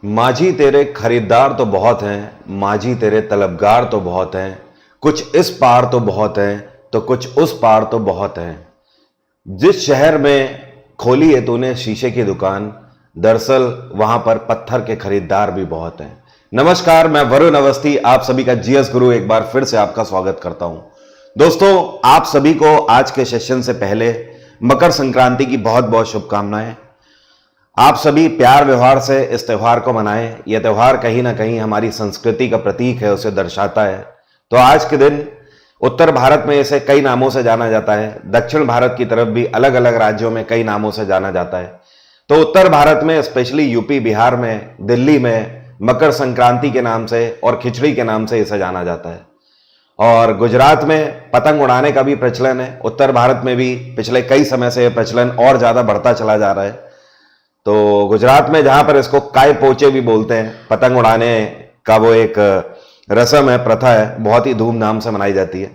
माझी तेरे खरीदार तो बहुत हैं, माझी तेरे तलबगार तो बहुत हैं, कुछ इस पार तो बहुत हैं, तो कुछ उस पार तो बहुत हैं। जिस शहर में खोली है तूने शीशे की दुकान, दरअसल वहां पर पत्थर के खरीदार भी बहुत हैं। नमस्कार, मैं वरुण अवस्थी आप सभी का जीएस गुरु एक बार फिर से आपका स्वागत करता हूं। दोस्तों, आप सभी को आज के सेशन से पहले मकर संक्रांति की बहुत बहुत शुभकामनाएं। आप सभी प्यार व्यवहार से इस त्यौहार को मनाएं। यह त्यौहार कहीं ना कहीं हमारी संस्कृति का प्रतीक है, उसे दर्शाता है। तो आज के दिन उत्तर भारत में इसे कई नामों से जाना जाता है, दक्षिण भारत की तरफ भी अलग अलग राज्यों में कई नामों से जाना जाता है। तो उत्तर भारत में स्पेशली यूपी, बिहार में, दिल्ली में मकर संक्रांति के नाम से और खिचड़ी के नाम से इसे जाना जाता है। और गुजरात में पतंग उड़ाने का भी प्रचलन है। उत्तर भारत में भी पिछले कई समय से यह प्रचलन और ज्यादा बढ़ता चला जा रहा है। तो गुजरात में जहां पर इसको काय पोचे भी बोलते हैं, पतंग उड़ाने का वो एक रस्म है, प्रथा है, बहुत ही धूमधाम से मनाई जाती है।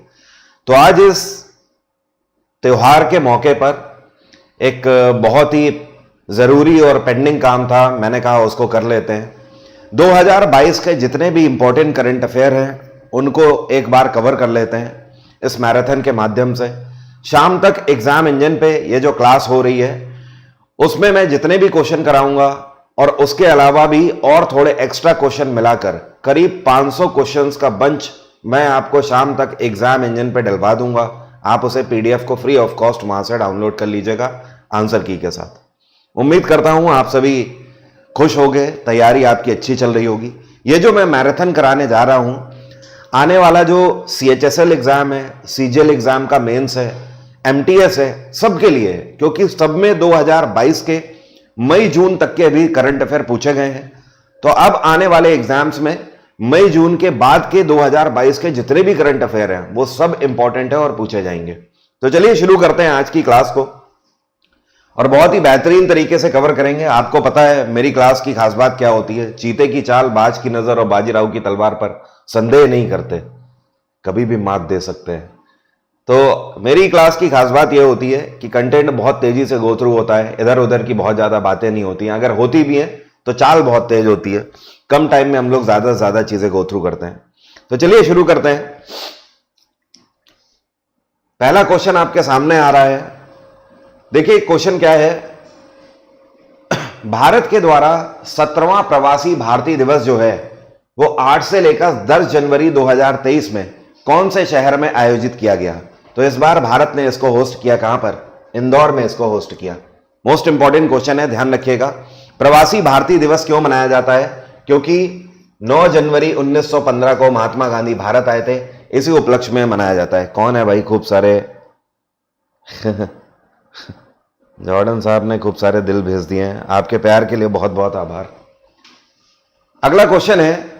तो आज इस त्योहार के मौके पर एक बहुत ही जरूरी और पेंडिंग काम था, मैंने कहा उसको कर लेते हैं। 2022 के जितने भी इंपॉर्टेंट करंट अफेयर हैं उनको एक बार कवर कर लेते हैं इस मैराथन के माध्यम से। शाम तक एग्जाम इंजन पे ये जो क्लास हो रही है उसमें मैं जितने भी क्वेश्चन कराऊंगा और उसके अलावा भी और थोड़े एक्स्ट्रा क्वेश्चन मिलाकर करीब 500 क्वेश्चंस का बंच मैं आपको शाम तक एग्जाम इंजन पे डलवा दूंगा। आप उसे पीडीएफ को फ्री ऑफ कॉस्ट वहां से डाउनलोड कर लीजिएगा आंसर की के साथ। उम्मीद करता हूं आप सभी खुश हो गए, तैयारी आपकी अच्छी चल रही होगी। ये जो मैं मैराथन कराने जा रहा हूं, आने वाला जो CHSL एग्जाम है, CGL एग्जाम का मेंस है, MTS है, सबके लिए है, क्योंकि सब में 2022 के मई जून तक के भी करंट अफेयर पूछे गए हैं। तो अब आने वाले एग्जाम्स में मई जून के बाद के 2022 के जितने भी करंट अफेयर हैं वो सब इंपॉर्टेंट है और पूछे जाएंगे। तो चलिए शुरू करते हैं आज की क्लास को और बहुत ही बेहतरीन तरीके से कवर करेंगे। आपको पता है मेरी क्लास की खास बात क्या होती है, चीते की चाल, बाज की नजर और बाजीराव की तलवार पर संदेह नहीं करते, कभी भी मात दे सकते हैं। तो मेरी क्लास की खास बात यह होती है कि कंटेंट बहुत तेजी से गो थ्रू होता है, इधर उधर की बहुत ज्यादा बातें नहीं होती हैं, अगर होती भी हैं तो चाल बहुत तेज होती है, कम टाइम में हम लोग ज्यादा से ज्यादा चीजें गो थ्रू करते हैं। तो चलिए शुरू करते हैं। पहला क्वेश्चन आपके सामने आ रहा है। देखिए क्वेश्चन क्या है, भारत के द्वारा 17वां प्रवासी भारतीय दिवस जो है वो 8 से लेकर 10 जनवरी 2023 में कौन से शहर में आयोजित किया गया। तो इस बार भारत ने इसको होस्ट किया कहां पर, इंदौर में इसको होस्ट किया। मोस्ट इंपॉर्टेंट क्वेश्चन है, ध्यान रखिएगा। प्रवासी भारतीय दिवस क्यों मनाया जाता है, क्योंकि 9 जनवरी 1915 को महात्मा गांधी भारत आए थे, इसी उपलक्ष्य में मनाया जाता है। कौन है भाई, खूब सारे जॉर्डन साहब ने खूब सारे दिल भेज दिए हैं, आपके प्यार के लिए बहुत बहुत आभार। अगला क्वेश्चन है,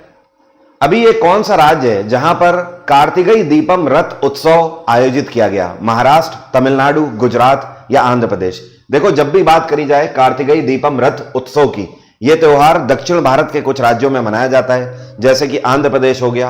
अभी ये कौन सा राज्य है जहां पर कार्तिकेय दीपम रथ उत्सव आयोजित किया गया, महाराष्ट्र, तमिलनाडु, गुजरात या आंध्र प्रदेश। देखो जब भी बात करी जाए कार्तिकेय दीपम रथ उत्सव की, यह त्योहार दक्षिण भारत के कुछ राज्यों में मनाया जाता है, जैसे कि आंध्र प्रदेश हो गया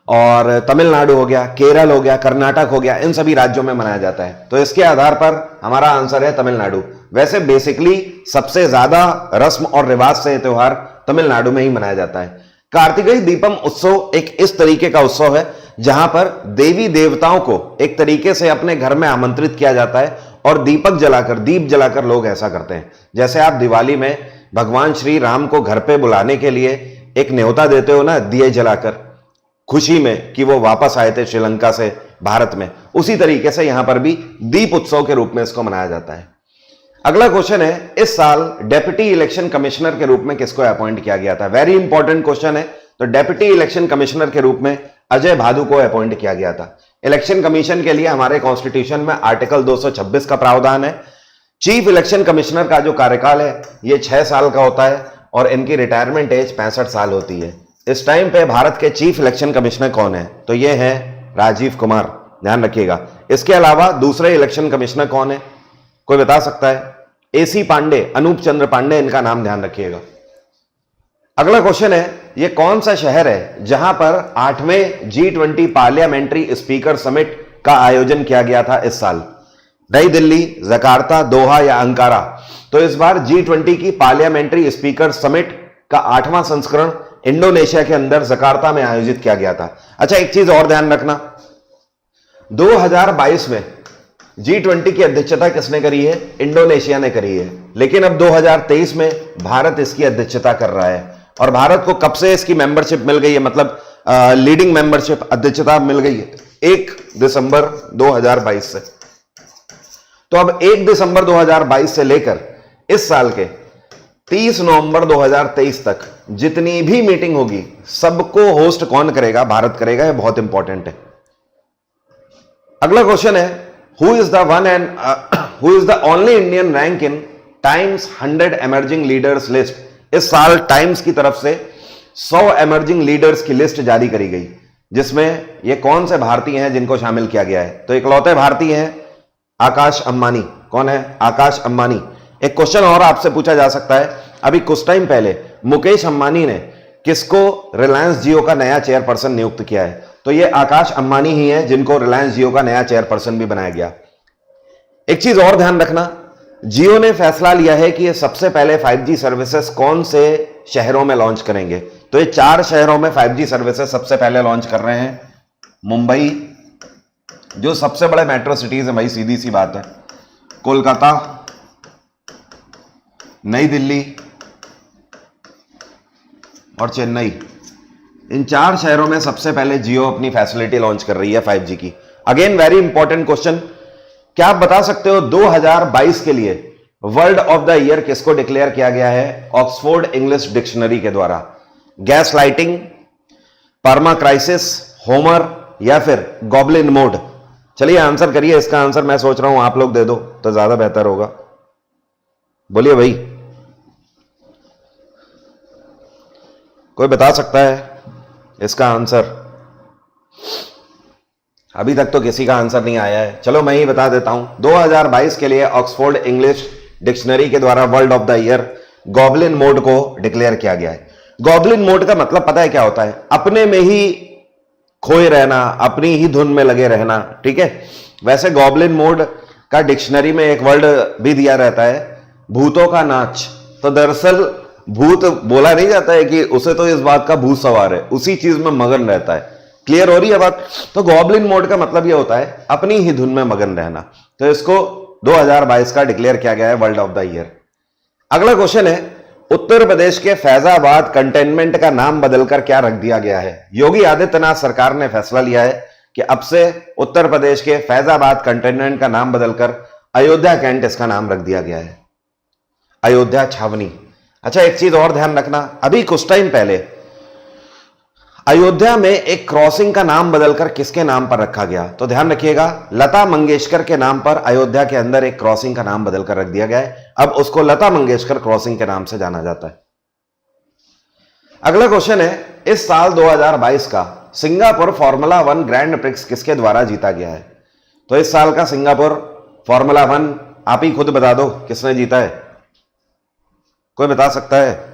और तमिलनाडु हो गया, केरल हो गया, कर्नाटक हो गया, इन सभी राज्यों में मनाया जाता है। तो इसके आधार पर हमारा आंसर है तमिलनाडु। वैसे बेसिकली सबसे ज्यादा रस्म और रिवाज से यह त्योहार तमिलनाडु में ही मनाया जाता है। कार्तिकेय दीपम उत्सव एक इस तरीके का उत्सव है जहां पर देवी देवताओं को एक तरीके से अपने घर में आमंत्रित किया जाता है और दीप जलाकर लोग ऐसा करते हैं। जैसे आप दिवाली में भगवान श्री राम को घर पे बुलाने के लिए एक न्योता देते हो ना, दिए जलाकर, खुशी में कि वो वापस आए थे श्रीलंका से भारत में, उसी तरीके से यहां पर भी दीप उत्सव के रूप में इसको मनाया जाता है। अगला क्वेश्चन है, इस साल डेप्यूटी इलेक्शन कमिश्नर के रूप में किसको अपॉइंट किया गया था। वेरी इंपॉर्टेंट क्वेश्चन है। तो डेप्यूटी इलेक्शन कमिश्नर के रूप में अजय भादु को अपॉइंट किया गया था। इलेक्शन कमीशन के लिए हमारे कॉन्स्टिट्यूशन में आर्टिकल 226 का प्रावधान है। चीफ इलेक्शन कमिश्नर का जो कार्यकाल है ये 6 साल का होता है और इनकी रिटायरमेंट एज 65 साल होती है। इस टाइम पे भारत के चीफ इलेक्शन कमिश्नर कौन है, तो ये है राजीव कुमार, ध्यान रखिएगा। इसके अलावा दूसरे इलेक्शन कमिश्नर कौन है, कोई बता सकता है। AC पांडे, अनूप चंद्र पांडे, इनका नाम ध्यान रखिएगा। अगला क्वेश्चन है, यह कौन सा शहर है जहां पर 8वें G20 पार्लियामेंट्री स्पीकर समिट का आयोजन किया गया था इस साल। नई दिल्ली, जकार्ता, दोहा या अंकारा। तो इस बार G20 की पार्लियामेंट्री स्पीकर समिट का 8वां संस्करण इंडोनेशिया के अंदर जकार्ता में आयोजित किया गया था। अच्छा, एक चीज और ध्यान रखना, 2022 में G20 की अध्यक्षता किसने करी है? इंडोनेशिया ने करी है। लेकिन अब 2023 में भारत इसकी अध्यक्षता कर रहा है। और भारत को कब से इसकी मेंबरशिप मिल गई है, मतलब लीडिंग मेंबरशिप, अध्यक्षता मिल गई है 1 दिसंबर 2022 से। तो अब 1 दिसंबर 2022 से लेकर इस साल के 30 नवंबर 2023 तक जितनी भी मीटिंग होगी सबको होस्ट कौन करेगा? भारत करेगा। यह बहुत इंपॉर्टेंट है। अगला क्वेश्चन है, who is the only Indian rank in times 100 emerging leaders list. इस साल टाइम्स की तरफ से 100 एमर्जिंग लीडर्स की लिस्ट जारी करी गई, जिसमें ये कौन से भारतीय हैं जिनको शामिल किया गया है? तो इकलौते भारतीय हैं आकाश अंबानी। कौन है? आकाश अंबानी। एक क्वेश्चन और आपसे पूछा जा सकता है, अभी कुछ टाइम पहले मुकेश अंबानी ने किसको रिलायंस जियो का नया चेयरपर्सन नियुक्त किया है? तो ये आकाश अंबानी ही है जिनको रिलायंस जियो का नया चेयरपर्सन भी बनाया गया। एक चीज और ध्यान रखना, जियो ने फैसला लिया है कि ये सबसे पहले 5G सर्विसेज कौन से शहरों में लॉन्च करेंगे। तो ये 4 शहरों में 5G सर्विसेज सबसे पहले लॉन्च कर रहे हैं। मुंबई, जो सबसे बड़े मेट्रो सिटीज है भाई, सीधी सी बात है, कोलकाता, नई दिल्ली और चेन्नई। इन 4 शहरों में सबसे पहले जियो अपनी फैसिलिटी लॉन्च कर रही है 5G की। अगेन वेरी इंपॉर्टेंट क्वेश्चन, क्या आप बता सकते हो 2022 के लिए वर्ल्ड ऑफ द ईयर किसको डिक्लेयर किया गया है ऑक्सफोर्ड इंग्लिश डिक्शनरी के द्वारा? गैस लाइटिंग, परमा क्राइसिस, होमर या फिर गॉबलिन मोड? चलिए आंसर करिए। इसका आंसर मैं सोच रहा हूं आप लोग दे दो तो ज्यादा बेहतर होगा। बोलिए भाई, कोई बता सकता है इसका आंसर? अभी तक तो किसी का आंसर नहीं आया है। चलो मैं ही बता देता हूं। 2022 के लिए ऑक्सफोर्ड इंग्लिश डिक्शनरी के द्वारा world of the year goblin mode को डिक्लेयर किया गया है। गॉबलिन मोड का मतलब पता है क्या होता है? अपने में ही खोए रहना, अपनी ही धुन में लगे रहना। ठीक है, वैसे गॉबलिन मोड का डिक्शनरी में एक वर्ड भी दिया रहता है, भूतों का नाच। तो दरअसल भूत बोला नहीं जाता है कि उसे तो इस बात का भूत सवार है, उसी चीज में मगन रहता है। क्लियर हो रही है बात? तो गॉबलिन मोड का मतलब यह होता है अपनी ही धुन में मगन रहना। तो इसको 2022 का डिक्लेयर किया गया है वर्ल्ड ऑफ द ईयर। अगला क्वेश्चन है, उत्तर प्रदेश के फैजाबाद कंटेनमेंट का नाम बदलकर क्या रख दिया गया है? योगी आदित्यनाथ सरकार ने फैसला लिया है कि अब से उत्तर प्रदेश के फैजाबाद कंटेनमेंट का नाम बदलकर अयोध्या कैंट इसका नाम रख दिया गया है, अयोध्या छावनी। अच्छा, एक चीज और ध्यान रखना, अभी कुछ टाइम पहले अयोध्या में एक क्रॉसिंग का नाम बदलकर किसके नाम पर रखा गया? तो ध्यान रखिएगा, लता मंगेशकर के नाम पर अयोध्या के अंदर एक क्रॉसिंग का नाम बदलकर रख दिया गया है। अब उसको लता मंगेशकर क्रॉसिंग के नाम से जाना जाता है। अगला क्वेश्चन है, इस साल 2022 का सिंगापुर फॉर्मूला 1 ग्रैंड प्रिक्स किसके द्वारा जीता गया है? तो इस साल का सिंगापुर फॉर्मूला 1 आप ही खुद बता दो किसने जीता है? कोई बता सकता है?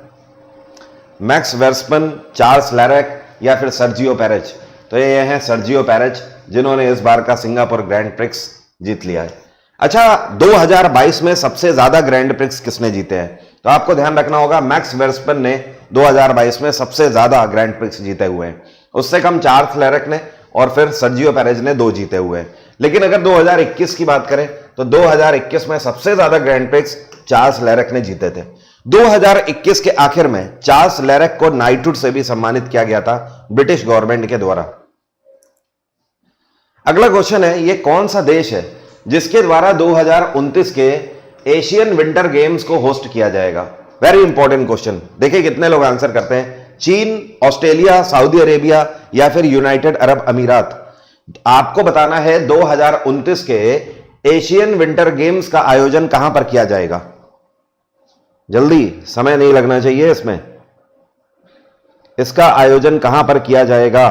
मैक्स वर्स्टपन, चार्ल्स लेरेक या फिर सर्जियो पेरेज? तो ये हैं सर्जियो पेरेज, जिन्होंने इस बार का सिंगापुर ग्रैंड प्रिक्स जीत लिया है। अच्छा, 2022 में सबसे ज्यादा ग्रैंड प्रिक्स किसने जीते हैं? तो आपको ध्यान रखना होगा, मैक्स वर्स्टपन ने 2022 में सबसे ज्यादा ग्रैंड प्रिक्स जीते हुए हैं। उससे कम चार्ल्स लेरेक ने और फिर सर्जियो पेरेज ने 2 जीते हुए हैं। लेकिन अगर 2021 की बात करें तो 2021 में सबसे ज्यादा ग्रैंड प्रिक्स चार्ल्स लेरेक ने जीते थे। 2021 के आखिर में चार्ल्स लेरेक को नाइटहुड से भी सम्मानित किया गया था ब्रिटिश गवर्नमेंट के द्वारा। अगला क्वेश्चन है, यह कौन सा देश है जिसके द्वारा 2029 के एशियन विंटर गेम्स को होस्ट किया जाएगा? Very important question. देखिए कितने लोग आंसर करते हैं, चीन, ऑस्ट्रेलिया, सऊदी अरेबिया या फिर यूनाइटेड अरब अमीरात। आपको बताना है 2029 के एशियन विंटर गेम्स का आयोजन कहां पर किया जाएगा? जल्दी, समय नहीं लगना चाहिए इसमें। इसका आयोजन कहां पर किया जाएगा?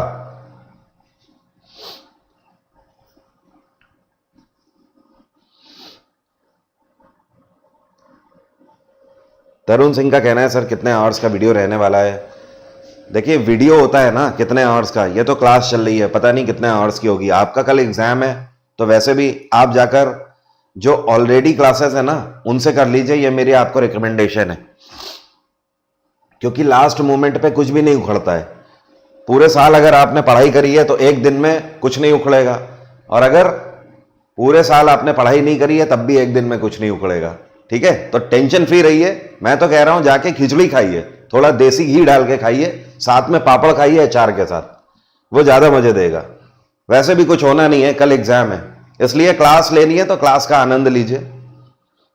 तरुण सिंह का कहना है सर कितने आवर्स का वीडियो रहने वाला है? देखिए वीडियो होता है ना कितने आवर्स का, ये तो क्लास चल रही है, पता नहीं कितने आवर्स की होगी। आपका कल एग्जाम है तो वैसे भी आप जाकर जो ऑलरेडी क्लासेस है ना उनसे कर लीजिए, ये मेरी आपको रिकमेंडेशन है, क्योंकि लास्ट मोमेंट पे कुछ भी नहीं उखड़ता है। पूरे साल अगर आपने पढ़ाई करी है तो एक दिन में कुछ नहीं उखड़ेगा, और अगर पूरे साल आपने पढ़ाई नहीं करी है तब भी एक दिन में कुछ नहीं उखड़ेगा। ठीक है, तो टेंशन फ्री रहिए। मैं तो कह रहा हूं जाके खिचड़ी खाइए, थोड़ा देसी घी डाल के खाइए, साथ में पापड़ खाइए अचार के साथ, वो ज्यादा मजे देगा। वैसे भी कुछ होना नहीं है, कल एग्जाम है, इसलिए क्लास लेनी है तो क्लास का आनंद लीजिए,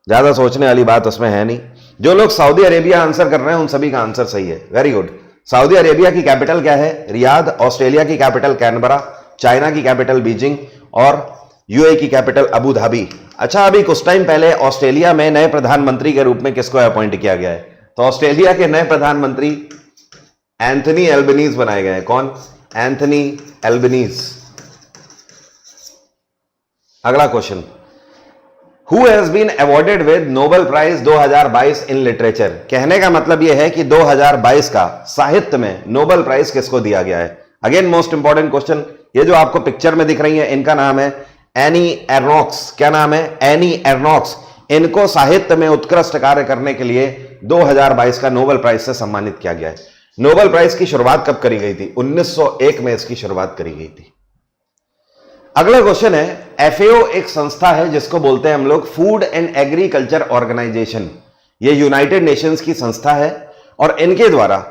ज्यादा सोचने वाली बात उसमें है नहीं। जो लोग सऊदी अरेबिया आंसर कर रहे हैं उन सभी का आंसर सही है, वेरी गुड। सऊदी अरेबिया की कैपिटल क्या है? रियाद। ऑस्ट्रेलिया की कैपिटल कैनबरा। चाइना की कैपिटल बीजिंग। और यूए की कैपिटल अबू धाबी। अच्छा, अभी कुछ टाइम पहले ऑस्ट्रेलिया में नए प्रधानमंत्री के रूप में किसको अपॉइंट किया गया है? तो ऑस्ट्रेलिया के नए प्रधानमंत्री एंथनी एल्बनीज बनाए गए हैं। कौन? Anthony Albanese. अगला question, who has been awarded with Nobel Prize 2022 in literature? कहने का मतलब यह है कि 2022 का साहित्य में नोबेल प्राइज किसको दिया गया है? Again most important question. ये जो आपको पिक्चर में दिख रही है इनका नाम है एनी एर्नॉक्स। क्या नाम है? एनी एर्नॉक्स। इनको साहित्य में उत्कृष्ट कार्य करने के लिए 2022 का नोबेल प्राइज से सम्मानित किया गया है। नोबेल प्राइज की शुरुआत कब करी गई थी? 1901 में इसकी शुरुआत करी गई थी। अगला क्वेश्चन है, एफएओ एक संस्था है जिसको बोलते हैं हम लोग फूड एंड एग्रीकल्चर ऑर्गेनाइजेशन। ये यूनाइटेड नेशंस की संस्था है और इनके द्वारा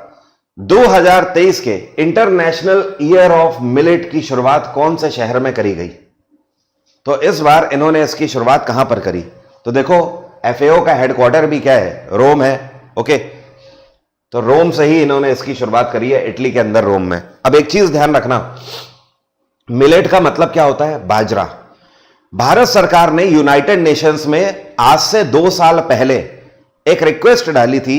2023 के इंटरनेशनल ईयर ऑफ मिलेट की शुरुआत कौन से शहर में करी गई? तो इस बार इन्होंने इसकी शुरुआत कहां पर करी? तो देखो, एफएओ का हेडक्वार्टर भी क्या है? रोम है। ओके, तो रोम से ही इन्होंने इसकी शुरुआत करी है, इटली के अंदर रोम में। अब एक चीज ध्यान रखना, मिलेट का मतलब क्या होता है? बाजरा। भारत सरकार ने यूनाइटेड नेशंस में आज से 2 साल पहले एक रिक्वेस्ट डाली थी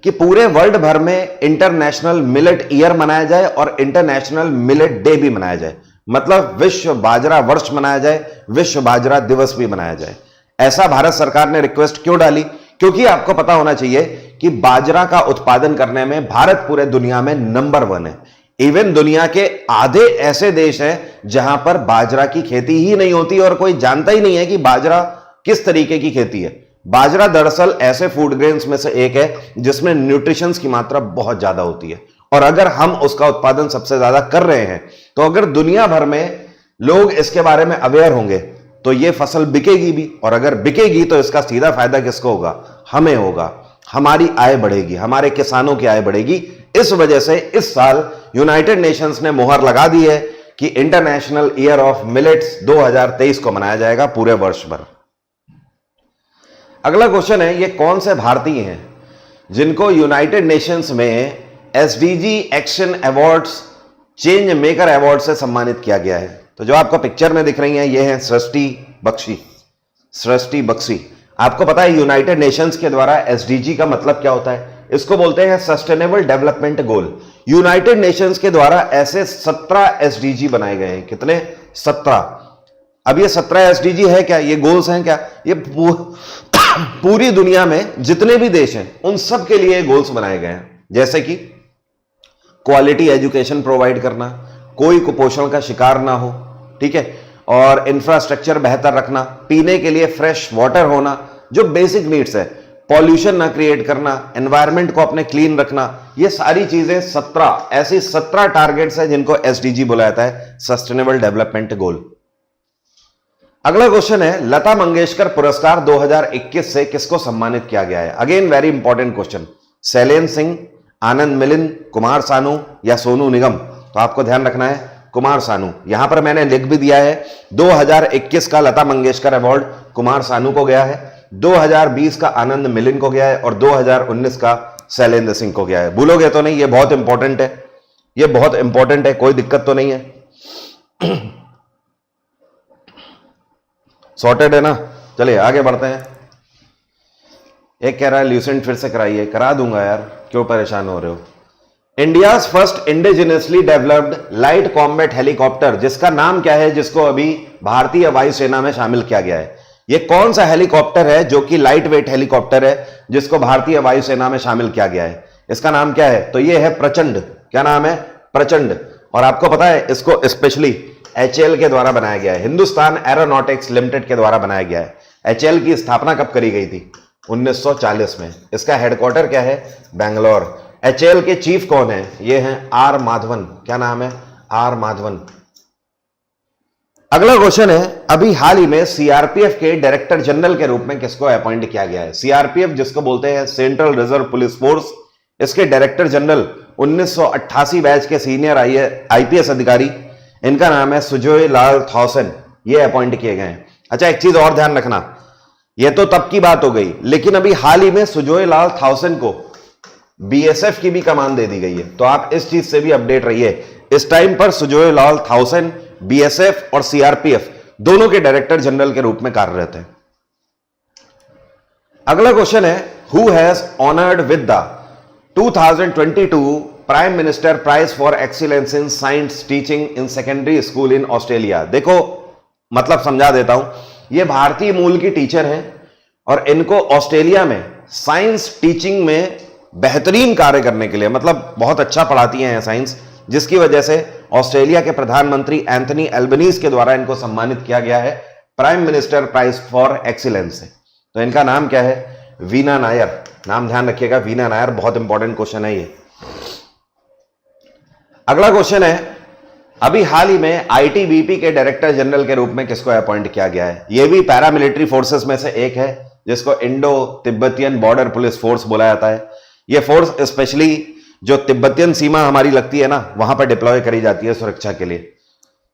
कि पूरे वर्ल्ड भर में इंटरनेशनल मिलेट ईयर मनाया जाए और इंटरनेशनल मिलेट डे भी मनाया जाए, मतलब विश्व बाजरा वर्ष मनाया जाए, विश्व बाजरा दिवस भी मनाया जाए। ऐसा भारत सरकार ने रिक्वेस्ट क्यों डाली? क्योंकि आपको पता होना चाहिए कि बाजरा का उत्पादन करने में भारत पूरे दुनिया में नंबर 1 है। इवन दुनिया के आधे ऐसे देश हैं जहां पर बाजरा की खेती ही नहीं होती और कोई जानता ही नहीं है कि बाजरा किस तरीके की खेती है। बाजरा दरअसल ऐसे फूड ग्रेन्स में से एक है जिसमें न्यूट्रिशंस की मात्रा बहुत ज्यादा होती है, और अगर हम उसका उत्पादन सबसे ज्यादा कर रहे हैं तो अगर दुनिया भर में लोग इसके बारे में अवेयर होंगे तो यह फसल बिकेगी भी, और अगर बिकेगी तो इसका सीधा फायदा किसको होगा? हमें होगा। हमारी आय बढ़ेगी, हमारे किसानों की आय बढ़ेगी। इस वजह से इस साल यूनाइटेड नेशंस ने मोहर लगा दी है कि इंटरनेशनल ईयर ऑफ मिलेट्स 2023 को मनाया जाएगा पूरे वर्ष भर। अगला क्वेश्चन है, ये कौन से भारतीय हैं जिनको यूनाइटेड नेशंस में SDG action awards change maker award से सम्मानित किया गया है? तो जो आपको पिक्चर में दिख रही हैं ये हैं सृष्टि बख्शी। सृष्टि बख्शी, आपको पता है यूनाइटेड नेशंस के द्वारा एसडीजी का मतलब क्या होता है? इसको बोलते हैं sustainable development goal. United Nations के द्वारा ऐसे 17 एसडीजी बनाए गए हैं। कितने? 17। अब ये 17 एसडीजी है क्या? ये गोल्स हैं क्या? ये पूरी दुनिया में जितने भी देश हैं उन सब के लिए गोल्स बनाए गए हैं, जैसे कि क्वालिटी एजुकेशन प्रोवाइड करना, कोई कुपोषण का शिकार ना हो, ठीक है, और इंफ्रास्ट्रक्चर बेहतर रखना, पीने के लिए फ्रेश वाटर होना, जो बेसिक नीड्स है, पॉल्यूशन ना क्रिएट करना, एनवायरनमेंट को अपने क्लीन रखना, ये सारी चीजें 17 ऐसी 17 टारगेट्स हैं जिनको एसडीजी बोला जाता है, सस्टेनेबल डेवलपमेंट गोल। अगला क्वेश्चन है, लता मंगेशकर पुरस्कार 2021 से किसको सम्मानित किया गया है? Again very important question. Shailendra Singh, Anand Milind, Kumar Sanu या सोनू निगम? तो आपको ध्यान रखना है कुमार सानू। यहां पर मैंने लिख भी दिया है 2021 का लता मंगेशकर अवार्ड कुमार सानू को गया है, 2020 का आनंद मिलिंद को गया है और 2019 का शैलेंद्र सिंह को गया है। भूलोगे तो नहीं, ये बहुत इंपॉर्टेंट है, ये बहुत इंपॉर्टेंट है, कोई दिक्कत तो नहीं है। सॉर्टेड है ना? चलिए आगे बढ़ते हैं। एक कह रहा है ल्यूसेंट फिर से कराइए, करा दूंगा यार, क्यों परेशान हो रहे हो। India's first indigenously developed light combat helicopter, जिसका नाम क्या है, जिसको अभी भारतीय वायुसेना में शामिल किया गया है? ये कौन सा हेलीकॉप्टर है जो कि लाइट वेट हेलीकॉप्टर है जिसको भारतीय वायुसेना में शामिल किया गया है? इसका नाम क्या है? तो ये है प्रचंड। क्या नाम है? प्रचंड। और आपको पता है इसको स्पेशली एचएएल के द्वारा बनाया गया है, हिंदुस्तान एरोनॉटिक्स लिमिटेड के द्वारा बनाया गया है। एचएल की स्थापना कब करी गई थी? 1940 में। इसका हेडक्वार्टर क्या है? बैंगलोर। एचएल के चीफ कौन है? ये हैं आर माधवन। क्या नाम है? आर माधवन। अगला क्वेश्चन है, अभी हाल ही में सीआरपीएफ के डायरेक्टर जनरल के रूप में किसको अपॉइंट किया गया है? सीआरपीएफ जिसको बोलते हैं सेंट्रल रिजर्व पुलिस फोर्स, इसके डायरेक्टर जनरल 1988 बैच के सीनियर आईपीएस अधिकारी, इनका नाम है सुजोय लाल थाउसेन, ये अपॉइंट किए गए हैं। अच्छा, एक चीज और ध्यान रखना, ये तो तब की बात हो गई, लेकिन अभी हाल ही में सुजोय लाल थाउसेन को बीएसएफ की भी कमान दे दी गई है, तो आप इस चीज से भी अपडेट रहिए। इस टाइम पर सुजोय लाल थाउसेन बीएसएफ और सीआरपीएफ दोनों के डायरेक्टर जनरल के रूप में कार्यरत हैं। अगला क्वेश्चन है, who has honoured with the 2022 prime minister prize for excellence in science teaching in secondary school in Australia? देखो, मतलब समझा देता हूं, ये भारतीय मूल की टीचर हैं और इनको ऑस्ट्रेलिया में साइंस टीचिंग में बेहतरीन कार्य करने के लिए, मतलब बहुत अच्छा पढ़ाती हैं साइंस, जिसकी वजह से ऑस्ट्रेलिया के प्रधानमंत्री एंथनी एल्बनीज के द्वारा इनको सम्मानित किया गया है prime minister prize for excellence से। तो इनका नाम क्या है? वीना नायर। नाम ध्यान रखिएगा, वीना नायर, बहुत इंपॉर्टेंट क्वेश्चन है ये। अगला क्वेश्चन है, अभी हाल ही में आईटीबीपी के डायरेक्टर जनरल के रूप में किसको अपॉइंट किया गया है? यह भी पैरामिलिट्री फोर्सेस में से एक है, जिसको Indo Tibetan border police force बोला जाता है। यह फोर्स स्पेशली जो तिब्बतियन सीमा हमारी लगती है ना, वहां पर डिप्लॉय करी जाती है सुरक्षा के लिए।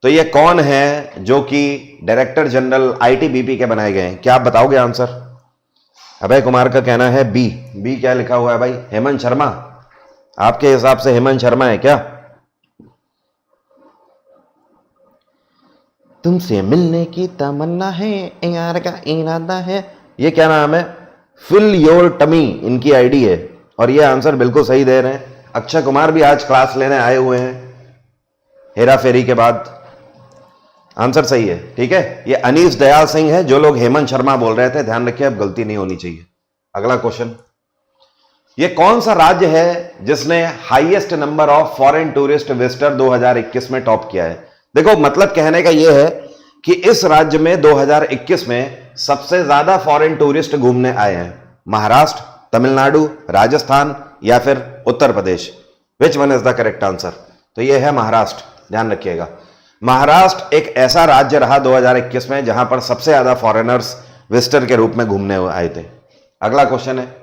तो ये कौन है जो कि डायरेक्टर जनरल आईटीबीपी के बनाए गए हैं? क्या आप बताओगे आंसर? अभय कुमार का कहना है बी। बी क्या लिखा हुआ है भाई? हेमंत शर्मा। आपके हिसाब से हेमंत शर्मा है क्या? तुमसे मिलने की तमन्ना है, यार का इरादा है, ये क्या नाम है? फिल योर टमी इनकी आईडी है, और ये आंसर बिल्कुल सही दे रहे हैं। अक्षय कुमार भी आज क्लास लेने आए हुए हैं हेरा फेरी के बाद। आंसर सही है, ठीक है। ये अनीस दयाल सिंह है, जो लोग हेमंत शर्मा बोल रहे थे, ध्यान रखिए, अब गलती नहीं होनी चाहिए। अगला क्वेश्चन, ये कौन सा राज्य है जिसने highest number of foreign tourist visitor 2021 में टॉप किया है? देखो, मतलब कहने का यह है कि इस राज्य में 2021 में सबसे ज्यादा फॉरेन टूरिस्ट घूमने आए हैं। महाराष्ट्र, तमिलनाडु, राजस्थान या फिर Uttar Pradesh? Which one is the correct answer? तो यह है महाराष्ट्र, ध्यान रखिएगा। महाराष्ट्र एक ऐसा राज्य रहा 2021 में जहां पर सबसे ज्यादा फॉरेनर्स विजिटर के रूप में घूमने आए थे। अगला क्वेश्चन है,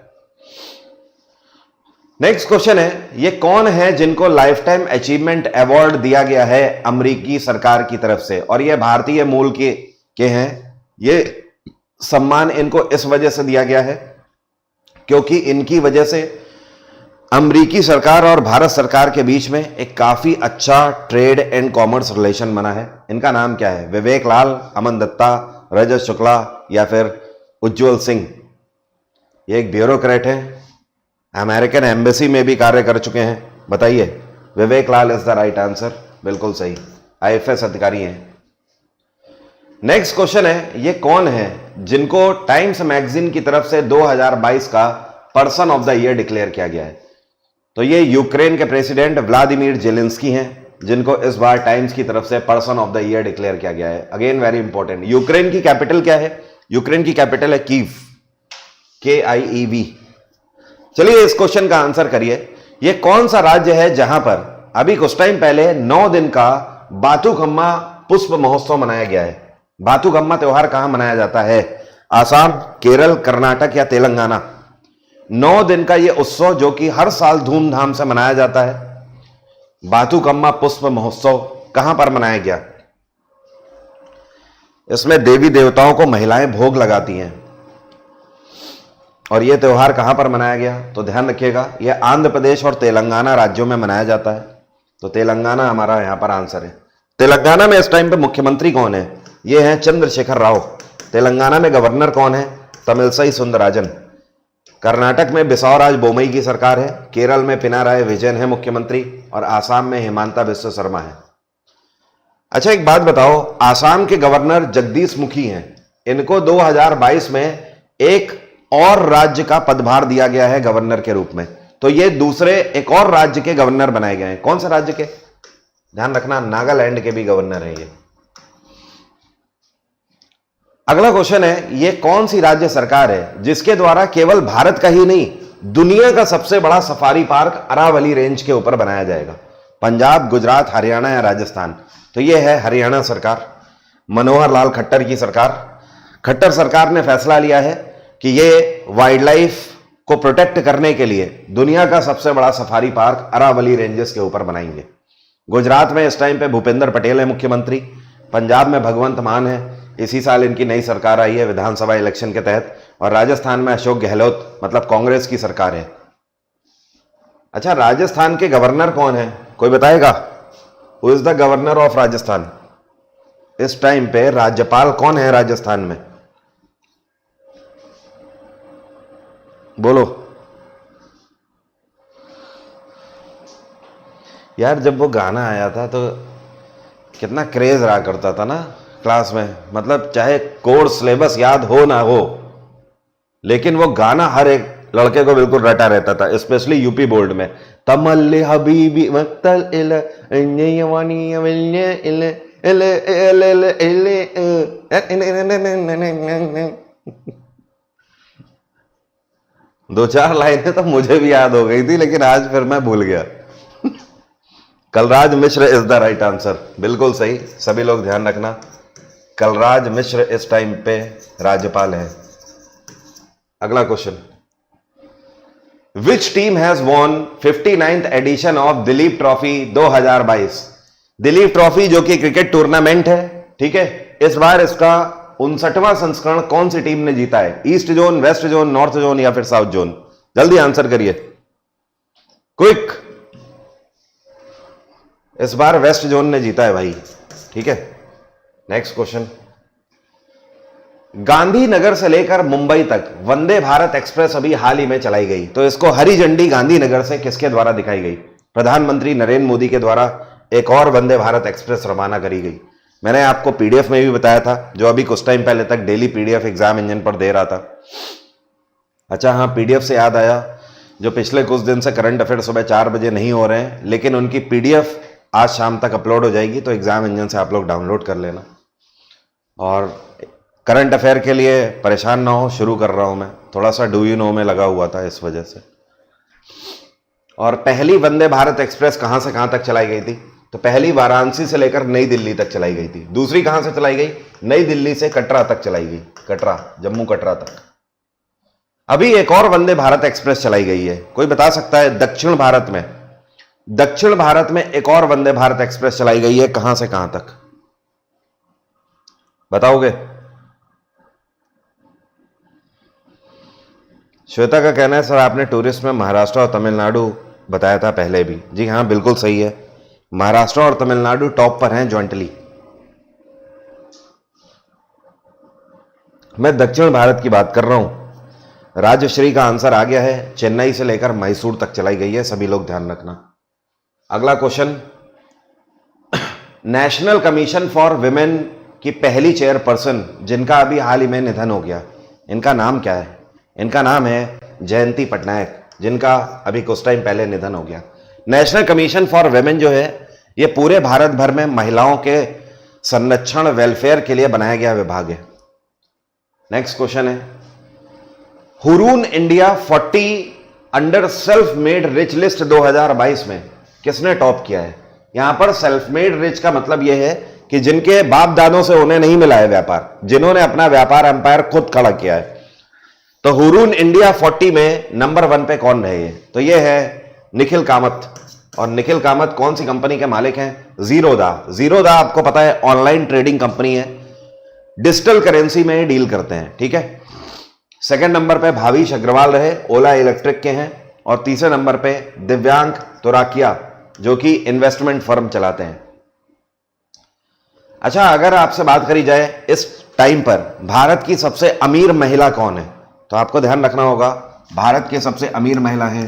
नेक्स्ट क्वेश्चन है, ये कौन है जिनको लाइफ टाइम अचीवमेंट अवार्ड दिया गया है अमेरिकी सरकार की तरफ से? और ये भारतीय मूल के हैं। ये सम्मान इनको इस वजह से दिया गया है क्योंकि इनकी वजह से अमेरिकी सरकार और भारत सरकार के बीच में एक काफी अच्छा ट्रेड एंड कॉमर्स रिलेशन बना है। इनका नाम क्या है? विवेक लाल, अमन दत्ता, रजत शुक्ला या फिर उज्जवल सिंह? ये एक ब्यूरोक्रेट है, अमेरिकन एम्बेसी में भी कार्य कर चुके हैं। बताइए, विवेक लाल इज द राइट आंसर, बिल्कुल सही, आईएफएस अधिकारी हैं। नेक्स्ट क्वेश्चन है, ये कौन है जिनको टाइम्स मैगजीन की तरफ से 2022 का person of the year declare किया गया है? तो ये यूक्रेन के प्रेसिडेंट व्लादिमीर जेलेंस्की हैं, जिनको इस बार टाइम्स की तरफ से person of the year declare किया गया है। अगेन वेरी इंपॉर्टेंट, यूक्रेन की कैपिटल क्या है? यूक्रेन की कैपिटल है कीव, KIEV। चलिए इस क्वेश्चन का आंसर करिए। यह कौन सा राज्य है जहां पर अभी कुछ टाइम पहले 9 दिन का बाथुकम्मा पुष्प महोत्सव मनाया गया है? बाथुकम्मा त्योहार कहां मनाया जाता है? आसाम, केरल, कर्नाटक या तेलंगाना? 9 दिन का यह उत्सव जो कि हर साल धूमधाम से मनाया जाता है, बाथुकम्मा पुष्प महोत्सव कहां पर मनाया गया? इसमें देवी देवताओं को महिलाएं भोग लगाती हैं और यह त्योहार कहां पर मनाया गया? तो ध्यान रखिएगा, यह आंध्र प्रदेश और तेलंगाना राज्यों में मनाया जाता है। तो तेलंगाना हमारा यहां पर आंसर है। तेलंगाना में इस टाइम पे मुख्यमंत्री कौन है? ये हैं चंद्रशेखर राव। तेलंगाना में गवर्नर कौन है? तमिलसाई सुंदरराजन। कर्नाटक में बिसावराज बोमई की सरकार है। केरल में पिनाराय विजयन है मुख्यमंत्री और आसाम में हिमांता बिस्व शर्मा है। अच्छा, एक बात बताओ, आसाम के गवर्नर जगदीश मुखी हैं, इनको 2022 में एक और राज्य का पदभार दिया गया है गवर्नर के रूप में। तो ये दूसरे एक और राज्य के गवर्नर बनाए गए हैं। कौन सा राज्य के? ध्यान रखना, नागालैंड के भी गवर्नर हैं ये। अगला क्वेश्चन है, ये कौन सी राज्य सरकार है जिसके द्वारा केवल भारत का ही नहीं दुनिया का सबसे बड़ा सफारी पार्क अरावली रेंज के ऊपर बनाया जाएगा? पंजाब, गुजरात, हरियाणा या राजस्थान? तो ये है हरियाणा सरकार, मनोहर लाल खट्टर की सरकार। खट्टर सरकार ने फैसला लिया है कि ये वाइल्ड लाइफ को प्रोटेक्ट करने के लिए दुनिया का सबसे बड़ा सफारी पार्क अरावली रेंजेस के ऊपर बनाएंगे। गुजरात में इस टाइम पे भूपेंद्र पटेल है मुख्यमंत्री। पंजाब में भगवंत मान है, इसी साल इनकी नई सरकार आई है विधानसभा इलेक्शन के तहत। और राजस्थान में अशोक गहलोत, मतलब कांग्रेस की सरकार है। अच्छा, राजस्थान के गवर्नर कौन है, कोई बताएगा? Who is the governor of Rajasthan? इस टाइम पे राज्यपाल कौन है राजस्थान में? बोलो यार। जब वो गाना आया था तो कितना क्रेज रहा करता था ना क्लास में, मतलब चाहे कोर्स सिलेबस याद हो ना हो, लेकिन वो गाना हर एक लड़के को बिल्कुल रटा रहता था, स्पेशली यूपी बोर्ड में। तमल्ले हबीबी वक्तल इल यवानी इल इल इल। दो चार लाइनें तो मुझे भी याद हो गई थी, लेकिन आज फिर मैं भूल गया। Kalraj Mishra is the right answer, बिल्कुल सही। सभी लोग ध्यान रखना, कलराज मिश्र इस टाइम पे राज्यपाल है। अगला question, which team has won 59th edition of Duleep trophy 2022? Duleep trophy जो कि क्रिकेट टूर्नामेंट है, ठीक है, इस बार इसका 59वां संस्करण कौन सी टीम ने जीता है? East zone, west zone, north zone या फिर साउथ जोन? जल्दी आंसर करिए, क्विक। इस बार वेस्ट जोन ने जीता है भाई, ठीक है। नेक्स्ट क्वेश्चन, गांधीनगर से लेकर मुंबई तक वंदे भारत एक्सप्रेस अभी हाल ही में चलाई गई, तो इसको हरी झंडी गांधीनगर से किसके द्वारा दिखाई गई? प्रधानमंत्री नरेंद्र मोदी के द्वारा एक और वंदे भारत एक्सप्रेस रवाना करी गई। मैंने आपको पीडीएफ में भी बताया था, जो अभी कुछ टाइम पहले तक डेली पीडीएफ एग्जाम इंजन पर दे रहा था। अच्छा हाँ, पीडीएफ से याद आया, जो पिछले कुछ दिन से करंट अफेयर सुबह 4 बजे नहीं हो रहे हैं, लेकिन उनकी पीडीएफ आज शाम तक अपलोड हो जाएगी, तो एग्जाम इंजन से आप लोग डाउनलोड कर लेना। और करंट अफेयर के लिए परेशान ना हो, शुरू कर रहा हूं मैं, थोड़ा सा डू यू नो में लगा हुआ था इस वजह से। और पहली वंदे भारत एक्सप्रेस कहां से कहां तक चलाई गई थी? तो पहली वाराणसी से लेकर नई दिल्ली तक चलाई गई थी। दूसरी कहां से चलाई गई? नई दिल्ली से कटरा तक चलाई गई, कटरा, जम्मू कटरा तक। अभी एक और वंदे भारत एक्सप्रेस चलाई गई है, कोई बता सकता है? दक्षिण भारत में, दक्षिण भारत में एक और वंदे भारत एक्सप्रेस चलाई गई है, कहां से कहां तक बताओगे? श्वेता का कहना है सर आपने टूरिस्ट में महाराष्ट्र और तमिलनाडु बताया था पहले भी। जी हाँ, बिल्कुल सही है, महाराष्ट्र और तमिलनाडु टॉप पर हैं ज्वाइंटली। मैं दक्षिण भारत की बात कर रहा हूं। राजश्री का आंसर आ गया है, चेन्नई से लेकर मैसूर तक चलाई गई है, सभी लोग ध्यान रखना। अगला question, national commission for women की पहली चेयरपर्सन जिनका अभी हाल ही में निधन हो गया, इनका नाम क्या है? इनका नाम है जयंती पटनायक, जिनका अभी कुछ टाइम पहले निधन हो गया। नेशनल कमीशन फॉर विमेन जो है, ये पूरे भारत भर में महिलाओं के संरक्षण, वेलफेयर के लिए बनाया गया विभाग है। नेक्स्ट क्वेश्चन है, Hurun India 40 under self made rich list 2022 में किसने टॉप किया है? यहां पर सेल्फ मेड रिच का मतलब यह है कि जिनके बाप दादों से उन्हें नहीं मिला है व्यापार, जिन्होंने अपना व्यापार एम्पायर खुद खड़ा किया है। तो हुरून इंडिया 40 में नंबर 1 पे कौन रहे? तो ये है निखिल कामत। और निखिल कामत कौन सी कंपनी के मालिक हैं? जीरोधा। जीरोधा आपको पता है ऑनलाइन ट्रेडिंग कंपनी है, डिजिटल करेंसी में डील करते हैं, ठीक है। सेकंड नंबर पे भाविश अग्रवाल रहे, ओला इलेक्ट्रिक के हैं। और तीसरे नंबर पे दिव्यांग तुराकिया, जो कि इन्वेस्टमेंट फर्म चलाते हैं। अच्छा, अगर आपसे बात करी जाए इस टाइम पर भारत की सबसे अमीर महिला कौन है, तो आपको ध्यान रखना होगा, भारत की सबसे अमीर महिला है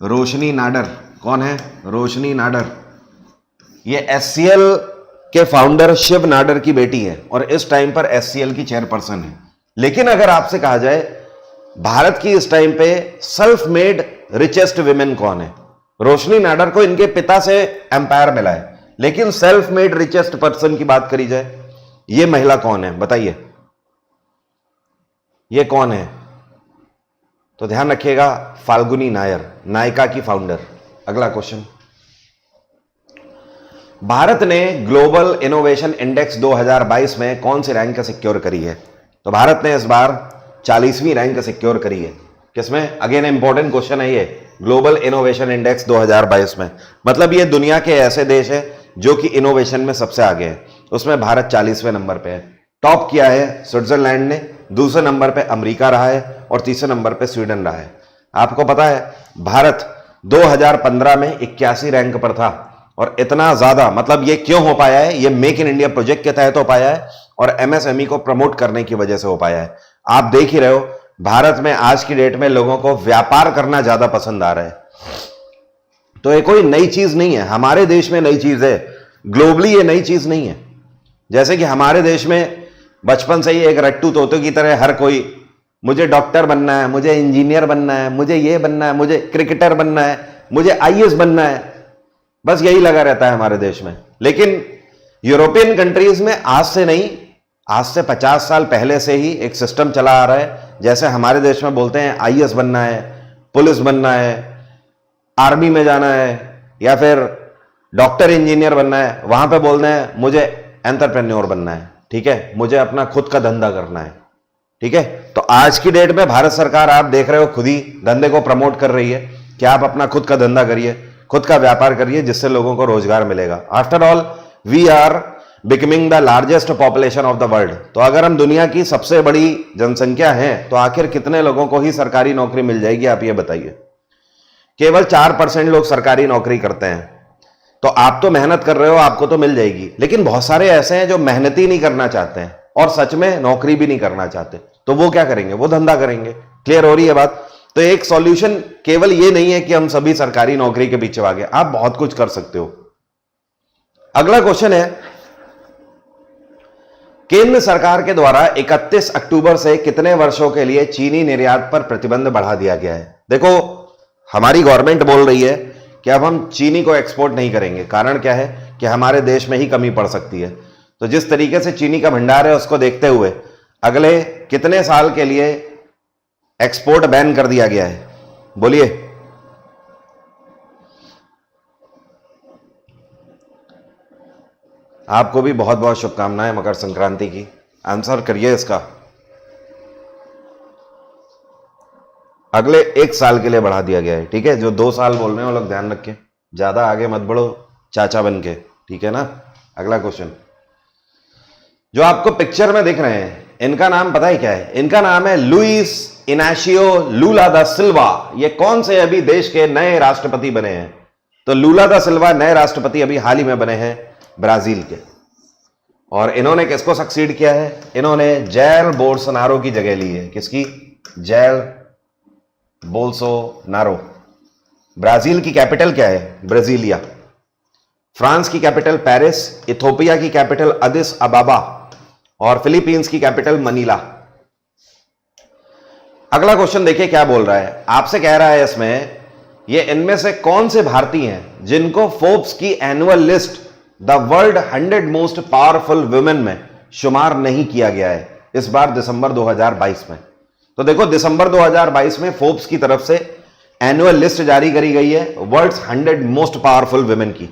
रोशनी नाडर। कौन है? रोशनी नाडर। ये एचसीएल के फाउंडर शिव नाडर की बेटी है और इस टाइम पर एचसीएल की चेयरपर्सन है। लेकिन अगर आपसे कहा जाए भारत की इस टाइम पे सेल्फ मेड रिचेस्ट विमेन कौन है? रोशनी नाडर को इनके पिता से एम्पायर मिला है, लेकिन सेल्फ मेड रिचेस्ट पर्सन की बात करी जाए, ये महिला कौन है बताइए? ये कौन है? तो ध्यान रखिएगा, फाल्गुनी नायर, नायका की फाउंडर। अगला क्वेश्चन, भारत ने ग्लोबल इनोवेशन इंडेक्स 2022 में कौन सी रैंक सिक्योर करी है? तो भारत ने इस बार 40वीं रैंक सिक्योर करी है। किसमें? अगेन इंपॉर्टेंट क्वेश्चन है ये, ग्लोबल इनोवेशन इंडेक्स 2022 में। मतलब ये दुनिया के ऐसे देश है जो कि इनोवेशन में सबसे आगे है, उसमें भारत 40वें नंबर पे है। टॉप किया है स्विट्जरलैंड ने, दूसरे नंबर पे अमेरिका रहा है और तीसरे नंबर पे स्वीडन रहा है। आपको पता है भारत 2015 में 81 रैंक पर था, और इतना ज्यादा, मतलब ये क्यों हो पाया है? ये मेक इन इंडिया प्रोजेक्ट के तहत हो पाया है और एमएसएमई को प्रमोट करने की वजह से हो पाया है। आप देख ही रहे हो, भारत में आज की डेट में लोगों को व्यापार करना ज्यादा पसंद आ रहा है। तो ये कोई नई चीज नहीं है, हमारे देश में नई चीज है, ग्लोबली ये नई चीज नहीं है। जैसे कि हमारे देश में बचपन से ही एक रट्टू तोते की तरह हर कोई, मुझे डॉक्टर बनना है, मुझे इंजीनियर बनना है, मुझे ये बनना है, मुझे क्रिकेटर बनना है, मुझे आईएएस बनना है, बस यही लगा रहता है हमारे देश में। लेकिन यूरोपियन कंट्रीज में आज से नहीं, आज से 50 साल पहले से ही एक सिस्टम चला आ रहा है। जैसे हमारे देश में बोलते हैं आईएएस बनना है, पुलिस बनना है, आर्मी में जाना है, या फिर डॉक्टर इंजीनियर बनना है, वहां पे बोलते हैं मुझे एंटरप्रेन्योर बनना है, ठीक है, मुझे अपना खुद का धंधा करना है, ठीक है। तो आज की डेट में भारत सरकार, आप देख रहे हो, खुद ही धंधे को प्रमोट कर रही है कि आप अपना खुद का धंधा करिए, खुद का व्यापार करिए, जिससे लोगों को रोजगार मिलेगा। After all we are becoming the largest population of the world. तो अगर हम दुनिया की सबसे बड़ी जनसंख्या हैं, तो आखिर कितने लोगों को ही सरकारी नौकरी मिल जाएगी, आप ये बताइए। केवल 4% लोग सरकारी नौकरी करते हैं। तो आप तो मेहनत कर रहे हो, आपको तो मिल जाएगी, लेकिन बहुत सारे ऐसे हैं जो मेहनत ही नहीं करना चाहते हैं और सच में नौकरी भी नहीं करना चाहते, तो वो क्या करेंगे? वो धंधा करेंगे। क्लियर हो रही है बात? तो एक सॉल्यूशन केवल ये नहीं है कि हम सभी सरकारी नौकरी के पीछे भागे, आप बहुत कुछ कर सकते हो। अगला क्वेश्चन है, केंद्र सरकार के द्वारा 31 अक्टूबर से कितने वर्षों के लिए चीनी निर्यात पर प्रतिबंध बढ़ा दिया गया है? देखो, हमारी गवर्नमेंट बोल रही है कि अब हम चीनी को एक्सपोर्ट नहीं करेंगे। कारण क्या है? कि हमारे देश में ही कमी पड़ सकती है। तो जिस तरीके से चीनी का भंडार है, उसको देखते हुए अगले कितने साल के लिए एक्सपोर्ट बैन कर दिया गया है? बोलिए। आपको भी बहुत बहुत शुभकामनाएं मकर संक्रांति की। आंसर करिए इसका। अगले 1 साल के लिए बढ़ा दिया गया है, ठीक है। जो 2 साल बोल रहे हैं वो लोग ध्यान रखें, ज्यादा आगे मत बढ़ो चाचा बन के, ठीक है ना। अगला क्वेश्चन, जो आपको पिक्चर में दिख रहे हैं, इनका नाम पता है क्या है? इनका नाम है लुइस इनाशियो लूला दा सिल्वा। ये कौन से अभी देश के नए राष्ट्रपति बने हैं? तो लूला दा सिल्वा नए राष्ट्रपति अभी हाल ही में बने हैं ब्राजील के। और इन्होंने किसको सक्सीड किया है? इन्होंने जैर बोल्सोनारो की जगह ली है। किसकी? Jair Bolsonaro. ब्राजील की कैपिटल क्या है? ब्राजीलिया। फ्रांस की कैपिटल पेरिस, इथोपिया की कैपिटल अदिस अबाबा और फिलीपींस की कैपिटल मनीला। अगला क्वेश्चन देखिए क्या बोल रहा है। आपसे कह रहा है इसमें, ये इनमें से कौन से भारतीय हैं जिनको फोर्ब्स की annual list the world 100 most powerful women में शुमार नहीं किया गया है इस बार दिसंबर 2022 में? तो देखो, दिसंबर 2022 में फोर्ब्स की तरफ से एनुअल लिस्ट जारी करी गई है वर्ल्ड्स 100 मोस्ट पावरफुल वुमेन की।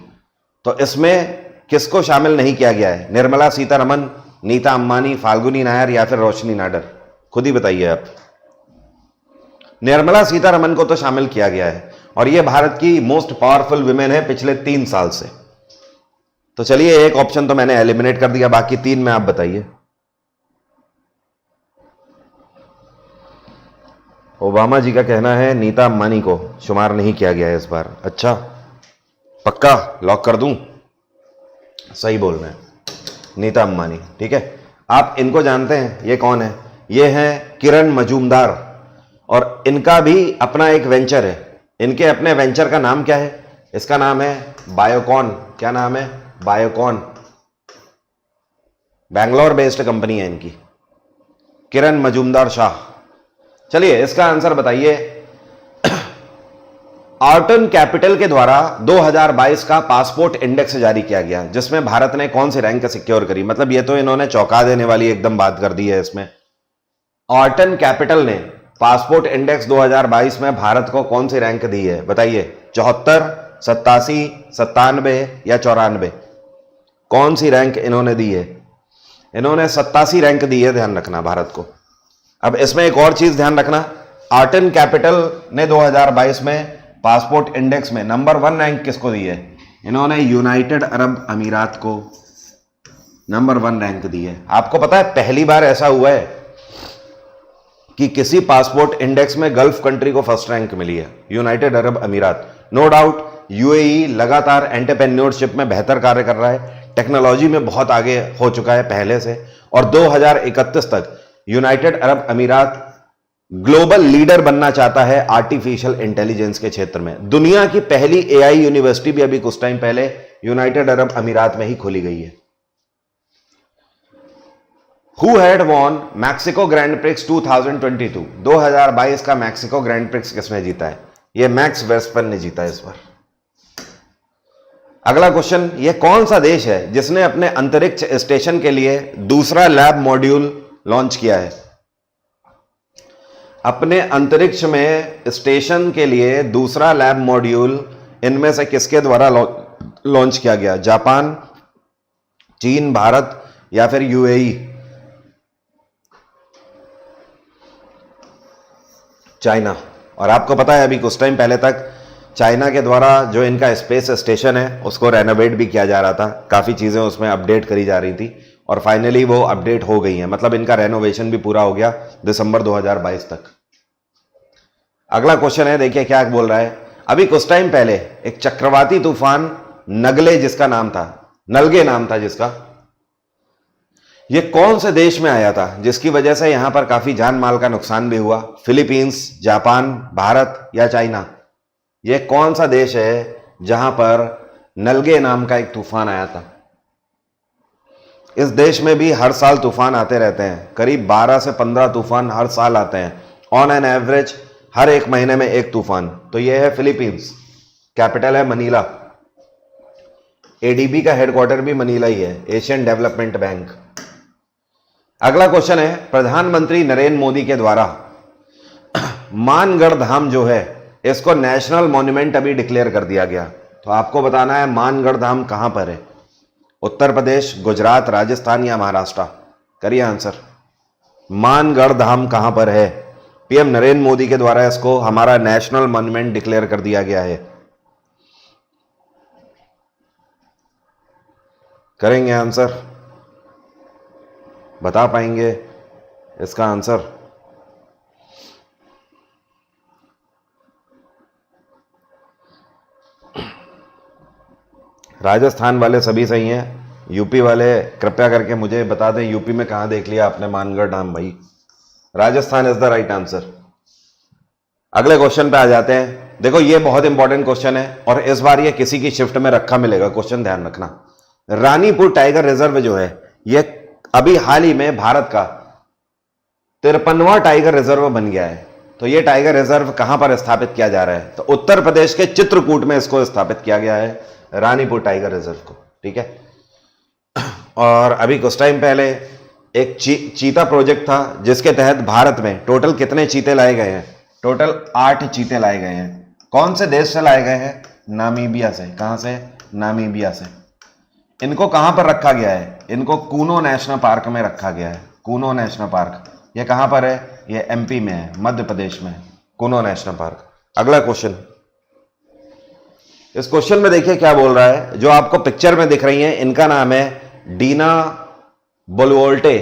तो इसमें किसको शामिल नहीं किया गया है? निर्मला सीतारमन, नीता अंबानी, फाल्गुनी नायर या फिर रोशनी नाडर? खुद ही बताइए आप। निर्मला सीतारमन को तो शामिल किया गया है और यह भारत की मोस्ट पावरफुल वुमेन है पिछले 3 साल से। तो चलिए, एक ऑप्शन तो मैंने एलिमिनेट कर दिया, बाकी 3 में आप बताइए। ओबामा जी का कहना है नीता अंबानी को शुमार नहीं किया गया है इस बार। अच्छा, पक्का लॉक कर दूं? सही बोल रहे हैं, नीता अंबानी, ठीक है। आप इनको जानते हैं, ये कौन है? ये हैं किरण मजूमदार और इनका भी अपना एक वेंचर है। इनके अपने वेंचर का नाम क्या है? इसका नाम है बायोकॉन। क्या नाम है? बायोकॉन। बैंगलोर बेस्ड कंपनी है इनकी, किरण मजूमदार शाह। चलिए, इसका आंसर बताइए। ऑर्टन कैपिटल के द्वारा 2022 का पासपोर्ट इंडेक्स जारी किया गया, जिसमें भारत ने कौन सी रैंक सिक्योर करी? मतलब ये तो इन्होंने चौंका देने वाली एकदम बात कर दी है इसमें। ऑर्टन कैपिटल ने पासपोर्ट इंडेक्स 2022 में भारत को कौन सी रैंक दी है? बताइए, 74, 87, 97 या 94? कौन सी रैंक इन्होंने दी है? इन्होंने 87 रैंक दी है, ध्यान रखना भारत को। अब इसमें एक और चीज ध्यान रखना, ऑर्टन कैपिटल ने 2022 में पासपोर्ट इंडेक्स में नंबर 1 रैंक किसको दी है? इन्होंने यूनाइटेड अरब अमीरात को नंबर 1 रैंक दी है। आपको पता है पहली बार ऐसा हुआ है कि किसी पासपोर्ट इंडेक्स में गल्फ कंट्री को फर्स्ट रैंक मिली है, यूनाइटेड अरब अमीरात। नो डाउट यूएई लगातार एंटरप्रेन्योरशिप में बेहतर कार्य कर रहा है, टेक्नोलॉजी में बहुत आगे हो चुका है पहले से, और 2031 तक यूनाइटेड अरब अमीरात ग्लोबल लीडर बनना चाहता है आर्टिफिशियल इंटेलिजेंस के क्षेत्र में। दुनिया की पहली एआई यूनिवर्सिटी भी अभी कुछ टाइम पहले यूनाइटेड अरब अमीरात में ही खोली गई है। Who had won Mexico grand prix 2022? 2022 का मैक्सिको ग्रैंड प्रिक्स किसने जीता है? यह मैक्स वर्स्टैपेन ने जीता है इस बार। अगला क्वेश्चन, यह कौन सा देश है जिसने अपने अंतरिक्ष स्टेशन के लिए दूसरा लैब मॉड्यूल लॉन्च किया है? अपने अंतरिक्ष में स्टेशन के लिए दूसरा लैब मॉड्यूल इनमें से किसके द्वारा लॉन्च किया गया? जापान, चीन, भारत या फिर यूएई? चाइना। और आपको पता है अभी कुछ टाइम पहले तक चाइना के द्वारा जो इनका स्पेस स्टेशन है उसको रेनोवेट भी किया जा रहा था, काफ़ी चीज़ें उसमें अपडेट करी जा रही थी और फाइनली वो अपडेट हो गई हैं, मतलब इनका रेनोवेशन भी पूरा हो गया दिसंबर 2022 तक। अगला क्वेश्चन है, देखिए क्या बोल रहा है। अभी कुछ टाइम पहले एक चक्रवाती तूफान नगले जिसका नाम था, नलगे नाम था जिसका, ये कौन से देश में आया था जिसकी वजह से यहां पर काफी जान माल का नुकसान भी हुआ? फिलीपींस, जापान, भारत या चाइना? ये कौन सा देश है जहां पर नलगे नाम का एक तूफान आया था? इस देश में भी हर साल तूफान आते रहते हैं, करीब 12 से 15 तूफान हर साल आते हैं, ऑन एन एवरेज हर एक महीने में एक तूफान। तो यह है फिलीपींस, कैपिटल है मनीला, एडीबी का हेडक्वार्टर भी मनीला ही है, एशियन डेवलपमेंट बैंक। अगला क्वेश्चन है, प्रधानमंत्री नरेंद्र मोदी के द्वारा मानगढ़ धाम जो है इसको नेशनल मॉन्यूमेंट अभी डिक्लेयर कर दिया गया। तो आपको बताना है मानगढ़ धाम कहां पर है? उत्तर प्रदेश, गुजरात, राजस्थान या महाराष्ट्र? करिए आंसर। मानगढ़ धाम कहां पर है? पीएम नरेंद्र मोदी के द्वारा इसको हमारा नेशनल मॉन्यूमेंट डिक्लेयर कर दिया गया है। करेंगे आंसर? बता पाएंगे इसका आंसर? राजस्थान वाले सभी सही हैं, यूपी वाले कृपया करके मुझे बता दें यूपी में कहां देख लिया आपने मानगढ़ धाम? भाई Rajasthan is the right answer. अगले क्वेश्चन पे आ जाते हैं। देखो ये बहुत इंपॉर्टेंट क्वेश्चन है और इस बार ये किसी की शिफ्ट में रखा मिलेगा, क्वेश्चन ध्यान रखना। रानीपुर टाइगर रिजर्व जो है ये अभी हाल ही में भारत का 53वां टाइगर रिजर्व बन गया है। तो ये टाइगर रिजर्व कहां पर स्थापित किया जा रहा है? तो उत्तर प्रदेश के चित्रकूट में इसको स्थापित किया गया है, रानीपुर टाइगर रिजर्व को। ठीक है। और अभी कुछ टाइम पहले एक चीता प्रोजेक्ट था जिसके तहत भारत में टोटल कितने चीते लाए गए हैं? टोटल 8 चीते लाए गए हैं। कौन से देश से लाए गए हैं? नामीबिया से। कहां से? नामीबिया से। इनको कहां पर रखा गया है? इनको कूनो नेशनल पार्क में रखा गया है। कूनो नेशनल पार्क ये कहां पर है? ये एमपी में है, मध्य प्रदेश में, कूनो नेशनल पार्क। अगला क्वेश्चन, इस क्वेश्चन में देखिए क्या बोल रहा है। जो आपको पिक्चर में दिख रही हैं इनका नाम है डीना बोलवोल्टे।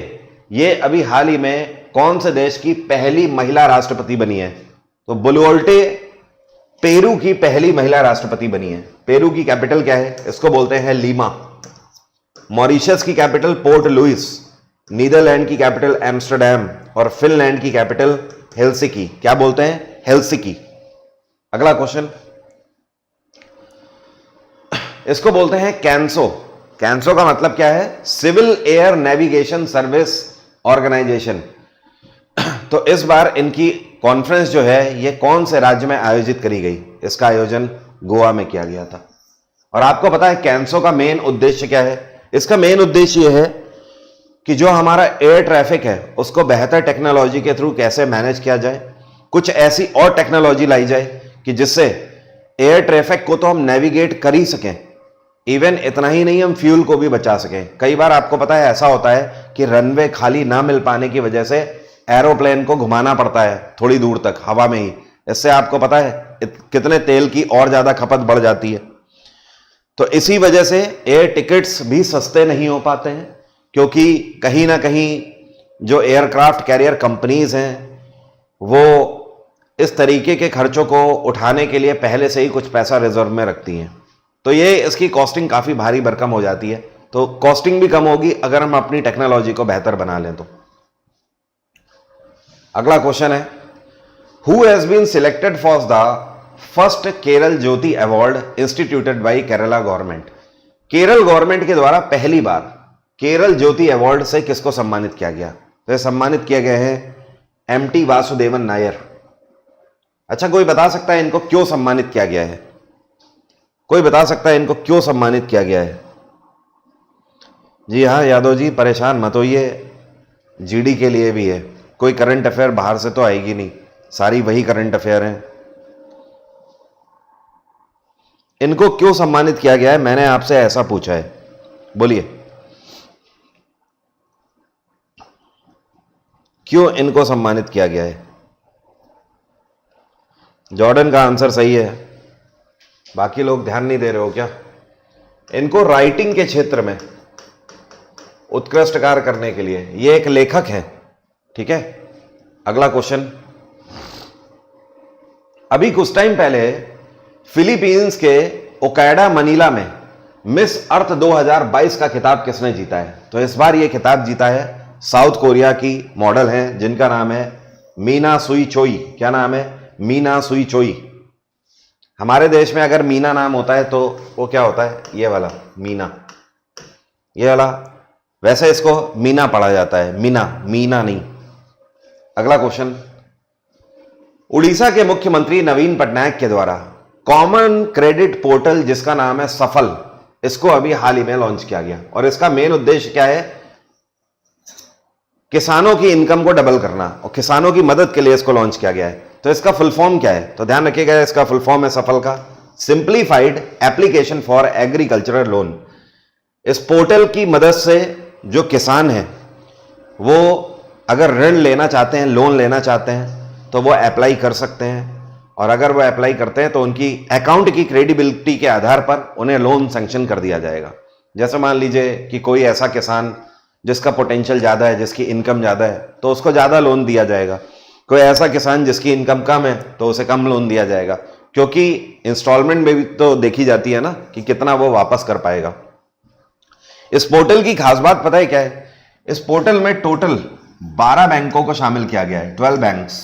ये अभी हाल ही में कौन से देश की पहली महिला राष्ट्रपति बनी है? तो बोलवोल्टे पेरू की पहली महिला राष्ट्रपति बनी है। पेरू की कैपिटल क्या है? इसको बोलते हैं लीमा। मॉरिशस की कैपिटल पोर्ट लुइस, नीदरलैंड की कैपिटल एम्स्टरडैम और फिनलैंड की कैपिटल हेलसिंकी। क्या बोलते हैं? हेलसिंकी। अगला क्वेश्चन, इसको बोलते हैं कैंसो। कैंसो का मतलब क्या है? Civil air navigation service organisation. तो इस बार इनकी कॉन्फ्रेंस जो है ये कौन से राज्य में आयोजित करी गई? इसका आयोजन गोवा में किया गया था। और आपको पता है कैंसो का मेन उद्देश्य क्या है? इसका मेन उद्देश्य यह है कि जो हमारा एयर ट्रैफिक है उसको बेहतर टेक्नोलॉजी के थ्रू कैसे मैनेज किया जाए, कुछ ऐसी और टेक्नोलॉजी लाई जाए कि जिससे एयर ट्रैफिक को तो हम नेविगेट कर ही सकें, इवन इतना ही नहीं, हम फ्यूल को भी बचा सकें। कई बार आपको पता है ऐसा होता है कि रनवे खाली ना मिल पाने की वजह से एरोप्लेन को घुमाना पड़ता है थोड़ी दूर तक हवा में ही। इससे आपको पता है कितने तेल की और ज्यादा खपत बढ़ जाती है। तो इसी वजह से एयर टिकट्स भी सस्ते नहीं हो पाते हैं, क्योंकि कहीं ना कहीं जो एयरक्राफ्ट कैरियर कंपनीज हैं वो इस तरीके के खर्चों को उठाने के लिए पहले से ही कुछ पैसा रिजर्व में रखती हैं। तो ये इसकी कॉस्टिंग काफी भारी भरकम हो जाती है। तो कॉस्टिंग भी कम होगी अगर हम अपनी टेक्नोलॉजी को बेहतर बना लें तो। अगला क्वेश्चन है, who has been selected for the first Kerala Jyothi award instituted by Kerala government. Kerala government के द्वारा पहली बार केरल ज्योति अवार्ड से किसको सम्मानित किया गया? तो ये सम्मानित किए गए हैं एमटी वासुदेवन नायर। अच्छा, कोई बता सकता है इनको क्यों सम्मानित किया गया है? कोई बता सकता है इनको क्यों सम्मानित किया गया है? जी हाँ यादव जी, परेशान मत होइए, जीडी के लिए भी है। कोई करंट अफेयर बाहर से तो आएगी नहीं, सारी वही करंट अफेयर हैं। इनको क्यों सम्मानित किया गया है, मैंने आपसे ऐसा पूछा है, बोलिए क्यों इनको सम्मानित किया गया है? जॉर्डन का आंसर सही है, बाकी लोग ध्यान नहीं दे रहे हो क्या? इनको राइटिंग के क्षेत्र में उत्कृष्ट कार्य करने के लिए, ये एक लेखक है, ठीक है। अगला क्वेश्चन, अभी कुछ टाइम पहले फिलीपींस के ओकायडा मनीला में मिस अर्थ 2022 का खिताब किसने जीता है? तो इस बार यह खिताब जीता है साउथ कोरिया की मॉडल हैं जिनका नाम है मीना सुई चोई। क्या नाम है? मीना सुई चोई। हमारे देश में अगर मीना नाम होता है तो वो क्या होता है? ये वाला मीना, ये वाला। वैसे इसको मीना पढ़ा जाता है, मीना, मीना नहीं। अगला क्वेश्चन, उड़ीसा के मुख्यमंत्री नवीन पटनायक के द्वारा कॉमन क्रेडिट पोर्टल जिसका नाम है सफल, इसको अभी हाल ही में लॉन्च किया गया और इसका मेन उद्देश्य क्या है? किसानों की इनकम को डबल करना और किसानों की मदद के लिए इसको लॉन्च किया गया है। तो इसका फुल फॉर्म क्या है? तो ध्यान रखिएगा, इसका फुल फॉर्म है सफल का simplified application for agricultural loan. इस पोर्टल की मदद से जो किसान है वो अगर ऋण लेना चाहते हैं, लोन लेना चाहते हैं, तो वो अप्लाई कर सकते हैं और अगर वो अप्लाई करते हैं तो उनकी अकाउंट की क्रेडिबिलिटी के आधार पर उन्हें लोन सैंक्शन कर दिया जाएगा। जैसे मान लीजिए कि कोई ऐसा किसान जिसका पोटेंशियल ज़्यादा है, जिसकी इनकम ज़्यादा है, तो उसको ज़्यादा लोन दिया जाएगा। कोई ऐसा किसान जिसकी इनकम कम है तो उसे कम लोन दिया जाएगा, क्योंकि इंस्टॉलमेंट में भी तो देखी जाती है ना कि कितना वो वापस कर पाएगा। इस पोर्टल की खास बात पता है क्या है? इस पोर्टल में टोटल 12 बैंकों को शामिल किया गया है, 12 बैंक्स।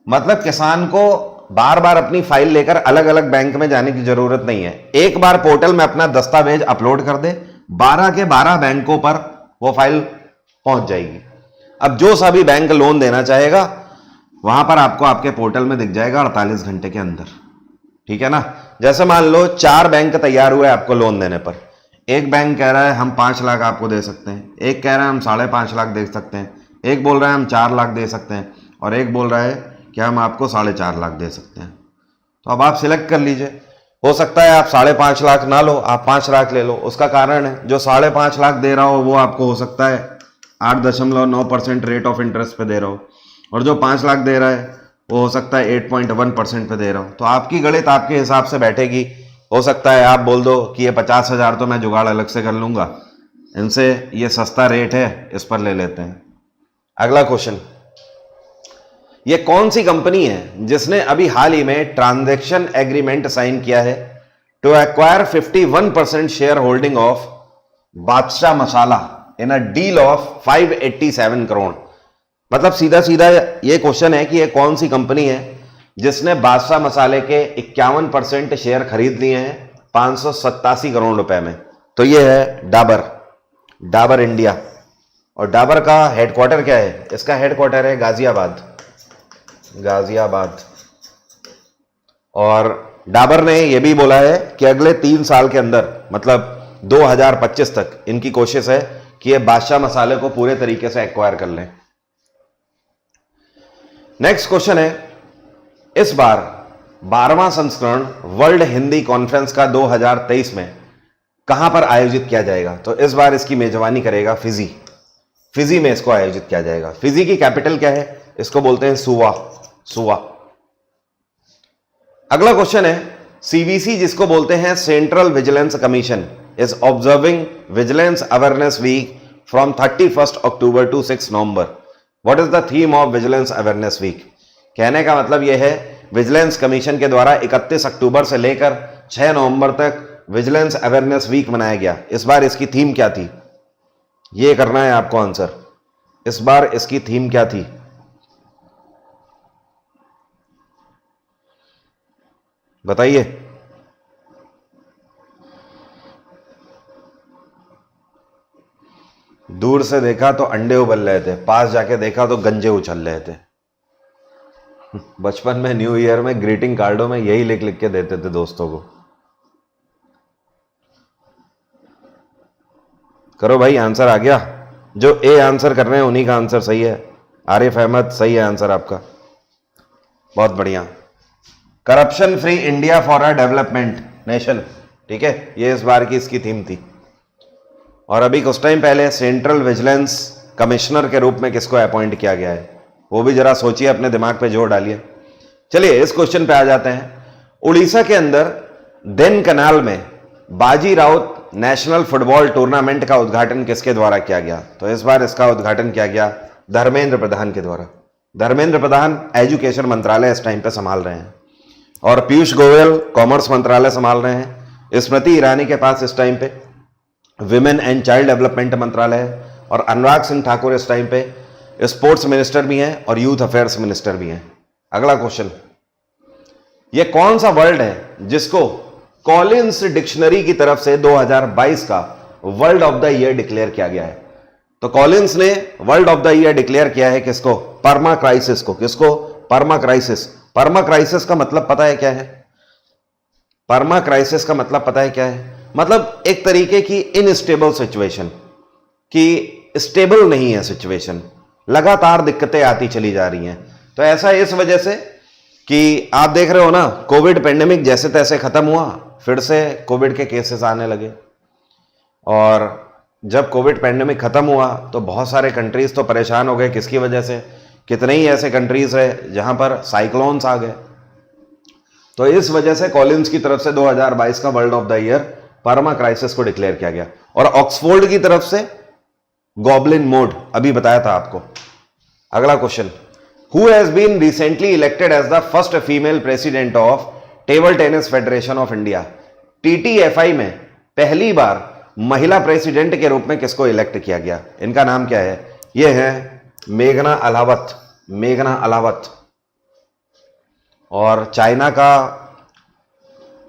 मतलब किसान को बार बार अपनी फाइल लेकर अलग अलग बैंक में जाने की जरूरत नहीं है। एक बार पोर्टल में अपना दस्तावेज अपलोड कर दे, 12 के 12 बैंकों पर वो फाइल पहुंच जाएगी। अब जो सभी बैंक लोन देना चाहेगा वहां पर आपको आपके पोर्टल में दिख जाएगा 48 घंटे के अंदर, ठीक है ना। जैसे मान लो 4 बैंक तैयार हुए आपको लोन देने पर। एक बैंक कह रहा है हम 5 लाख आपको दे सकते हैं, एक कह रहा है हम 5.5 लाख दे सकते हैं, एक बोल रहा है हम 4 लाख दे सकते हैं और एक बोल रहा है कि हम आपको 4.5 लाख दे सकते हैं। तो अब आप सिलेक्ट कर लीजिए। हो सकता है आप 5.5 लाख ना लो, आप 5 लाख ले लो। उसका कारण है जो 5.5 लाख दे रहा हो वो आपको हो सकता है 8.9% रेट ऑफ इंटरेस्ट पे दे रहा हो, और जो 5 लाख दे रहा है वो हो सकता है 8.1% पे दे रहा हो। तो आपकी गणित आपके हिसाब से बैठेगी। हो सकता है आप बोल दो कि ये 50,000 तो मैं जुगाड़ अलग से कर लूंगा, इनसे ये सस्ता रेट है, इस पर ले लेते हैं। अगला क्वेश्चन, ये कौन सी कंपनी है जिसने अभी हाल ही में ट्रांजैक्शन एग्रीमेंट साइन किया है to acquire 51% share holding of Badshah Masala in a deal of 587 crore. मतलब सीधा सीधा ये क्वेश्चन है कि ये कौन सी कंपनी है जिसने बादशाह मसाले के 51% शेयर खरीद लिए हैं 587 करोड़ रुपए में। तो ये है डाबर, डाबर इंडिया। और डाबर का हेडक्वार्टर क्या है? इसका हेडक्वार्टर है गाजियाबाद, गाजियाबाद। और डाबर ने यह भी बोला है कि अगले 3 साल के अंदर, मतलब 2025 तक इनकी कोशिश है कि ये बादशाह मसाले को पूरे तरीके से एक्वायर कर लें। नेक्स्ट क्वेश्चन है, इस बार 12वां संस्करण वर्ल्ड हिंदी कॉन्फ्रेंस का 2023 में कहां पर आयोजित किया जाएगा? तो इस बार इसकी मेजबानी करेगा फिजी। फिजी में इसको आयोजित किया जाएगा। फिजी की कैपिटल क्या है? इसको बोलते हैं सुवा। अगला क्वेश्चन है, सीवीसी जिसको बोलते हैं central vigilance commission is observing vigilance awareness week from 31 October to 6 November. What is the theme of vigilance awareness week? कहने का मतलब यह है, विजिलेंस कमीशन के द्वारा 31 अक्टूबर से लेकर 6 नवंबर तक विजिलेंस अवेयरनेस वीक मनाया गया। इस बार इसकी थीम क्या थी? यह करना है आपको आंसर। इस बार इसकी थीम क्या थी? बताइए। दूर से देखा तो अंडे उबल रहे थे, पास जाके देखा तो गंजे उछल रहे थे। बचपन में न्यू ईयर में ग्रीटिंग कार्डों में यही लिख लिख के देते थे दोस्तों को। करो भाई, आंसर आ गया। जो ए आंसर कर रहे हैं उन्हीं का आंसर सही है। आरिफ अहमद, सही है आंसर आपका, बहुत बढ़िया। Corruption free India for a development nation, ठीक है, ये इस बार की इसकी थीम थी। और अभी कुछ टाइम पहले सेंट्रल विजिलेंस कमिश्नर के रूप में किसको अपॉइंट किया गया है, वो भी जरा सोचिए, अपने दिमाग पे जोर डालिए। चलिए इस क्वेश्चन पे आ जाते हैं। उड़ीसा के अंदर देन कनाल में बाजी राउत नेशनल फुटबॉल टूर्नामेंट का उद्घाटन किसके द्वारा किया गया? तो इस बार इसका उद्घाटन किया गया धर्मेंद्र प्रधान के द्वारा। धर्मेंद्र प्रधान एजुकेशन मंत्रालय इस टाइम पे संभाल रहे हैं, और पीयूष गोयल कॉमर्स मंत्रालय संभाल रहे हैं। स्मृति ईरानी के पास इस टाइम पे विमेन एंड चाइल्ड डेवलपमेंट मंत्रालय है, और अनुराग सिंह ठाकुर इस टाइम पे स्पोर्ट्स मिनिस्टर भी हैं और यूथ अफेयर्स मिनिस्टर भी हैं। अगला क्वेश्चन, ये कौन सा वर्ड है जिसको कॉलिंस डिक्शनरी की तरफ से 2022 का world of the year declare किया गया है? तो कॉलिंस ने world of the year declare किया है किसको? परमा क्राइसिस को। किसको? परमा क्राइसिस। परमा क्राइसिस का मतलब पता है क्या है? परमा क्राइसिस का मतलब पता है क्या है? मतलब एक तरीके की इनस्टेबल सिचुएशन, कि स्टेबल नहीं है सिचुएशन, लगातार दिक्कतें आती चली जा रही हैं। तो ऐसा इस वजह से कि आप देख रहे हो ना, कोविड पेंडेमिक जैसे तैसे खत्म हुआ, फिर से कोविड के केसेस आने लगे। और जब कोविड पेंडेमिक खत्म हुआ तो बहुत सारे कंट्रीज तो परेशान हो गए। किसकी वजह से? कितने ही ऐसे कंट्रीज है जहां पर साइक्लोन्स आ गए। तो इस वजह से कॉलिंस की तरफ से 2022 का world of the year permacrisis को डिक्लेयर किया गया। और ऑक्सफोर्ड की तरफ से गॉबलिन मोड, अभी बताया था आपको। अगला question, who has been recently elected as the first female president of table tennis federation of India? TTFI में पहली बार महिला प्रेसिडेंट के रूप में किसको इलेक्ट किया गया? इनका नाम क्या है? यह है मेघना अलावत। मेघना अलावत। और चाइना का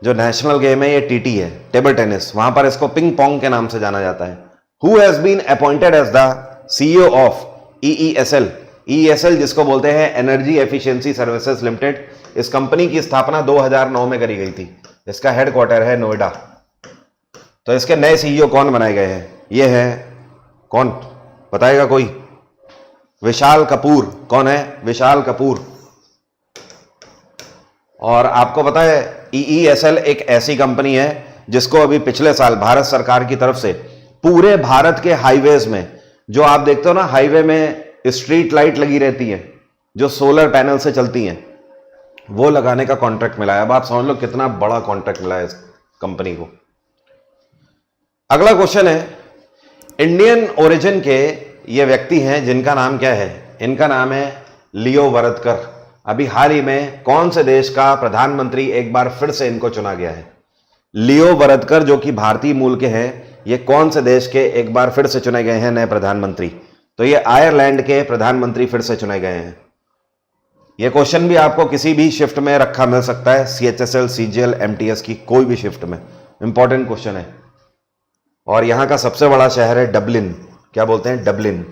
जो नेशनल गेम है ये टीटी है, टेबल टेनिस, वहां पर इसको पिंग पोंग के नाम से जाना जाता है। Who has been appointed as the CEO of EESL? EESL जिसको बोलते हैं एनर्जी एफिशिएंसी सर्विसेज लिमिटेड, इस कंपनी की स्थापना 2009 में करी गई थी। इसका हेडक्वार्टर है नोएडा। तो इसके नए सीईओ कौन बनाए गए हैं? ये है कौन, बताएगा कोई? विशाल कपूर। कौन है? विशाल कपूर। और आपको पता है ईईएसएल एक ऐसी कंपनी है जिसको अभी पिछले साल भारत सरकार की तरफ से पूरे भारत के हाईवेज में, जो आप देखते हो ना हाईवे में स्ट्रीट लाइट लगी रहती है जो सोलर पैनल से चलती हैं, वो लगाने का कॉन्ट्रैक्ट मिला है। अब आप समझ लो कितना बड़ा कॉन्ट्रैक्ट मिला है इस कंपनी को। अगला क्वेश्चन है, इंडियन ओरिजिन के ये व्यक्ति हैं जिनका नाम क्या है? इनका नाम है लियो वरदकर। अभी हाल ही में कौन से देश का प्रधानमंत्री एक बार फिर से इनको चुना गया है? लियो वरदकर जो कि भारतीय मूल के हैं, ये कौन से देश के एक बार फिर से चुने गए हैं नए प्रधानमंत्री? तो ये आयरलैंड के प्रधानमंत्री फिर से चुने गए हैं। ये क्वेश्चन भी आपको किसी भी शिफ्ट में रखा मिल सकता है, सीएचएसएल, सीजीएल, एमटीएस की कोई भी शिफ्ट में। इंपॉर्टेंट क्वेश्चन है। और यहां का सबसे बड़ा शहर है डबलिन। क्या बोलते हैं? डबलिन।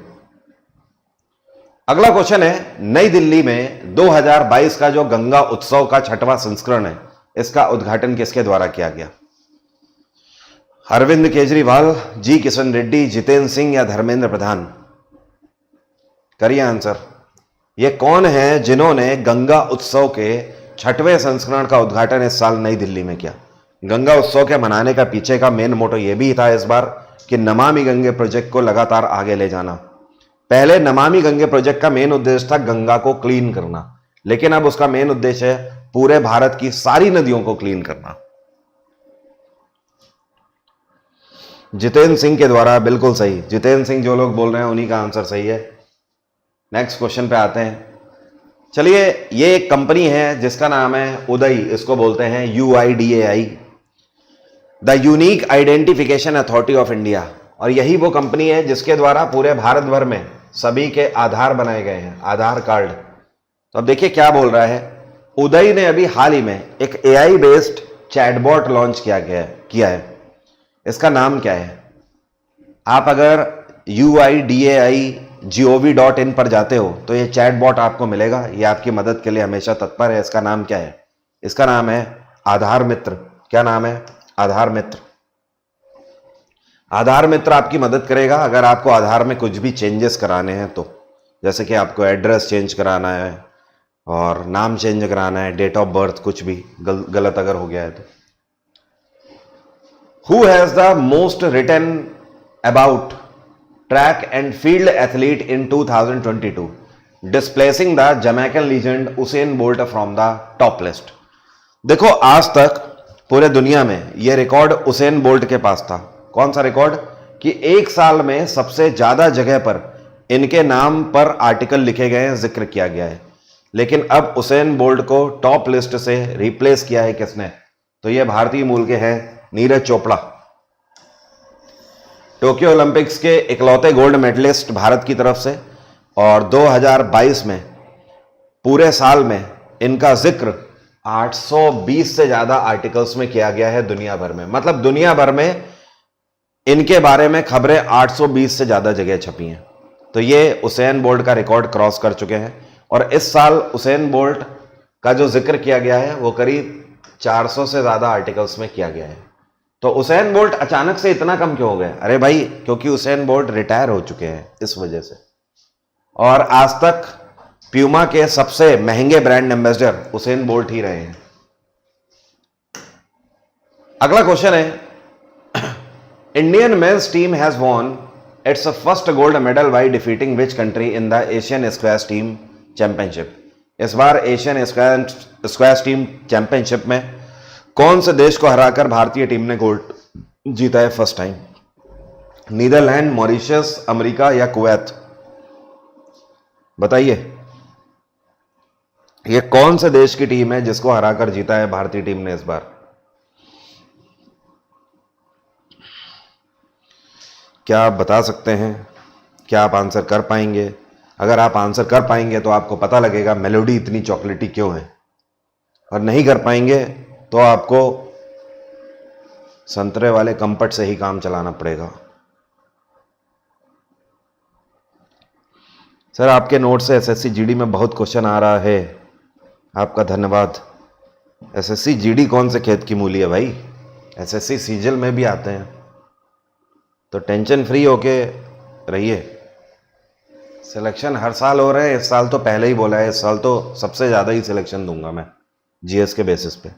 अगला क्वेश्चन है, नई दिल्ली में 2022 का जो गंगा उत्सव का 6वां संस्करण है, इसका उद्घाटन किसके द्वारा किया गया? अरविंद केजरीवाल, जी किशन रेड्डी, जितेंद्र सिंह या धर्मेंद्र प्रधान? करिए आंसर। ये कौन है जिन्होंने गंगा उत्सव के 6वें संस्करण का उद्घाटन इस साल नई दिल्ली में किया? गंगा उत्सव के मनाने का पीछे का मेन मोटो यह भी था इस बार कि नमामि गंगे प्रोजेक्ट को लगातार आगे ले जाना। पहले नमामि गंगे प्रोजेक्ट का मेन उद्देश्य था गंगा को क्लीन करना, लेकिन अब उसका मेन उद्देश्य है पूरे भारत की सारी नदियों को क्लीन करना। जितेंद्र सिंह के द्वारा, बिल्कुल सही। जितेंद्र सिंह जो लोग बोल रहे हैं उन्हीं का आंसर सही है। नेक्स्ट क्वेश्चन पे आते हैं। चलिए, ये एक कंपनी है जिसका नाम है उदय, इसको बोलते हैं UIDAI, the unique identification authority of India. और यही वो कंपनी है जिसके द्वारा पूरे भारत भर में सभी के आधार बनाए गए हैं, आधार कार्ड। तो अब देखिए क्या बोल रहा है। उदय ने अभी हाल ही में एक AI बेस्ड चैटबॉट लॉन्च किया है। इसका नाम क्या है? आप अगर UIDAI.gov.in पर जाते हो तो ये चैटबॉट आपको मिलेगा। ये आपकी मदद के लिए हमेशा तत्पर है। इसका नाम क्या है? इसका नाम है आधार मित्र। क्या नाम है? आधार मित्र। आधार मित्र आपकी मदद करेगा अगर आपको आधार में कुछ भी चेंजेस कराने हैं तो, जैसे कि आपको एड्रेस चेंज कराना है और नाम चेंज कराना है, डेट ऑफ बर्थ कुछ भी गलत अगर हो गया है तो। Who has the most written about track and field athlete in 2022, displacing the Jamaican legend Usain Bolt from the top list? देखो, आज तक पूरे दुनिया में यह रिकॉर्ड उसेन बोल्ट के पास था। कौन सा रिकॉर्ड? कि एक साल में सबसे ज्यादा जगह पर इनके नाम पर आर्टिकल लिखे गए हैं, जिक्र किया गया है। लेकिन अब उसेन बोल्ट को टॉप लिस्ट से रिप्लेस किया है किसने? तो यह भारतीय मूल के हैं, नीरज चोपड़ा। टोक्यो ओलंपिक्स के इकलौते गोल्ड मेडलिस्ट भारत की तरफ से, और 2022 में पूरे साल में इनका जिक्र 820 से ज्यादा आर्टिकल्स में किया गया है दुनिया भर में। मतलब दुनिया भर में इनके बारे में खबरें 820 से ज्यादा जगह छपी हैं। तो ये उसेन बोल्ट का रिकॉर्ड क्रॉस कर चुके हैं। और इस साल उसेन बोल्ट का जो जिक्र किया गया है वो करीब 400 से ज्यादा आर्टिकल्स में किया गया है। तो उसेन बोल्ट अचानक से इतना कम क्यों हो गए? अरे भाई, क्योंकि उसेन बोल्ट रिटायर हो चुके हैं इस वजह से। और आज तक प्यूमा के सबसे महंगे ब्रांड एम्बेसडर उसेन बोल्ट ही रहे हैं। अगला क्वेश्चन है, Indian men's team has von it's first gold medal by defeating which country in the Asian squash team championship? इस बार एशियन स्क्वैश टीम चैंपियनशिप में कौन से देश को हराकर भारतीय टीम ने गोल्ड जीता है first time? Netherland, Mauritius, America या कुवैत? बताइए, ये कौन से देश की टीम है जिसको हराकर जीता है भारतीय टीम ने इस बार? क्या आप बता सकते हैं? क्या आप आंसर कर पाएंगे? अगर आप आंसर कर पाएंगे तो आपको पता लगेगा मेलोडी इतनी चॉकलेटी क्यों है, और नहीं कर पाएंगे तो आपको संतरे वाले कंपट से ही काम चलाना पड़ेगा। सर, आपके नोट से SSC GD में बहुत क्वेश्चन आ रहा है, आपका धन्यवाद। SSC GD कौन से खेत की मूली है भाई? SSC सीजल में भी आते हैं, तो टेंशन फ्री होके रहिए। सिलेक्शन हर साल हो रहे हैं, इस साल तो पहले ही बोला है, इस साल तो सबसे ज्यादा ही सिलेक्शन दूंगा मैं GS के बेसिस पे।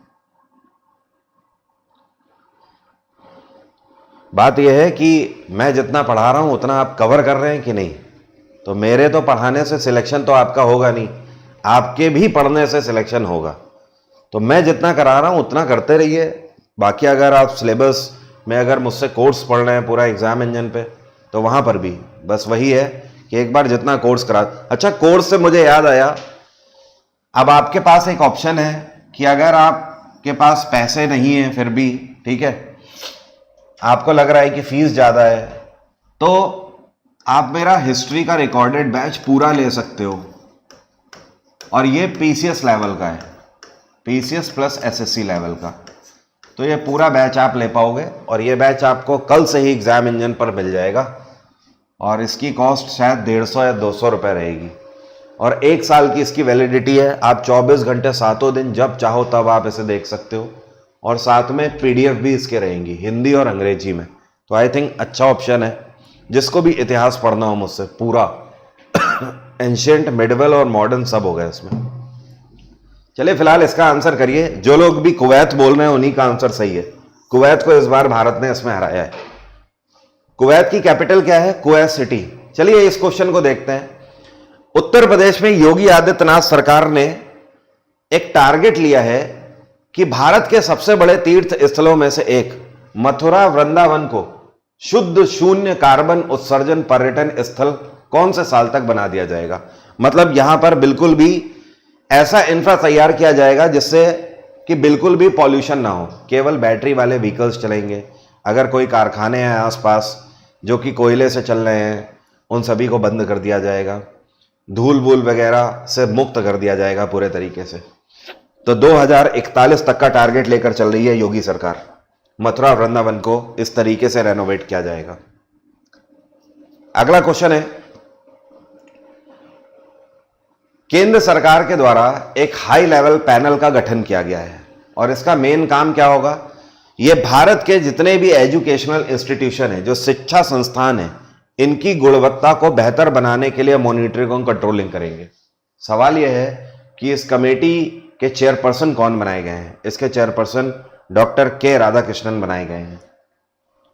बात यह है कि मैं जितना पढ़ा रहा हूं उतना आप कवर कर रहे हैं कि नहीं। तो मेरे तो पढ़ाने से सिलेक्शन तो आपका होगा नहीं, आपके भी पढ़ने से सिलेक्शन होगा। तो मैं जितना करा रहा हूं उतना करते रहिए। बाकी अगर आप सिलेबस में अगर मुझसे कोर्स पढ़ रहे हैं पूरा एग्जाम इंजन पे, तो वहां पर भी बस वही है कि एक बार जितना कोर्स करा। अच्छा, कोर्स से मुझे याद आया, अब आपके पास एक ऑप्शन है कि अगर आपके पास पैसे नहीं है फिर भी, ठीक है, आपको लग रहा है कि फीस ज्यादा है, तो आप मेरा हिस्ट्री का रिकॉर्डेड बैच पूरा ले सकते हो। और ये PCS लेवल का है, PCS प्लस SSC लेवल का। तो ये पूरा बैच आप ले पाओगे, और ये बैच आपको कल से ही एग्जाम इंजन पर मिल जाएगा। और इसकी कॉस्ट शायद 150 या 200 रुपये रहेगी। और 1 साल की इसकी वैलिडिटी है। आप 24 घंटे 7 दिन जब चाहो तब आप इसे देख सकते हो। और साथ में पीडीएफ भी इसके रहेंगी हिंदी और अंग्रेजी में। तो आई थिंक अच्छा ऑप्शन है, जिसको भी इतिहास पढ़ना हो मुझसे, पूरा एंशियंट, मिडिवल और मॉडर्न सब होगा इसमें। चलिए फिलहाल इसका आंसर करिए। जो लोग भी कुवैत बोल रहे हैं उन्हीं का आंसर सही है। कुवैत को इस बार भारत ने इसमें हराया है। कुवैत की कैपिटल क्या है? Kuwait city. चलिए इस क्वेश्चन को देखते हैं। उत्तर प्रदेश में योगी आदित्यनाथ सरकार ने एक टारगेट लिया है कि भारत के सबसे बड़े तीर्थ स्थलों में से एक मथुरा वृंदावन को शुद्ध शून्य कार्बन उत्सर्जन पर्यटन स्थल कौन से साल तक बना दिया जाएगा। मतलब यहां पर बिल्कुल भी ऐसा इंफ्रा तैयार किया जाएगा जिससे कि बिल्कुल भी पॉल्यूशन ना हो, केवल बैटरी वाले व्हीकल्स चलेंगे। अगर कोई कारखाने हैं आसपास जो कि कोयले से चल रहे हैं, उन सभी को बंद कर दिया जाएगा, धूल वूल वगैरह से मुक्त कर दिया जाएगा पूरे तरीके से। तो 2041 तक का टारगेट लेकर चल रही है योगी सरकार। मथुरा वृंदावन को इस तरीके से रेनोवेट किया जाएगा। अगला क्वेश्चन है, केंद्र सरकार के द्वारा एक हाई लेवल पैनल का गठन किया गया है और इसका मेन काम क्या होगा? यह भारत के जितने भी एजुकेशनल इंस्टीट्यूशन है, जो शिक्षा संस्थान है, इनकी गुणवत्ता को बेहतर बनाने के लिए मॉनिटरिंग और कंट्रोलिंग करेंगे। सवाल यह है कि इस कमेटी के चेयरपर्सन कौन बनाए गए हैं? इसके चेयरपर्सन डॉक्टर के राधाकृष्णन बनाए गए हैं।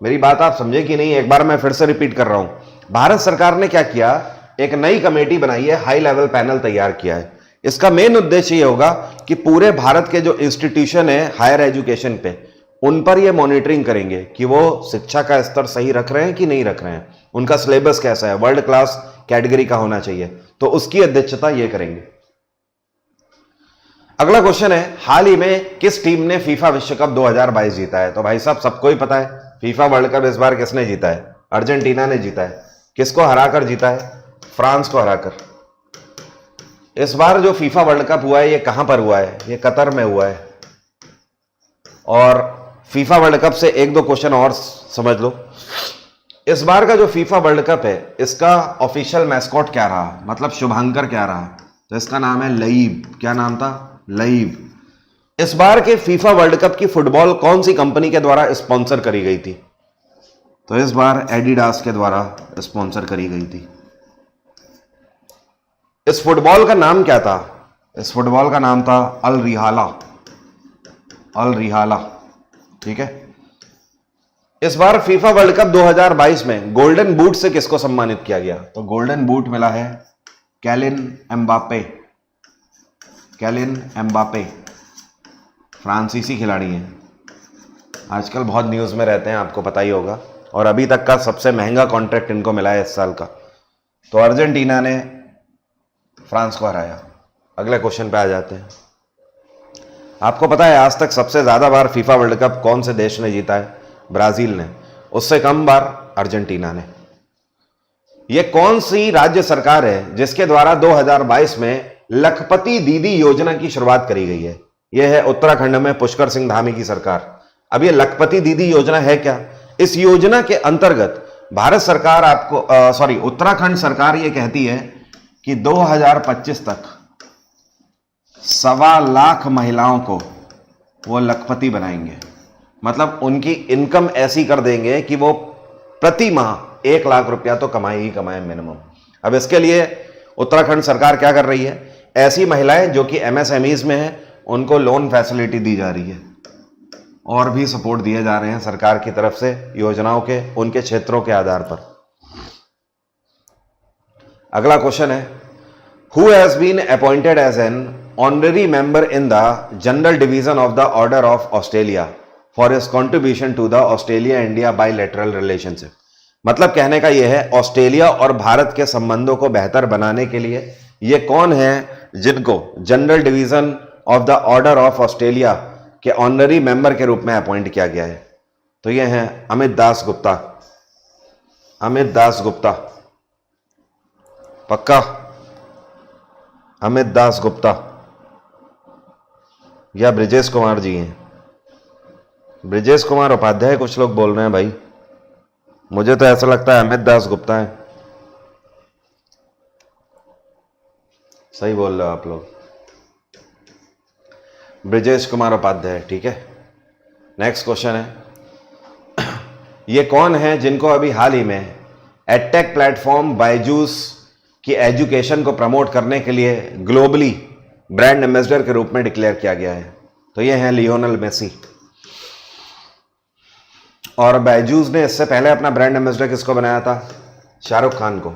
मेरी बात आप समझे कि नहीं? एक बार मैं फिर से रिपीट कर रहा हूं। भारत सरकार ने क्या किया? एक नई कमेटी बनाई है, हाई लेवल पैनल तैयार किया है। इसका मेन उद्देश्य यह होगा कि पूरे भारत के जो इंस्टीट्यूशन है हायर एजुकेशन पे, उन पर ये मॉनिटरिंग करेंगे कि वो शिक्षा का स्तर सही रख रहे हैं कि नहीं रख रहे हैं, उनका सिलेबस कैसा है, वर्ल्ड क्लास कैटेगरी का होना चाहिए। तो उसकी अध्यक्षता ये करेंगे। अगला क्वेश्चन है, हाल ही में किस टीम ने फीफा विश्व कप 2022 जीता है? तो भाई साहब सबको ही पता है, फीफा वर्ल्ड कप इस बार किसने जीता है? अर्जेंटीना ने जीता है। किसको हराकर जीता है? फ्रांस को हराकर। इस बार जो फीफा वर्ल्ड कप हुआ है ये कहां पर हुआ है? ये कतर में हुआ है। और फीफा वर्ल्ड कप से एक दो क्वेश्चन और समझ लो। इस बार का जो फीफा वर्ल्ड कप है, इसका ऑफिशियल मैस्कॉट क्या रहा, मतलब शुभांकर क्या रहा? तो इसका नाम है लईब। क्या नाम था? लईब। इस बार के फीफा वर्ल्ड कप की फुटबॉल कौन सी कंपनी के द्वारा स्पॉन्सर करी गई थी? तो इस बार एडिडास के द्वारा स्पॉन्सर करी गई थी। इस फुटबॉल का नाम क्या था? इस फुटबॉल का नाम था अल रिहाला। अल रिहाला, ठीक है। इस बार फीफा वर्ल्ड कप 2022 में गोल्डन बूट से किसको सम्मानित किया गया? तो गोल्डन बूट मिला है कैलिन एम्बापे। कैलिन एम्बापे फ्रांसीसी खिलाड़ी हैं, आजकल बहुत न्यूज में रहते हैं, आपको पता ही होगा। और अभी तक का सबसे महंगा कॉन्ट्रैक्ट इनको मिला है इस साल का। तो अर्जेंटीना ने फ्रांस को हराया। अगले क्वेश्चन पे आ जाते हैं। आपको पता है आज तक सबसे ज्यादा बार फीफा वर्ल्ड कप कौन से देश ने जीता है? ब्राजील ने। उससे कम बार अर्जेंटीना ने। यह कौन सी राज्य सरकार है जिसके द्वारा 2022 में लखपति दीदी योजना की शुरुआत करी गई है? यह है उत्तराखंड में पुष्कर सिंह धामी की सरकार। अब यह लखपति दीदी योजना है क्या? इस योजना के अंतर्गत भारत सरकार उत्तराखंड सरकार यह कहती है कि 2025 तक 1.25 लाख महिलाओं को वो लखपति बनाएंगे। मतलब उनकी इनकम ऐसी कर देंगे कि वो प्रति माह 1 लाख रुपया तो कमाए ही कमाए मिनिमम। अब इसके लिए उत्तराखंड सरकार क्या कर रही है? ऐसी महिलाएं जो कि एमएसएमईज में हैं, उनको लोन फैसिलिटी दी जा रही है और भी सपोर्ट दिए जा रहे हैं सरकार की तरफ से योजनाओं के, उनके क्षेत्रों के आधार पर। अगला क्वेश्चन है, who has been appointed as an honorary member in the general division of the order of Australia for his contribution to the Australia India bilateral relationship. मतलब कहने का यह है, ऑस्ट्रेलिया और भारत के संबंधों को बेहतर बनाने के लिए ये कौन है जिनको general division of the order of Australia के ऑनररी मेंबर के रूप में अपॉइंट किया गया है? तो ये हैं अमित दास गुप्ता। अमित दास गुप्ता, पक्का? अमित दास गुप्ता या ब्रिजेश कुमार जी हैं? ब्रिजेश कुमार उपाध्याय कुछ लोग बोल रहे हैं भाई, मुझे तो ऐसा लगता है अमित दास गुप्ता है। सही बोल रहे हो आप लोग, ब्रिजेश कुमार उपाध्याय, ठीक है। नेक्स्ट क्वेश्चन है, ये कौन है जिनको अभी हाल ही में एडटेक प्लेटफॉर्म बायजूस की एजुकेशन को प्रमोट करने के लिए ग्लोबली ब्रांड एम्बेसडर के रूप में डिक्लेयर किया गया है? तो ये हैं लियोनेल मेसी। और बायजूस ने इससे पहले अपना ब्रांड एम्बेसडर किसको बनाया था? शाहरुख खान को।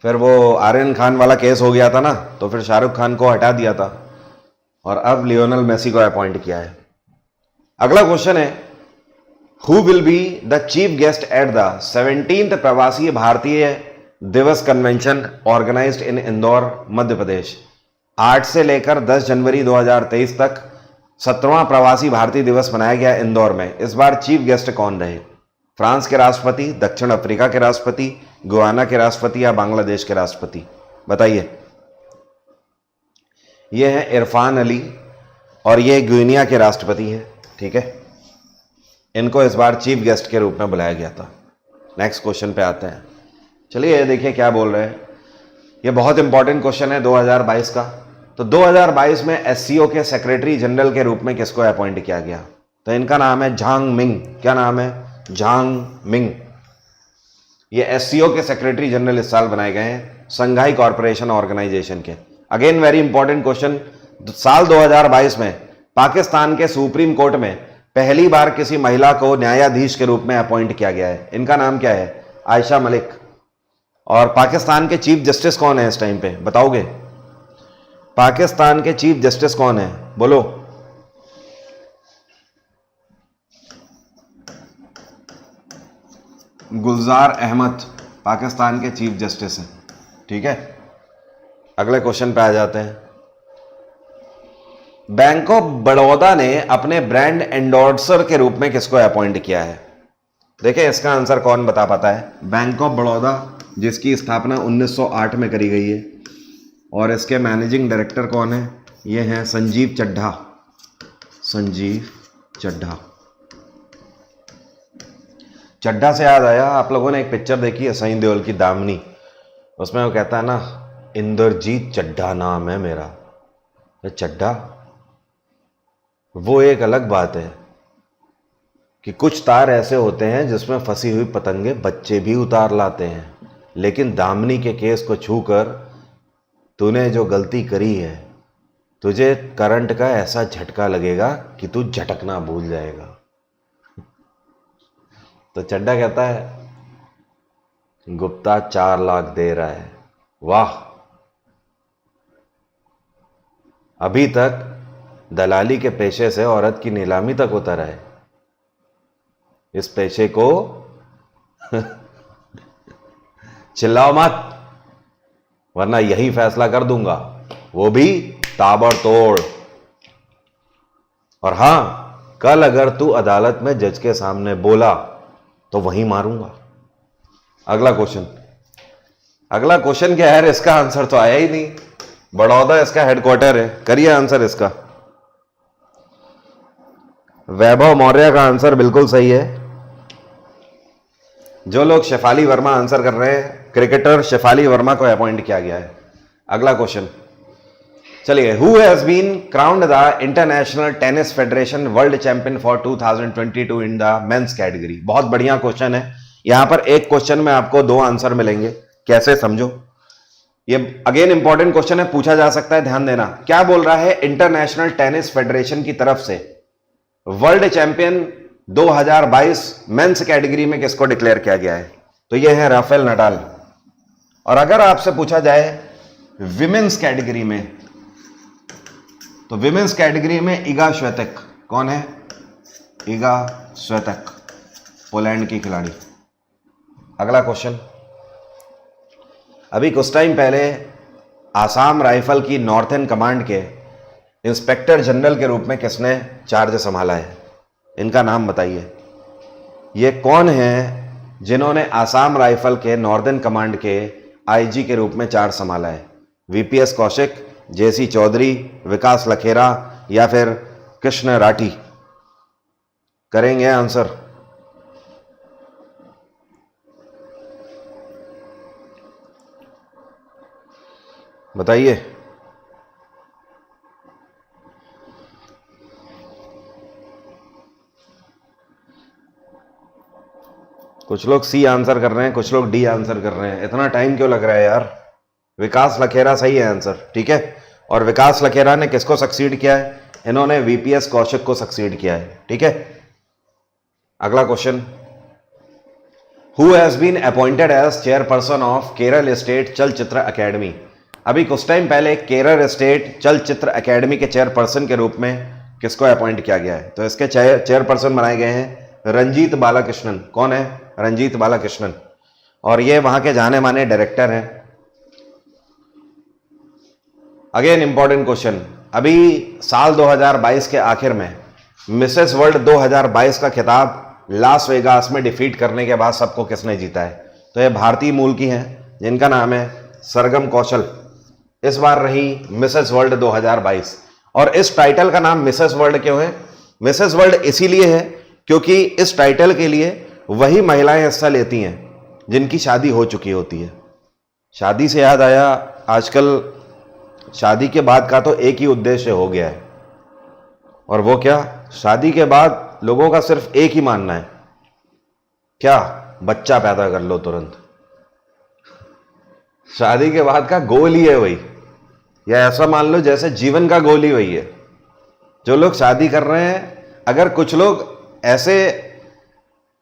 फिर वो आर्यन खान वाला केस हो गया था ना, तो फिर शाहरुख खान को हटा दिया था और अब लियोनेल मेसी को अपॉइंट किया है। अगला क्वेश्चन है, who will be the chief guest at the 17th प्रवासी भारतीय दिवस कन्वेंशन ऑर्गेनाइज्ड इन इंदौर मध्य प्रदेश। 8 से लेकर 10 जनवरी 2023 तक 17वां प्रवासी भारतीय दिवस मनाया गया इंदौर में। इस बार चीफ गेस्ट कौन रहे? फ्रांस के राष्ट्रपति, दक्षिण अफ्रीका के राष्ट्रपति, गुयाना के राष्ट्रपति या बांग्लादेश के राष्ट्रपति? बताइए। ये है इरफान अली और ये गुइनिया के राष्ट्रपति हैं, ठीक है। इनको इस बार चीफ गेस्ट के रूप में बुलाया गया था। नेक्स्ट क्वेश्चन पे आते हैं। चलिए ये देखिए क्या बोल रहे हैं। ये बहुत इंपॉर्टेंट क्वेश्चन है 2022 का। तो 2022 में एससीओ के सेक्रेटरी जनरल के रूप में किसको अपॉइंट किया गया? तो इनका नाम है झांग मिंग। क्या नाम है? झांग मिंग। ये एससीओ के सेक्रेटरी जनरल इस साल बनाए गए हैं संघाई कॉरपोरेशन ऑर्गेनाइजेशन के। Again very important question. साल 2022 में पाकिस्तान के सुप्रीम कोर्ट में पहली बार किसी महिला को न्यायाधीश के रूप में अपॉइंट किया गया है। इनका नाम क्या है? आयशा मलिक। और पाकिस्तान के चीफ जस्टिस कौन है इस टाइम पे? बताओगे? पाकिस्तान के चीफ जस्टिस कौन है? बोलो। गुलजार अहमद पाकिस्तान के चीफ जस्टिस हैं, ठीक है। अगले क्वेश्चन पे आ जाते हैं। बैंक ऑफ बड़ौदा ने अपने ब्रांड एंडोर्सर के रूप में किसको अपॉइंट किया है? देखिए इसका आंसर कौन बता पाता है? बैंक ऑफ बड़ौदा जिसकी स्थापना 1908 में करी गई है और इसके मैनेजिंग डायरेक्टर कौन है? ये हैं संजीव चड्ढा। संजीव चड्ढा। चड्ढा से याद आया, आप लोगों ने एक पिक्चर देखी है सनी देओल की, दामनी। उसमें वो कहता है ना, इंद्रजीत चड्ढा नाम है मेरा। ये चड्ढा, वो एक अलग बात है कि कुछ तार ऐसे होते हैं जिसमें फंसी हुई पतंगे बच्चे भी उतार लाते हैं, लेकिन दामनी के केस को छूकर तूने जो गलती करी है, तुझे करंट का ऐसा झटका लगेगा कि तू झटकना भूल जाएगा। तो चड्ढा कहता है गुप्ता 4 लाख दे रहा है। वाह, अभी तक दलाली के पेशे से औरत की नीलामी तक उतर है। इस पेशे को चिल्लाओ मत, वरना यही फैसला कर दूंगा, वो भी ताबड़तोड़। और हां, कल अगर तू अदालत में जज के सामने बोला तो वहीं मारूंगा। अगला क्वेश्चन। अगला क्वेश्चन क्या है? इसका आंसर तो आया ही नहीं। बड़ौदा इसका हेडक्वार्टर है। करिए आंसर इसका। वैभव मौर्य का आंसर बिल्कुल सही है। जो लोग शेफाली वर्मा आंसर कर रहे हैं, क्रिकेटर शेफाली वर्मा को अपॉइंट किया गया है। अगला क्वेश्चन चलिए। Who has been crowned the international tennis federation world champion for 2022 in the men's category? बहुत बढ़िया क्वेश्चन है। यहां पर एक क्वेश्चन में आपको 2 आंसर मिलेंगे। कैसे? समझो। ये अगेन इंपॉर्टेंट क्वेश्चन है, पूछा जा सकता है, ध्यान देना। क्या बोल रहा है? इंटरनेशनल टेनिस फेडरेशन की तरफ से वर्ल्ड चैंपियन 2022 मेंस कैटेगरी में किसको डिक्लेयर किया गया है? तो ये है राफेल नडाल। और अगर आपसे पूछा जाए विमेंस कैटेगरी में, तो विमेंस कैटेगरी में इगा स्वेतेक। कौन है? इगा स्वेतेक, पोलैंड की खिलाड़ी। अगला क्वेश्चन। अभी कुछ टाइम पहले आसाम राइफल की नॉर्थर्न कमांड के इंस्पेक्टर जनरल के रूप में किसने चार्ज संभाला है? इनका नाम बताइए। ये कौन है जिन्होंने आसाम राइफल के नॉर्दर्न कमांड के आईजी के रूप में चार्ज संभाला है? वीपीएस कौशिक, जेसी चौधरी, विकास लखेरा या फिर कृष्ण राठी? करेंगे आंसर। बताइए। कुछ लोग सी आंसर कर रहे हैं, कुछ लोग डी आंसर कर रहे हैं। इतना टाइम क्यों लग रहा है यार? विकास लखेरा सही है आंसर, ठीक है। और विकास लखेरा ने किसको सक्सीड किया है? इन्होंने वीपीएस कौशिक को सक्सीड किया है, ठीक है। अगला question, who has been appointed as chairperson of Kerala state Chalachitra academy? अभी कुछ टाइम पहले केरल स्टेट चलचित्र अकेडमी के चेयरपर्सन के रूप में किसको अपॉइंट किया गया है? तो इसके चेयरपर्सन बनाए गए हैं रंजीत बालाकृष्णन। कौन है? रंजीत बालाकृष्णन। और ये वहां के जाने माने डायरेक्टर हैं। अगेन इंपॉर्टेंट क्वेश्चन, अभी साल 2022 के आखिर में मिसेस वर्ल्ड 2022 का खिताब लास वेगास में डिफीट करने के बाद सबको किसने जीता है? तो ये भारतीय मूल की हैं जिनका नाम है सरगम कौशल। इस बार रही मिसेस वर्ल्ड 2022। और इस टाइटल का नाम मिसेस वर्ल्ड क्यों है? मिसेस वर्ल्ड इसीलिए है क्योंकि इस टाइटल के लिए वही महिलाएं हिस्सा लेती हैं जिनकी शादी हो चुकी होती है। शादी से याद आया, आजकल शादी के बाद का तो एक ही उद्देश्य हो गया है, और वो क्या? शादी के बाद लोगों का सिर्फ एक ही मानना है, क्या? बच्चा पैदा कर लो तुरंत। शादी के बाद का गोल ही है वही, या ऐसा मान लो जैसे जीवन का गोल ही वही है। जो लोग शादी कर रहे हैं, अगर कुछ लोग ऐसे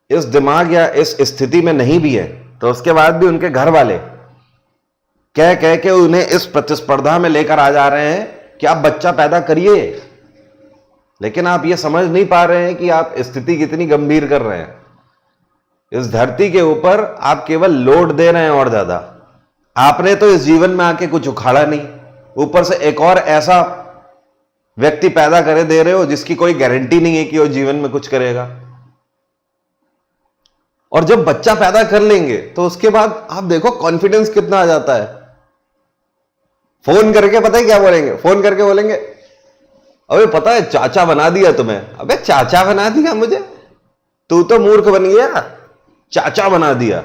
इस दिमाग या इस स्थिति में नहीं भी है, तो उसके बाद भी उनके घर वाले कह कह के उन्हें इस प्रतिस्पर्धा में लेकर आ जा रहे हैं कि आप बच्चा पैदा करिए, लेकिन आप ये समझ नहीं पा रहे हैं कि आप स्थिति कितनी गंभीर कर रहे हैं। इस धरती के ऊपर आप केवल लोड दे रहे हैं और ज्यादा। आपने तो इस जीवन में आके कुछ उखाड़ा नहीं, ऊपर से एक और ऐसा व्यक्ति पैदा करे दे रहे हो जिसकी कोई गारंटी नहीं है कि वो जीवन में कुछ करेगा। और जब बच्चा पैदा कर लेंगे तो उसके बाद आप देखो कॉन्फिडेंस कितना आ जाता है। फोन करके पता है क्या बोलेंगे? फोन करके बोलेंगे, अबे पता है चाचा बना दिया तुम्हें। अबे चाचा बना दिया मुझे? तू तो मूर्ख बन गया, चाचा बना दिया।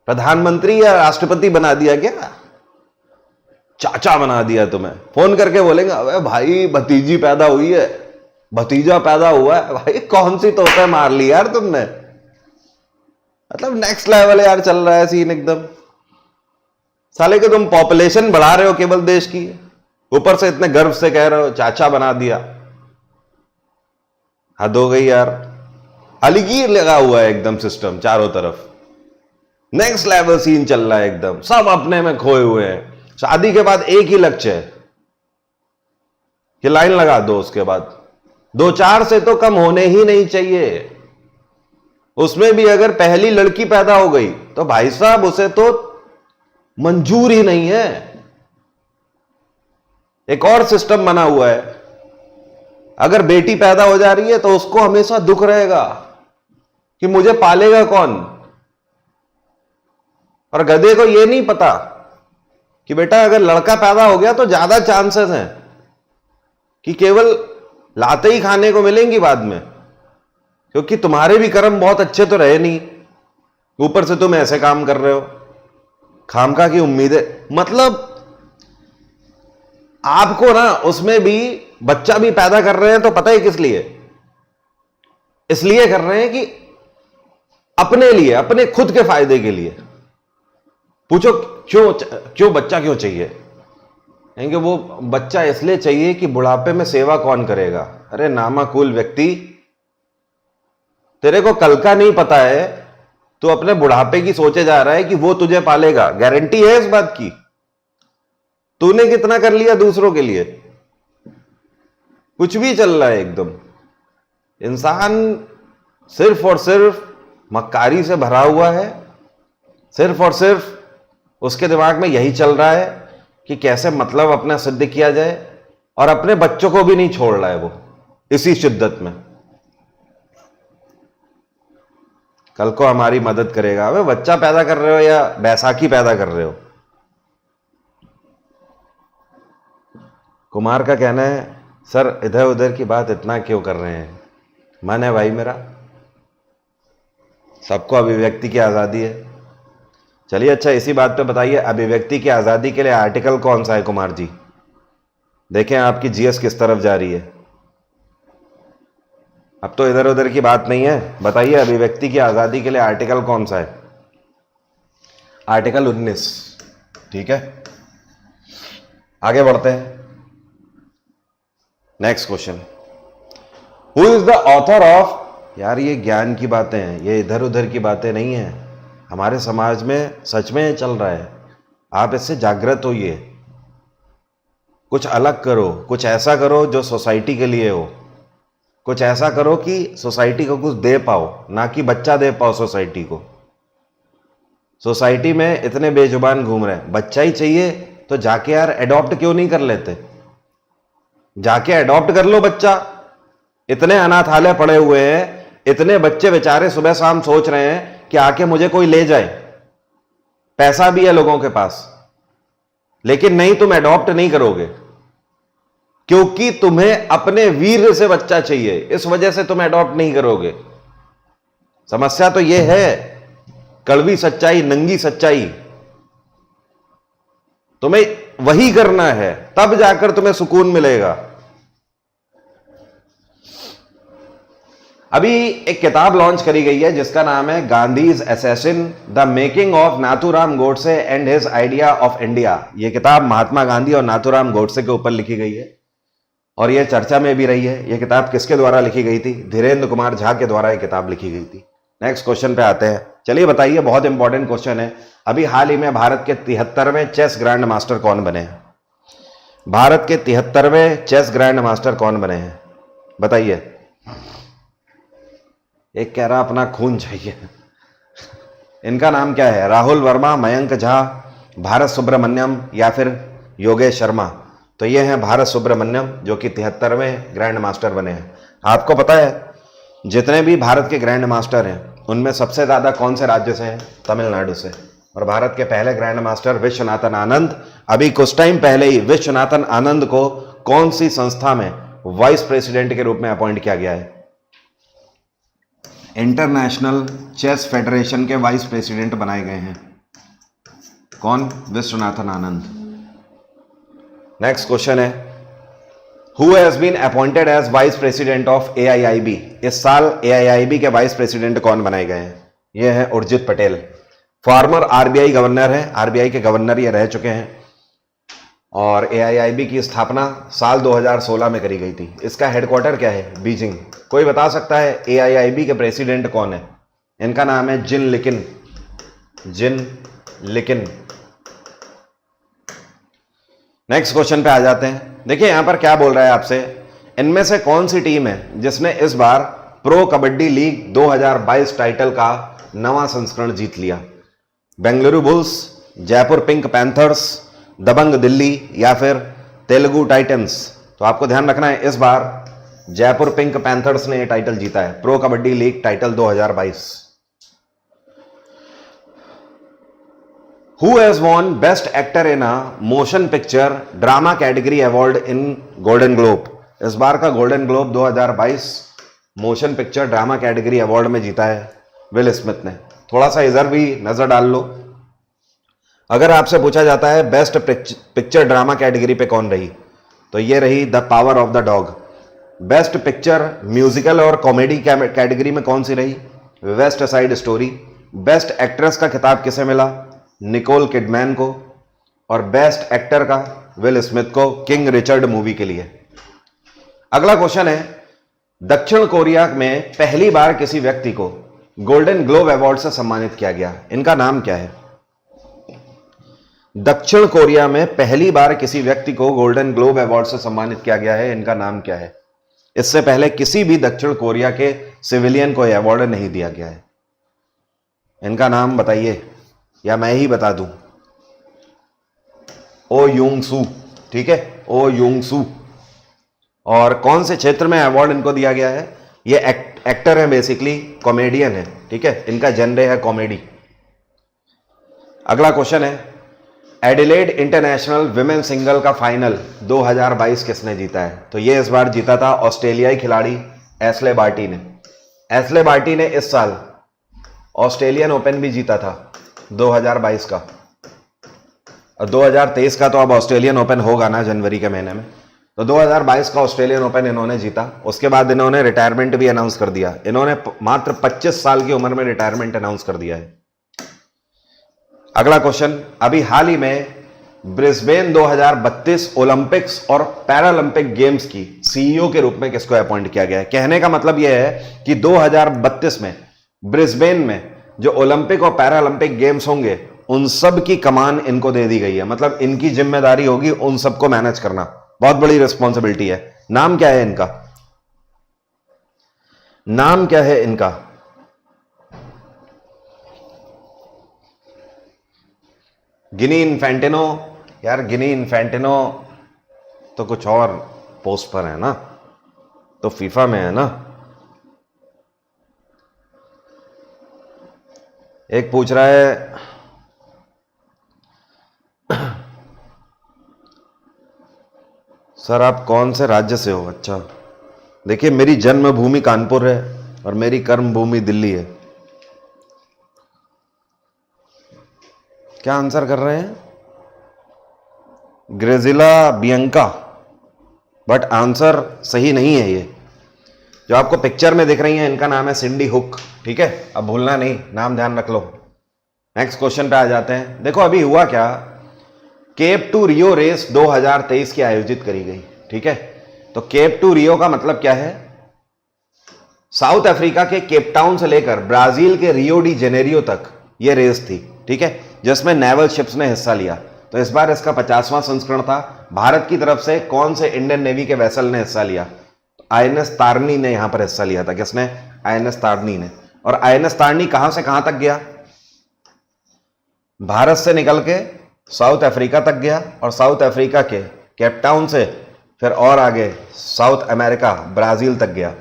प्रधानमंत्री या राष्ट्रपति बना दिया क्या? चाचा बना दिया तुम्हें। फोन करके बोलेंगे, अबे भाई भतीजी पैदा हुई है, भतीजा पैदा हुआ है। भाई कौन सी तोता मार ली यार तुमने। मतलब नेक्स्ट लेवल यार चल रहा है सीन एकदम। साले के तुम पॉपुलेशन बढ़ा रहे हो केवल देश की, ऊपर से इतने गर्व से कह रहे हो चाचा बना दिया। हद हो गई यार। अलगीर लगा हुआ है एकदम सिस्टम चारों तरफ। नेक्स्ट लेवल सीन चल रहा है एकदम, सब अपने में खोए हुए हैं। शादी के बाद एक ही लक्ष्य है कि लाइन लगा दो, उसके बाद 2-4 से तो कम होने ही नहीं चाहिए। उसमें भी अगर पहली लड़की पैदा हो गई तो भाई साहब उसे तो मंजूर ही नहीं है। एक और सिस्टम बना हुआ है, अगर बेटी पैदा हो जा रही है तो उसको हमेशा दुख रहेगा कि मुझे पालेगा कौन। और गधे को यह नहीं पता कि बेटा अगर लड़का पैदा हो गया तो ज्यादा चांसेस हैं कि केवल लाते ही खाने को मिलेंगी बाद में, क्योंकि तुम्हारे भी कर्म बहुत अच्छे तो रहे नहीं, ऊपर से तुम ऐसे काम कर रहे हो। खामखा की उम्मीदें, मतलब आपको ना उसमें भी बच्चा भी पैदा कर रहे हैं तो पता है किस लिए? इसलिए कर रहे हैं कि अपने लिए, अपने खुद के फायदे के लिए। पूछो क्यों बच्चा क्यों चाहिए? कहेंगे वो बच्चा इसलिए चाहिए कि बुढ़ापे में सेवा कौन करेगा। अरे नामाकुल व्यक्ति, तेरे को कल का नहीं पता है, तो अपने बुढ़ापे की सोचे जा रहा है कि वो तुझे पालेगा। गारंटी है इस बात की? तूने कितना कर लिया दूसरों के लिए? कुछ भी चल रहा है एकदम। इंसान सिर्फ और सिर्फ मक्कारी से भरा हुआ है। सिर्फ और सिर्फ उसके दिमाग में यही चल रहा है कि कैसे मतलब अपना सिद्ध किया जाए, और अपने बच्चों को भी नहीं छोड़ रहा है वो इसी शिद्दत में। कल को हमारी मदद करेगा। अबे बच्चा पैदा कर रहे हो या बैसाखी पैदा कर रहे हो? कुमार का कहना है, सर इधर उधर की बात इतना क्यों कर रहे हैं? मन है भाई मेरा, सबको अभिव्यक्ति की आज़ादी है। चलिए अच्छा, इसी बात पे बताइए, अभिव्यक्ति की आज़ादी के लिए आर्टिकल कौन सा है कुमार जी? देखें आपकी जीएस किस तरफ जा रही है। अब तो इधर उधर की बात नहीं है, बताइए अभिव्यक्ति की आजादी के लिए आर्टिकल कौन सा है? आर्टिकल 19। ठीक है, आगे बढ़ते हैं। Next question, who is the author of, यार ये ज्ञान की बातें हैं, ये इधर उधर की बातें नहीं है, हमारे समाज में सच में चल रहा है, आप इससे जागृत होइए, कुछ अलग करो, कुछ ऐसा करो जो सोसाइटी के लिए हो, कुछ ऐसा करो कि सोसाइटी को कुछ दे पाओ, ना कि बच्चा दे पाओ सोसाइटी को। सोसाइटी में इतने बेजुबान घूम रहे हैं, बच्चा ही चाहिए तो जाके यार एडॉप्ट क्यों नहीं कर लेते? जाके एडॉप्ट कर लो बच्चा। इतने अनाथालय पड़े हुए हैं, इतने बच्चे बेचारे सुबह शाम सोच रहे हैं कि आके मुझे कोई ले जाए, पैसा भी है लोगों के पास, लेकिन नहीं, तुम एडॉप्ट नहीं करोगे क्योंकि तुम्हें अपने वीर से बच्चा चाहिए, इस वजह से तुम एडॉप्ट नहीं करोगे। समस्या तो यह है, कड़वी सच्चाई, नंगी सच्चाई। तुम्हें वही करना है, तब जाकर तुम्हें सुकून मिलेगा। अभी एक किताब लॉन्च करी गई है जिसका नाम है Gandhi's assassin, the making of Nathuram Godse and his idea of India. यह किताब महात्मा गांधी और नाथूराम गोडसे के ऊपर लिखी गई है और यह चर्चा में भी रही है। यह किताब किसके द्वारा लिखी गई थी? धीरेन्द्र कुमार झा के द्वारा यह किताब लिखी गई थी। नेक्स्ट क्वेश्चन पे आते हैं। चलिए बताइए, बहुत इंपॉर्टेंट क्वेश्चन है। अभी हाल ही में भारत के 73वें चेस ग्रैंड मास्टर कौन बने हैं? भारत के 73वें चेस ग्रैंड मास्टर कौन बने हैं? बताइए। एक कह रहा अपना खून चाहिए। इनका नाम क्या है? राहुल वर्मा, मयंक झा, भारत सुब्रमण्यम या फिर योगेश शर्मा? तो ये हैं भारत सुब्रमण्यम, जो कि 73वें ग्रैंड मास्टर बने हैं। आपको पता है जितने भी भारत के ग्रैंड मास्टर हैं उनमें सबसे ज्यादा कौन से राज्य से हैं? तमिलनाडु से। और भारत के पहले ग्रैंड मास्टर विश्वनाथन आनंद, अभी कुछ टाइम पहले ही विश्वनाथन आनंद को कौन सी संस्था में वाइस प्रेसिडेंट के रूप में अपॉइंट किया गया है? इंटरनेशनल चेस फेडरेशन के वाइस प्रेसिडेंट बनाए गए हैं। कौन? विश्वनाथन आनंद। नेक्स्ट क्वेश्चन है, who has been appointed as vice president of AIIB? इस साल AIIB के वाइस प्रेसिडेंट कौन बनाए गए हैं? ये है Urjit Patel, farmer RBI governor है, RBI के गवर्नर ये रह चुके हैं। और AIIB की स्थापना साल 2016 में करी गई थी। इसका हेडक्वार्टर क्या है? बीजिंग। कोई बता सकता है AIIB के प्रेसिडेंट कौन है? इनका नाम है जिन लिकिन। जिन लिकिन। नेक्स्ट क्वेश्चन पे आ जाते हैं। देखिए यहां पर क्या बोल रहा है आपसे, इनमें से कौन सी टीम है जिसने इस बार प्रो कबड्डी लीग 2022 टाइटल का नवा संस्करण जीत लिया? Bengaluru Bulls, Jaipur Pink Panthers, Dabang Delhi या फिर तेलुगु टाइटंस? तो आपको ध्यान रखना है, इस बार जयपुर पिंक पैंथर्स ने यह टाइटल जीता है, pro kabaddi league title 2022। Who has won Best Actor in a Motion Picture Drama Category Award in Golden Globe? इस बार का golden globe 2022 motion picture drama category award में जीता है विल स्मिथ ने। थोड़ा सा इधर भी नजर डाल लो। अगर आपसे पूछा जाता है बेस्ट पिक्चर ड्रामा कैटेगरी पे कौन रही, तो ये रही the power of the dog. Best picture musical और कॉमेडी कैटेगरी में कौन सी रही? West side story. Best actress का खिताब किसे मिला? निकोल किडमैन को। और बेस्ट एक्टर का विल स्मिथ को, किंग रिचर्ड मूवी के लिए। अगला क्वेश्चन है, दक्षिण कोरिया में पहली बार किसी व्यक्ति को गोल्डन ग्लोब अवार्ड से सम्मानित किया गया, इनका नाम क्या है? दक्षिण कोरिया में पहली बार किसी व्यक्ति को गोल्डन ग्लोब अवार्ड से सम्मानित किया गया है, इनका नाम क्या है? इससे पहले किसी भी दक्षिण कोरिया के सिविलियन को यह अवार्ड नहीं दिया गया है। इनका नाम बताइए या मैं ही बता दूं? ओ यूंग सू। ठीक है, ओ यूंग सू। और कौन से क्षेत्र में अवार्ड इनको दिया गया है? ये एक्टर है, बेसिकली कॉमेडियन है। ठीक है, इनका जनरे है कॉमेडी। अगला क्वेश्चन है, एडिलेड इंटरनेशनल विमेन सिंगल का फाइनल 2022 किसने जीता है? तो ये इस बार जीता था ऑस्ट्रेलियाई खिलाड़ी एशले बार्टी ने। एशले बार्टी ने इस साल ऑस्ट्रेलियन ओपन भी जीता था 2022 का, और 2023 का तो अब ऑस्ट्रेलियन ओपन होगा ना जनवरी के महीने में। तो 2022 का ऑस्ट्रेलियन ओपन इन्होंने जीता। उसके बाद इन्होंने रिटायरमेंट भी अनाउंस कर दिया। इन्होंने मात्र 25 साल की उम्र में रिटायरमेंट अनाउंस कर दिया है। अगला क्वेश्चन, अभी हाल ही में ब्रिस्बेन 2032 ओलंपिक्स और पैरालंपिक गेम्स की सीईओ के रूप में किसको अपॉइंट किया गया है? कहने का मतलब यह है कि 2032 में ब्रिस्बेन में जो ओलंपिक और पैरालंपिक गेम्स होंगे उन सब की कमान इनको दे दी गई है। मतलब इनकी जिम्मेदारी होगी उन सबको मैनेज करना। बहुत बड़ी रिस्पॉन्सिबिलिटी है। नाम क्या है इनका? नाम क्या है इनका? गिनी इन्फेंटिनो। यार गिनी इन्फेंटिनो तो कुछ और पोस्ट पर है ना, तो फीफा में है ना। एक पूछ रहा है सर आप कौन से राज्य से हो? अच्छा, देखिए मेरी जन्मभूमि कानपुर है और मेरी कर्म भूमि दिल्ली है। क्या आंसर कर रहे हैं? ग्रेजिला बियंका, बट आंसर सही नहीं है। ये जो आपको पिक्चर में दिख रही हैं इनका नाम है सिंडी हुक। ठीक है, अब भूलना नहीं, नाम ध्यान रख लो। नेक्स्ट क्वेश्चन पे आ जाते हैं। देखो अभी हुआ क्या, केप टू रियो रेस 2023 की आयोजित करी गई। ठीक है, तो केप टू रियो का मतलब क्या है? साउथ अफ्रीका के केप टाउन से लेकर ब्राजील के रियो डी जेनेरियो तक यह रेस थी। ठीक है, जिसमें नेवल शिप्स ने हिस्सा लिया। तो इस बार इसका 50वां संस्करण था। भारत की तरफ से कौन से इंडियन नेवी के वेसल ने हिस्सा लिया? आईएनएस तारनी ने यहां पर हिस्सा लिया था। किसने? आईएनएस तारनी ने। और आईएनएस तारनी कहां से कहां तक गया? भारत से निकल के साउथ अफ्रीका तक गया और साउथ अफ्रीका के केप टाउन से फिर और आगे साउथ अमेरिका ब्राजील तक गया।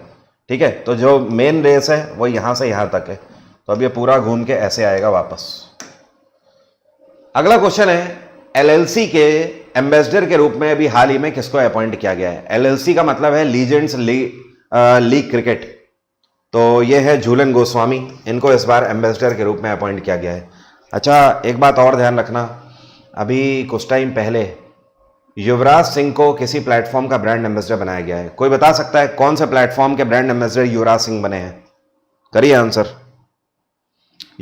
ठीक है, तो जो मेन रेस है वो यहां से यहां तक है। तो अब ये पूरा घूम के ऐसे आएगा वापस। अगला क्वेश्चन है, एलएलसी के एम्बेसडर के रूप में अभी हाल ही में किसको अपॉइंट किया गया है? एलएलसी का मतलब है लीजेंड्स लीग क्रिकेट। तो ये है झूलन गोस्वामी, इनको इस बार एम्बेसडर के रूप में अपॉइंट किया गया है। अच्छा, एक बात और ध्यान रखना, अभी कुछ टाइम पहले युवराज सिंह को किसी प्लेटफॉर्म का ब्रांड एम्बेसडर बनाया गया है। कोई बता सकता है कौन से प्लेटफॉर्म के ब्रांड एम्बेसडर युवराज सिंह बने हैं? करिए आंसर।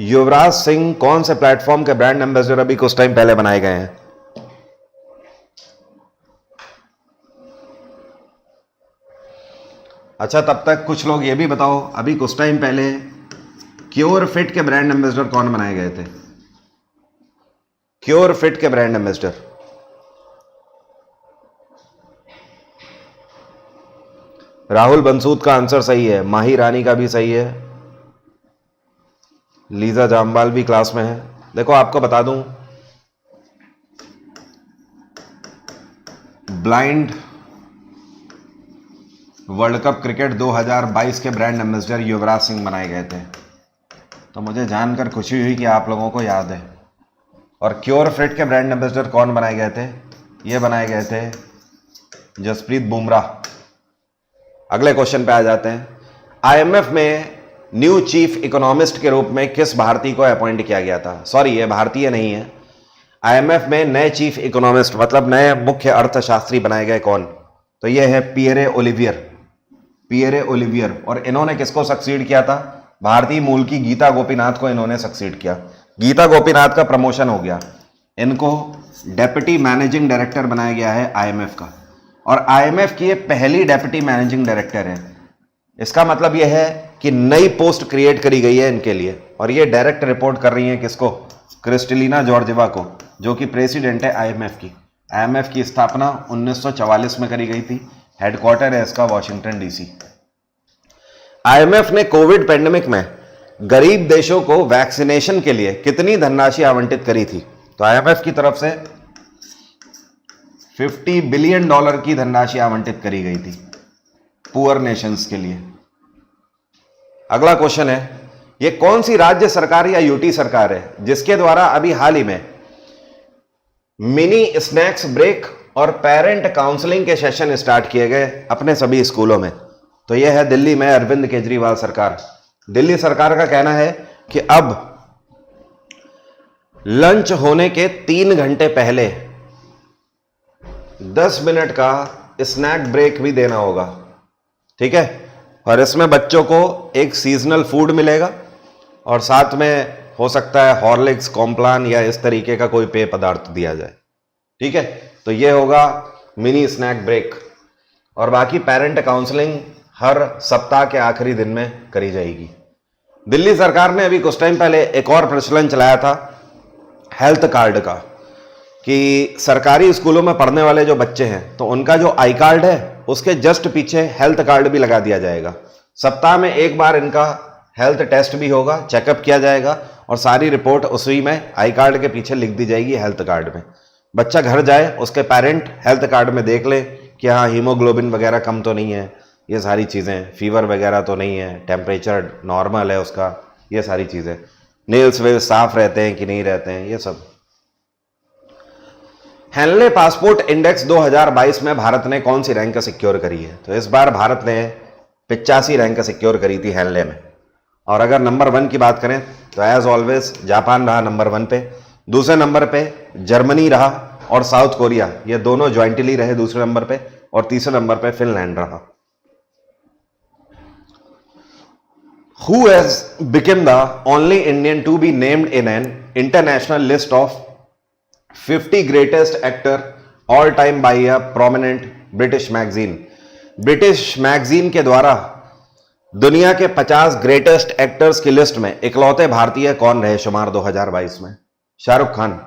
युवराज सिंह कौन से प्लेटफॉर्म के ब्रांड एम्बेसडर अभी कुछ टाइम पहले बनाए गए हैं? अच्छा, तब तक कुछ लोग ये भी बताओ, अभी कुछ टाइम पहले क्योर फिट के ब्रांड एम्बेसडर कौन बनाए गए थे? क्योर फिट के ब्रांड एम्बेसडर। राहुल बंसूद का आंसर सही है, माही रानी का भी सही है, लीजा जामवाल भी क्लास में है। देखो आपको बता दूं, ब्लाइंड वर्ल्ड कप क्रिकेट 2022 के ब्रांड एम्बेसडर युवराज सिंह बनाए गए थे। तो मुझे जानकर खुशी हुई कि आप लोगों को याद है। और क्योर फिट के ब्रांड एम्बेसडर कौन बनाए गए थे? ये बनाए गए थे जसप्रीत बुमराह। अगले क्वेश्चन पे आ जाते हैं। आईएमएफ में न्यू चीफ इकोनॉमिस्ट के रूप में किस भारतीय को अपॉइंट किया गया था? सॉरी, ये भारतीय नहीं है। आईएमएफ में नए चीफ इकोनॉमिस्ट मतलब नए मुख्य अर्थशास्त्री बनाए गए कौन? तो ये है पियरे ओलिवियर। Pierre Olivier. और इन्होंने किसको सक्सीड किया था? भारतीय मूल की गीता गोपीनाथ को इन्होंने सक्सीड किया। गीता गोपीनाथ का प्रमोशन हो गया, इनको डेप्यूटी मैनेजिंग डायरेक्टर बनाया गया है आईएमएफ का। और आईएमएफ की ये पहली डेप्यूटी मैनेजिंग डायरेक्टर है। इसका मतलब यह है कि नई पोस्ट क्रिएट करी गई है इनके लिए। और ये डायरेक्ट रिपोर्ट कर रही है किसको? क्रिस्टलिना जॉर्जेवा को, जो कि प्रेसिडेंट है आईएमएफ की। आईएमएफ की स्थापना 1944 में करी गई थी। हेडक्वार्टर है इसका वॉशिंगटन डीसी। आईएमएफ ने कोविड पेंडेमिक में गरीब देशों को वैक्सीनेशन के लिए कितनी धनराशि आवंटित करी थी? तो आईएमएफ की तरफ से $50 बिलियन की धनराशि आवंटित करी गई थी पुअर नेशंस के लिए। अगला क्वेश्चन है, यह कौन सी राज्य सरकार या यूटी सरकार है जिसके द्वारा अभी हाल ही में मिनी स्नैक्स ब्रेक और पेरेंट काउंसलिंग के सेशन स्टार्ट किए गए अपने सभी स्कूलों में? तो यह है दिल्ली में अरविंद केजरीवाल सरकार। दिल्ली सरकार का कहना है कि अब लंच होने के 3 घंटे पहले 10 मिनट का स्नैक ब्रेक भी देना होगा, ठीक है। और इसमें बच्चों को एक सीजनल फूड मिलेगा और साथ में हो सकता है हॉर्लिक्स, कॉम्प्लान या इस तरीके का कोई पेय पदार्थ दिया जाए, ठीक है। तो ये होगा मिनी स्नैक ब्रेक। और बाकी पेरेंट काउंसलिंग हर सप्ताह के आखिरी दिन में करी जाएगी। दिल्ली सरकार ने अभी कुछ टाइम पहले एक और प्रचलन चलाया था हेल्थ कार्ड का, कि सरकारी स्कूलों में पढ़ने वाले जो बच्चे हैं तो उनका जो आई कार्ड है उसके जस्ट पीछे हेल्थ कार्ड भी लगा दिया जाएगा। सप्ताह में एक बार इनका हेल्थ टेस्ट भी होगा, चेकअप किया जाएगा और सारी रिपोर्ट उसी में आई कार्ड के पीछे लिख दी जाएगी हेल्थ कार्ड में। बच्चा घर जाए, उसके पेरेंट हेल्थ कार्ड में देख ले कि हाँ हीमोग्लोबिन वगैरह कम तो नहीं है, ये सारी चीज़ें, फीवर वगैरह तो नहीं है, टेम्परेचर नॉर्मल है उसका, ये सारी चीज़ें, नेल्स वेल्स साफ रहते हैं कि नहीं रहते हैं, ये सब। हेनले पासपोर्ट इंडेक्स 2022 में भारत ने कौन सी रैंक सिक्योर करी है? तो इस बार भारत ने 85 रैंक सिक्योर करी थी हेनले में। और अगर नंबर 1 की बात करें तो एज ऑलवेज जापान रहा नंबर 1 पे, दूसरे नंबर पे जर्मनी रहा और साउथ कोरिया, ये दोनों ज्वाइंटली रहे दूसरे नंबर पे, और तीसरे नंबर पे फिनलैंड रहा। Who has become the only Indian to be named in an international list of 50 greatest actor all time by a prominent British magazine? British magazine के द्वारा दुनिया के 50 ग्रेटेस्ट एक्टर्स की लिस्ट में इकलौते भारतीय कौन रहे शुमार 2022 में? शाहरुख खान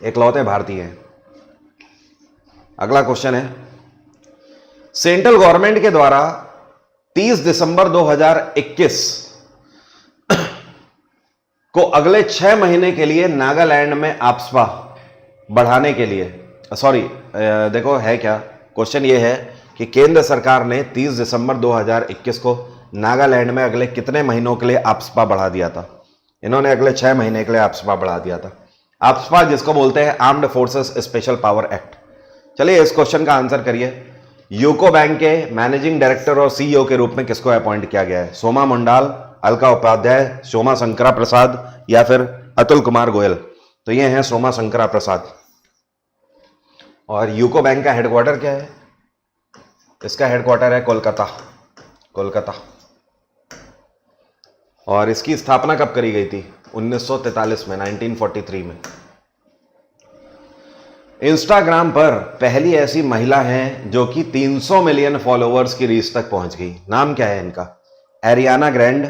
इकलौते भारतीय हैं। अगला क्वेश्चन है, सेंट्रल गवर्नमेंट के द्वारा 30 दिसंबर 2021 को अगले 6 महीने के लिए नागालैंड में आपस्पा बढ़ाने के लिए, देखो है क्या क्वेश्चन, ये है कि केंद्र सरकार ने 30 दिसंबर 2021 को नागालैंड में अगले कितने महीनों के लिए आपस्पा बढ़ा दिया था? इन्होंने अगले 6 महीने के लिए आपस्पा बढ़ा दिया था। आपस्पा जिसको बोलते हैं armed forces special power act. चलिए इस क्वेश्चन का आंसर करिए। यूको बैंक के मैनेजिंग डायरेक्टर और सीईओ के रूप में किसको अपॉइंट किया गया है? सोमा मंडाल, अलका उपाध्याय, सोमा शंकरा प्रसाद या फिर अतुल कुमार गोयल? तो ये हैं सोमा शंकरा प्रसाद। और यूको बैंक का हेडक्वार्टर क्या है? इसका हेडक्वार्टर है कोलकाता, कोलकाता। और इसकी स्थापना कब करी गई थी? 1943 में, 1943 में। इंस्टाग्राम पर पहली ऐसी महिला है जो कि 300 मिलियन फॉलोअर्स की रीच तक पहुंच गई। नाम क्या है इनका? Ariana Grande,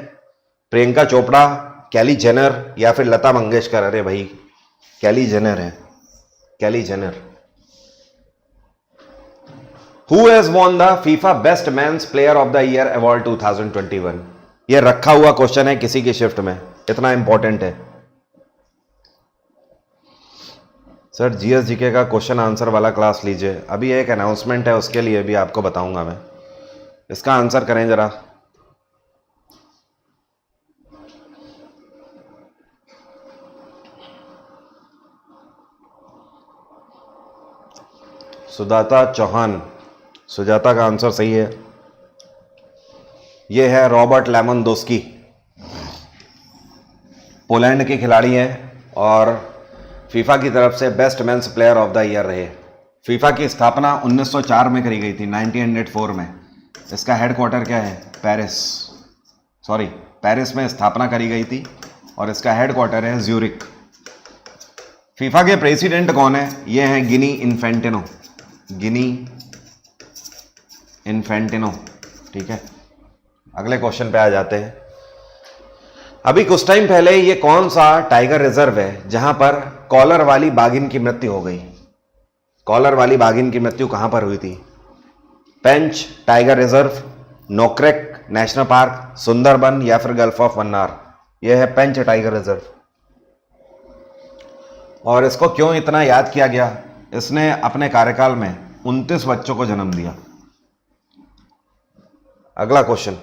Priyanka Chopra, Kylie Jenner या फिर लता मंगेशकर? अरे भाई कैली जेनर है, Kylie Jenner. Who has won the FIFA best men's player of the year award 2021? यह रखा हुआ क्वेश्चन है किसी की शिफ्ट में, इतना इंपॉर्टेंट है। सर जीएस जीके का क्वेश्चन आंसर वाला क्लास लीजिए, अभी एक अनाउंसमेंट है उसके लिए भी आपको बताऊंगा मैं। इसका आंसर करें जरा। सुजाता चौहान, सुजाता का आंसर सही है। यह है रॉबर्ट लेमनडोस्की, पोलैंड के खिलाड़ी हैं और फीफा की तरफ से best men's player of the year रहे। फीफा की स्थापना 1904 में करी गई थी, 1904 में। इसका हेडक्वार्टर क्या है? पेरिस में स्थापना करी गई थी और इसका हेडक्वार्टर है ज्यूरिक। फीफा के प्रेसिडेंट कौन है? ये हैं गिनी इन्फेंटिनो, गिनी इन्फेंटिनो, ठीक है। अगले क्वेश्चन पे आ जाते हैं। अभी कुछ टाइम पहले ये कौन सा टाइगर रिजर्व है जहां पर कॉलर वाली बाघिन की मृत्यु हो गई? कॉलर वाली बाघिन की मृत्यु कहां पर हुई थी? Pench tiger reserve, Nokrek national park, Sundarban या फिर गल्फ ऑफ मन्नार? यह है पेंच टाइगर रिजर्व। और इसको क्यों इतना याद किया गया? इसने अपने कार्यकाल में 29 बच्चों को जन्म दिया। अगला question,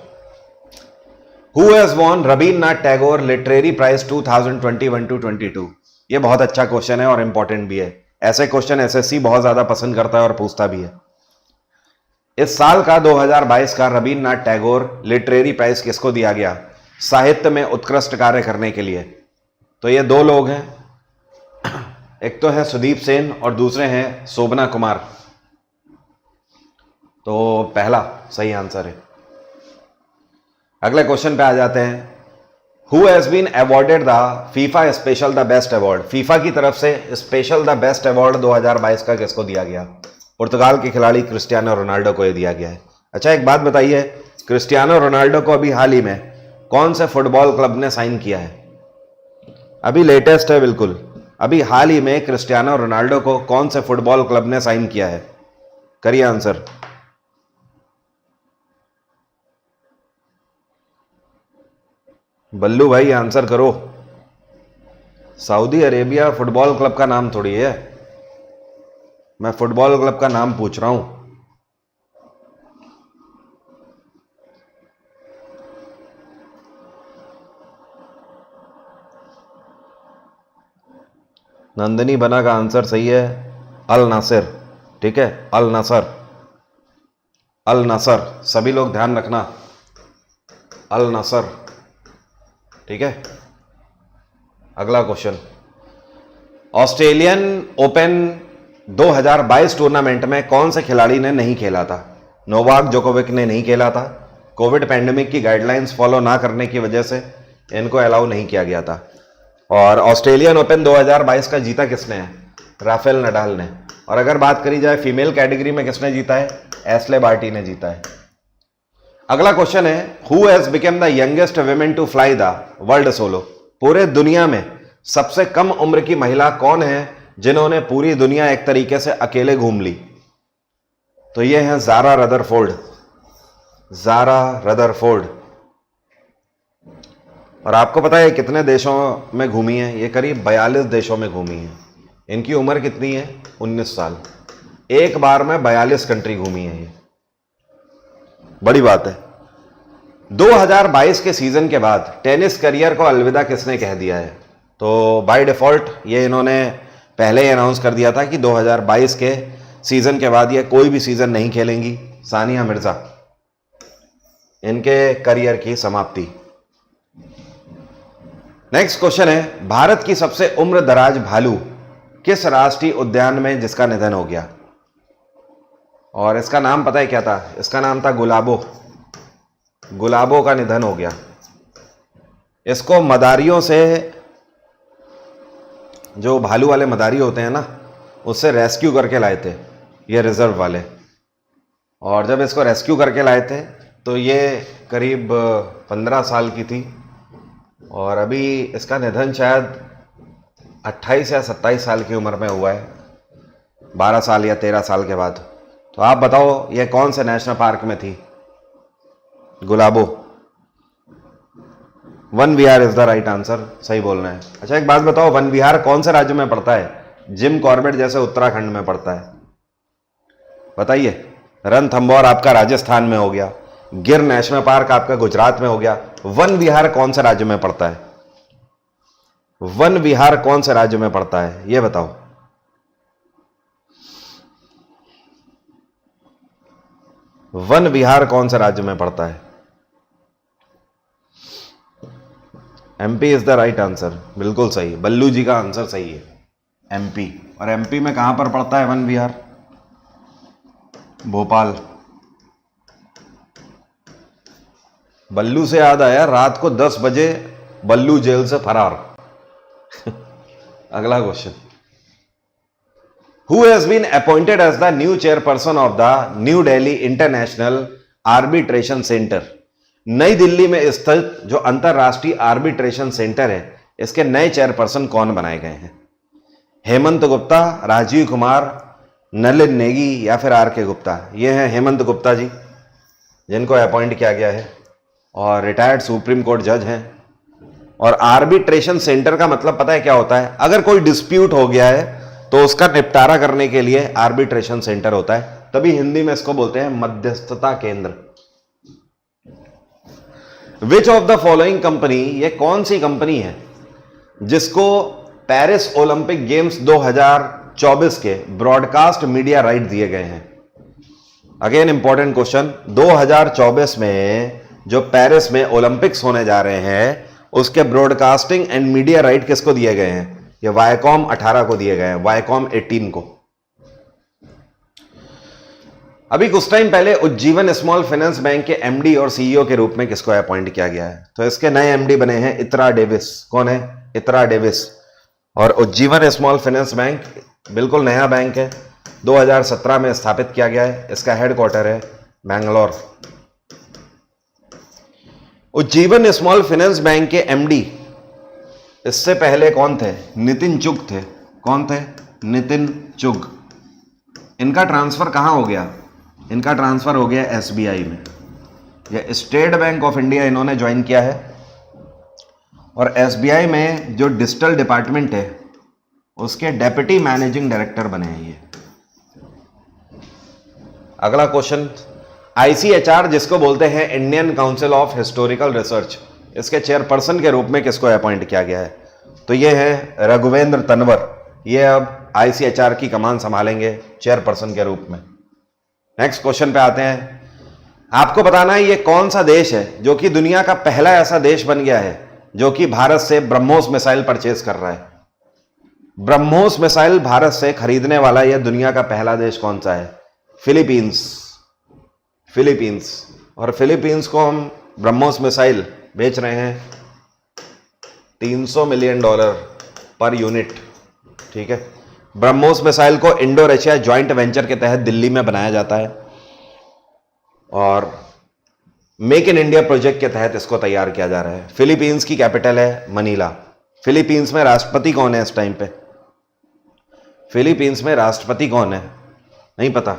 who has won Rabindranath Tagore literary prize 2021-22? ये बहुत अच्छा क्वेश्चन है और इंपॉर्टेंट भी है। ऐसे क्वेश्चन एसएससी बहुत ज्यादा पसंद करता है और पूछता भी है। इस साल का 2022 का रवींद्रनाथ टैगोर लिटरेरी प्राइज किसको दिया गया? साहित्य में उत्कृष्ट कार्य करने के लिए। तो ये दो लोग हैं, एक तो है सुदीप सेन और दूसरे हैं शोभना कुमार। तो पहला सही आंसर है। अगले क्वेश्चन पे आ जाते हैं। Who has been awarded the FIFA special the best award? FIFA की तरफ से स्पेशल द बेस्ट अवार्ड 2022 का किसको दिया गया? पुर्तगाल के खिलाड़ी क्रिस्टियानो रोनाल्डो को यह दिया गया है। अच्छा, एक बात बताइए, क्रिस्टियानो रोनाल्डो को अभी हाल ही में कौन से फुटबॉल क्लब ने साइन किया है? अभी लेटेस्ट है, बिल्कुल अभी हाल ही में क्रिस्टियानो रोनाल्डो को कौन से फुटबॉल क्लब ने साइन किया है? करिए आंसर। बल्लू भाई आंसर करो। सऊदी अरेबिया फुटबॉल क्लब का नाम थोड़ी है, मैं फुटबॉल क्लब का नाम पूछ रहा हूं। नंदनी बना का आंसर सही है, अल नासिर। ठीक है, अल नसर, अल नसर, सभी लोग ध्यान रखना, अल नसर। ठीक है, अगला क्वेश्चन। ऑस्ट्रेलियन ओपन 2022 टूर्नामेंट में कौन से खिलाड़ी ने नहीं खेला था? नोवाक जोकोविक ने नहीं खेला था। कोविड पैंडेमिक की गाइडलाइंस फॉलो ना करने की वजह से इनको अलाउ नहीं किया गया था। और ऑस्ट्रेलियन ओपन 2022 का जीता किसने है? राफेल नडाल ने। और अगर बात करी जाए फीमेल कैटेगरी में किसने जीता है? एस्ले बार्टी ने जीता है। अगला क्वेश्चन है, who has become the youngest women to fly the world solo? पूरे दुनिया में सबसे कम उम्र की महिला कौन है जिन्होंने पूरी दुनिया एक तरीके से अकेले घूम ली? तो ये है ज़ारा रदरफोर्ड, ज़ारा रदरफोर्ड। और आपको पता है कितने देशों में घूमी है? ये करीब 42 देशों में घूमी है। इनकी उम्र कितनी है? 19 साल। एक बार में 42 कंट्री घूमी है, ये बड़ी बात है। 2022 के सीजन के बाद टेनिस करियर को अलविदा किसने कह दिया है? तो बाय डिफॉल्ट ये इन्होंने पहले ही अनाउंस कर दिया था कि 2022 के सीजन के बाद ये कोई भी सीजन नहीं खेलेंगी। सानिया मिर्जा, इनके करियर की समाप्ति। नेक्स्ट क्वेश्चन है, भारत की सबसे उम्र दराज भालू किस राष्ट्रीय उद्यान में जिसका निधन हो गया? और इसका नाम पता है क्या था? इसका नाम था गुलाबो। गुलाबो का निधन हो गया। इसको मदारियों से, जो भालू वाले मदारी होते हैं ना, उससे रेस्क्यू करके लाए थे ये रिजर्व वाले। और जब इसको रेस्क्यू करके लाए थे तो ये करीब 15 साल की थी। और अभी इसका निधन शायद 28 या 27 साल की उम्र में हुआ है, 12 साल या 13 साल के बाद। तो आप बताओ ये कौन से नेशनल पार्क में थी? Gulabo. Van Vihar is the right answer, सही बोलना है। अच्छा, एक बात बताओ, वन विहार कौन से राज्य में पड़ता है? जिम कॉर्बेट जैसे उत्तराखंड में पड़ता है, बताइए। रणथंभौर आपका राजस्थान में हो गया, गिर नेशनल पार्क आपका गुजरात में हो गया। वन विहार कौन से राज्य में पड़ता है? वन विहार कौन से राज्य में पड़ता है, यह बताओ। वन विहार कौन से राज्य में पड़ता है? MP is the right answer, बिल्कुल सही। बल्लू जी का आंसर सही है, एमपी। और एमपी में कहां पर पड़ता है वन विहार? भोपाल। बल्लू से याद आया, रात को 10 बजे बल्लू जेल से फरार। अगला question, who has been appointed as the new chairperson of the new Delhi international arbitration centre? नई दिल्ली में स्थित जो अंतरराष्ट्रीय आर्बिट्रेशन सेंटर है, इसके नए चेयरपर्सन कौन बनाए गए हैं? हेमंत गुप्ता, राजीव कुमार, नलिन नेगी या फिर आर के गुप्ता? ये हैं हेमंत गुप्ता जी, जिनको अपॉइंट किया गया है और रिटायर्ड सुप्रीम कोर्ट जज हैं। और आर्बिट्रेशन सेंटर का मतलब पता है क्या होता है? अगर कोई डिस्प्यूट हो गया है तो उसका निपटारा करने के लिए आर्बिट्रेशन सेंटर होता है, तभी हिंदी में इसको बोलते हैं मध्यस्थता केंद्र। Which of the following company, ये कौन सी कंपनी है जिसको पेरिस ओलंपिक गेम्स 2024 के ब्रॉडकास्ट मीडिया राइट दिए गए हैं? अगेन इंपॉर्टेंट क्वेश्चन, 2024 में जो पेरिस में ओलंपिक्स होने जा रहे हैं उसके ब्रॉडकास्टिंग एंड मीडिया राइट किसको दिए गए हैं? ये वायकॉम 18 को दिए गए हैं, वायकॉम 18 को। अभी कुछ टाइम पहले उज्जीवन स्मॉल फाइनेंस बैंक के एमडी और सीईओ के रूप में किसको अपॉइंट किया गया है? तो इसके नए एमडी बने हैं इत्रा डेविस। कौन है? इत्रा डेविस। और उज्जीवन स्मॉल फाइनेंस बैंक बिल्कुल नया बैंक है, 2017 में स्थापित किया गया है। इसका हेडक्वार्टर है Bangalore. Ujjivan small finance bank के एमडी इससे पहले कौन थे? नितिन चुग थे। कौन थे? नितिन चुग। इनका ट्रांसफर कहां हो गया? इनका ट्रांसफर हो गया एसबीआई में। यह स्टेट बैंक ऑफ इंडिया इन्होंने ज्वाइन किया है और एसबीआई में जो डिजिटल डिपार्टमेंट है उसके डेप्यूटी मैनेजिंग डायरेक्टर बने हैं ये। अगला क्वेश्चन, आईसीएचआर जिसको बोलते हैं Indian council of historical research, इसके चेयरपर्सन के रूप में किसको अपॉइंट किया गया है? तो ये है रघुवेंद्र तन्वर। ये अब आईसीएचआर की कमान संभालेंगे चेयरपर्सन के रूप में। नेक्स्ट क्वेश्चन पे आते हैं। आपको बताना है ये कौन सा देश है जो कि दुनिया का पहला ऐसा देश बन गया है जो कि भारत से ब्रह्मोस मिसाइल परचेज कर रहा है। ब्रह्मोस मिसाइल भारत से खरीदने वाला यह दुनिया का पहला देश कौन सा है? फिलीपींस। फिलीपींस। और फिलीपींस को हम ब्रह्मोस मिसाइल बेच रहे हैं $300 मिलियन पर यूनिट। ठीक है। ब्रह्मोस मिसाइल को इंडो रशिया ज्वाइंट वेंचर के तहत दिल्ली में बनाया जाता है और मेक इन इंडिया प्रोजेक्ट के तहत इसको तैयार किया जा रहा है। फिलीपींस की कैपिटल है मनीला। फिलीपींस में राष्ट्रपति कौन है इस टाइम पे? फिलीपींस में राष्ट्रपति कौन है? नहीं पता?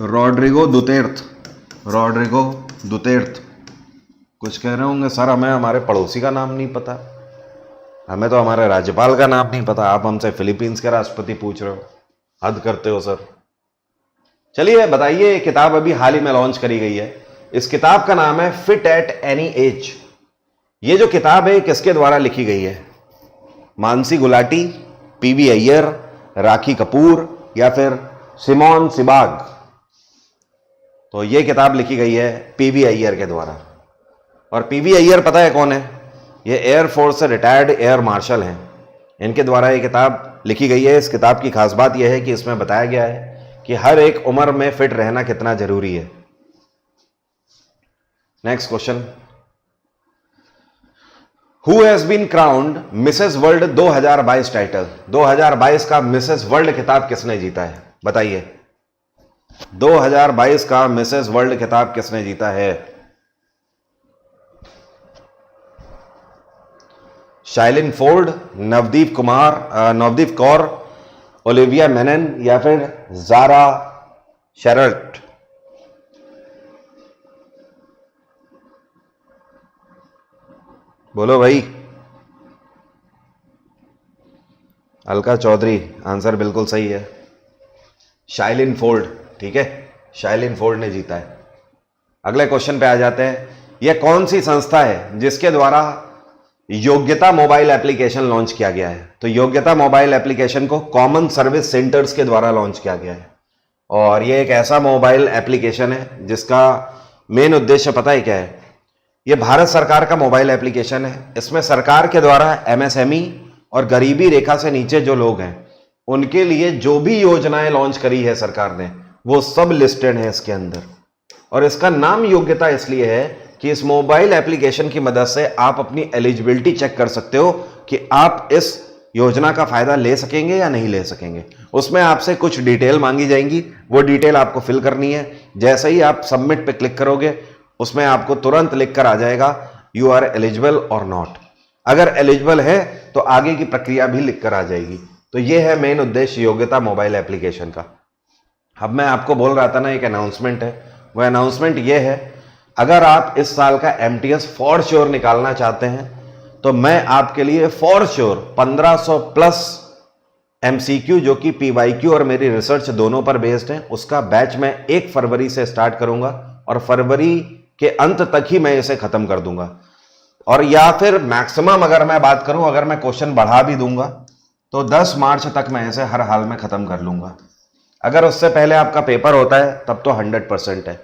रॉड्रिगो दुतेर्थ। रॉड्रिगो दुतेर्थ। कुछ कह रहे होंगे सर हमें हमारे पड़ोसी का नाम नहीं पता, हमें तो हमारे राज्यपाल का नाम नहीं पता, आप हमसे फिलीपींस के राष्ट्रपति पूछ रहे हो, हद करते हो सर। चलिए बताइए, ये किताब अभी हाल ही में लॉन्च करी गई है। इस किताब का नाम है फिट एट एनी एज। ये जो किताब है किसके द्वारा लिखी गई है? मानसी गुलाटी, पीवी अय्यर, राखी कपूर या फिर सिमोन सिबाग? तो ये किताब लिखी गई है पीवी अय्यर के द्वारा। और पीवी अय्यर पता है कौन है? ये एयरफोर्स से रिटायर्ड एयर मार्शल हैं। इनके द्वारा ये किताब लिखी गई है। इस किताब की खास बात यह है कि इसमें बताया गया है कि हर एक उम्र में फिट रहना कितना जरूरी है। Next question, who has been crowned Mrs world 2022 title? 2022 का मिसेस वर्ल्ड खिताब किसने जीता है? बताइए, 2022 का मिसेस वर्ल्ड खिताब किसने जीता है? Shaylyn Ford, Navdeep Kaur, Olivia Menon या फिर जारा शेरल्ट? बोलो भाई। अलका चौधरी, आंसर बिल्कुल सही है, शाइलिन फोर्ड। ठीक है, शाइलिन फोर्ड ने जीता है। अगले क्वेश्चन पे आ जाते हैं। यह कौन सी संस्था है जिसके द्वारा योग्यता मोबाइल एप्लीकेशन लॉन्च किया गया है? तो योग्यता मोबाइल एप्लीकेशन को कॉमन सर्विस सेंटर्स के द्वारा लॉन्च किया गया है और यह एक ऐसा मोबाइल एप्लीकेशन है जिसका मेन उद्देश्य पता है क्या है? यह भारत सरकार का मोबाइल एप्लीकेशन है। इसमें सरकार के द्वारा एमएसएमई और गरीबी रेखा से नीचे जो लोग हैं उनके लिए जो भी योजनाएं लॉन्च करी है सरकार ने वो सब लिस्टेड है इसके अंदर। और इसका नाम योग्यता इसलिए है कि इस मोबाइल एप्लीकेशन की मदद से आप अपनी एलिजिबिलिटी चेक कर सकते हो कि आप इस योजना का फायदा ले सकेंगे या नहीं ले सकेंगे। उसमें आपसे कुछ डिटेल मांगी जाएंगी, वो डिटेल आपको फिल करनी है। जैसे ही आप सबमिट पे क्लिक करोगे उसमें आपको तुरंत लिख कर आ जाएगा यू आर एलिजिबल और नॉट। अगर एलिजिबल है तो आगे की प्रक्रिया भी लिख कर आ जाएगी। तो यह है मेन उद्देश्य योग्यता मोबाइल एप्लीकेशन का। अब मैं आपको बोल रहा था ना एक अनाउंसमेंट है, वो अनाउंसमेंट ये है, अगर आप इस साल का एमटीएस फॉर श्योर निकालना चाहते हैं तो मैं आपके लिए फॉर श्योर 1500 प्लस एमसीक्यू जो कि पीवाईक्यू और मेरी रिसर्च दोनों पर बेस्ड है उसका बैच मैं 1 फरवरी से स्टार्ट करूंगा और फरवरी के अंत तक ही मैं इसे खत्म कर दूंगा। और या फिर मैक्सिमम अगर मैं बात करूं, अगर मैं क्वेश्चन बढ़ा भी दूंगा तो 10 मार्च तक मैं इसे हर हाल में खत्म कर लूंगा। अगर उससे पहले आपका पेपर होता है तब तो 100% है।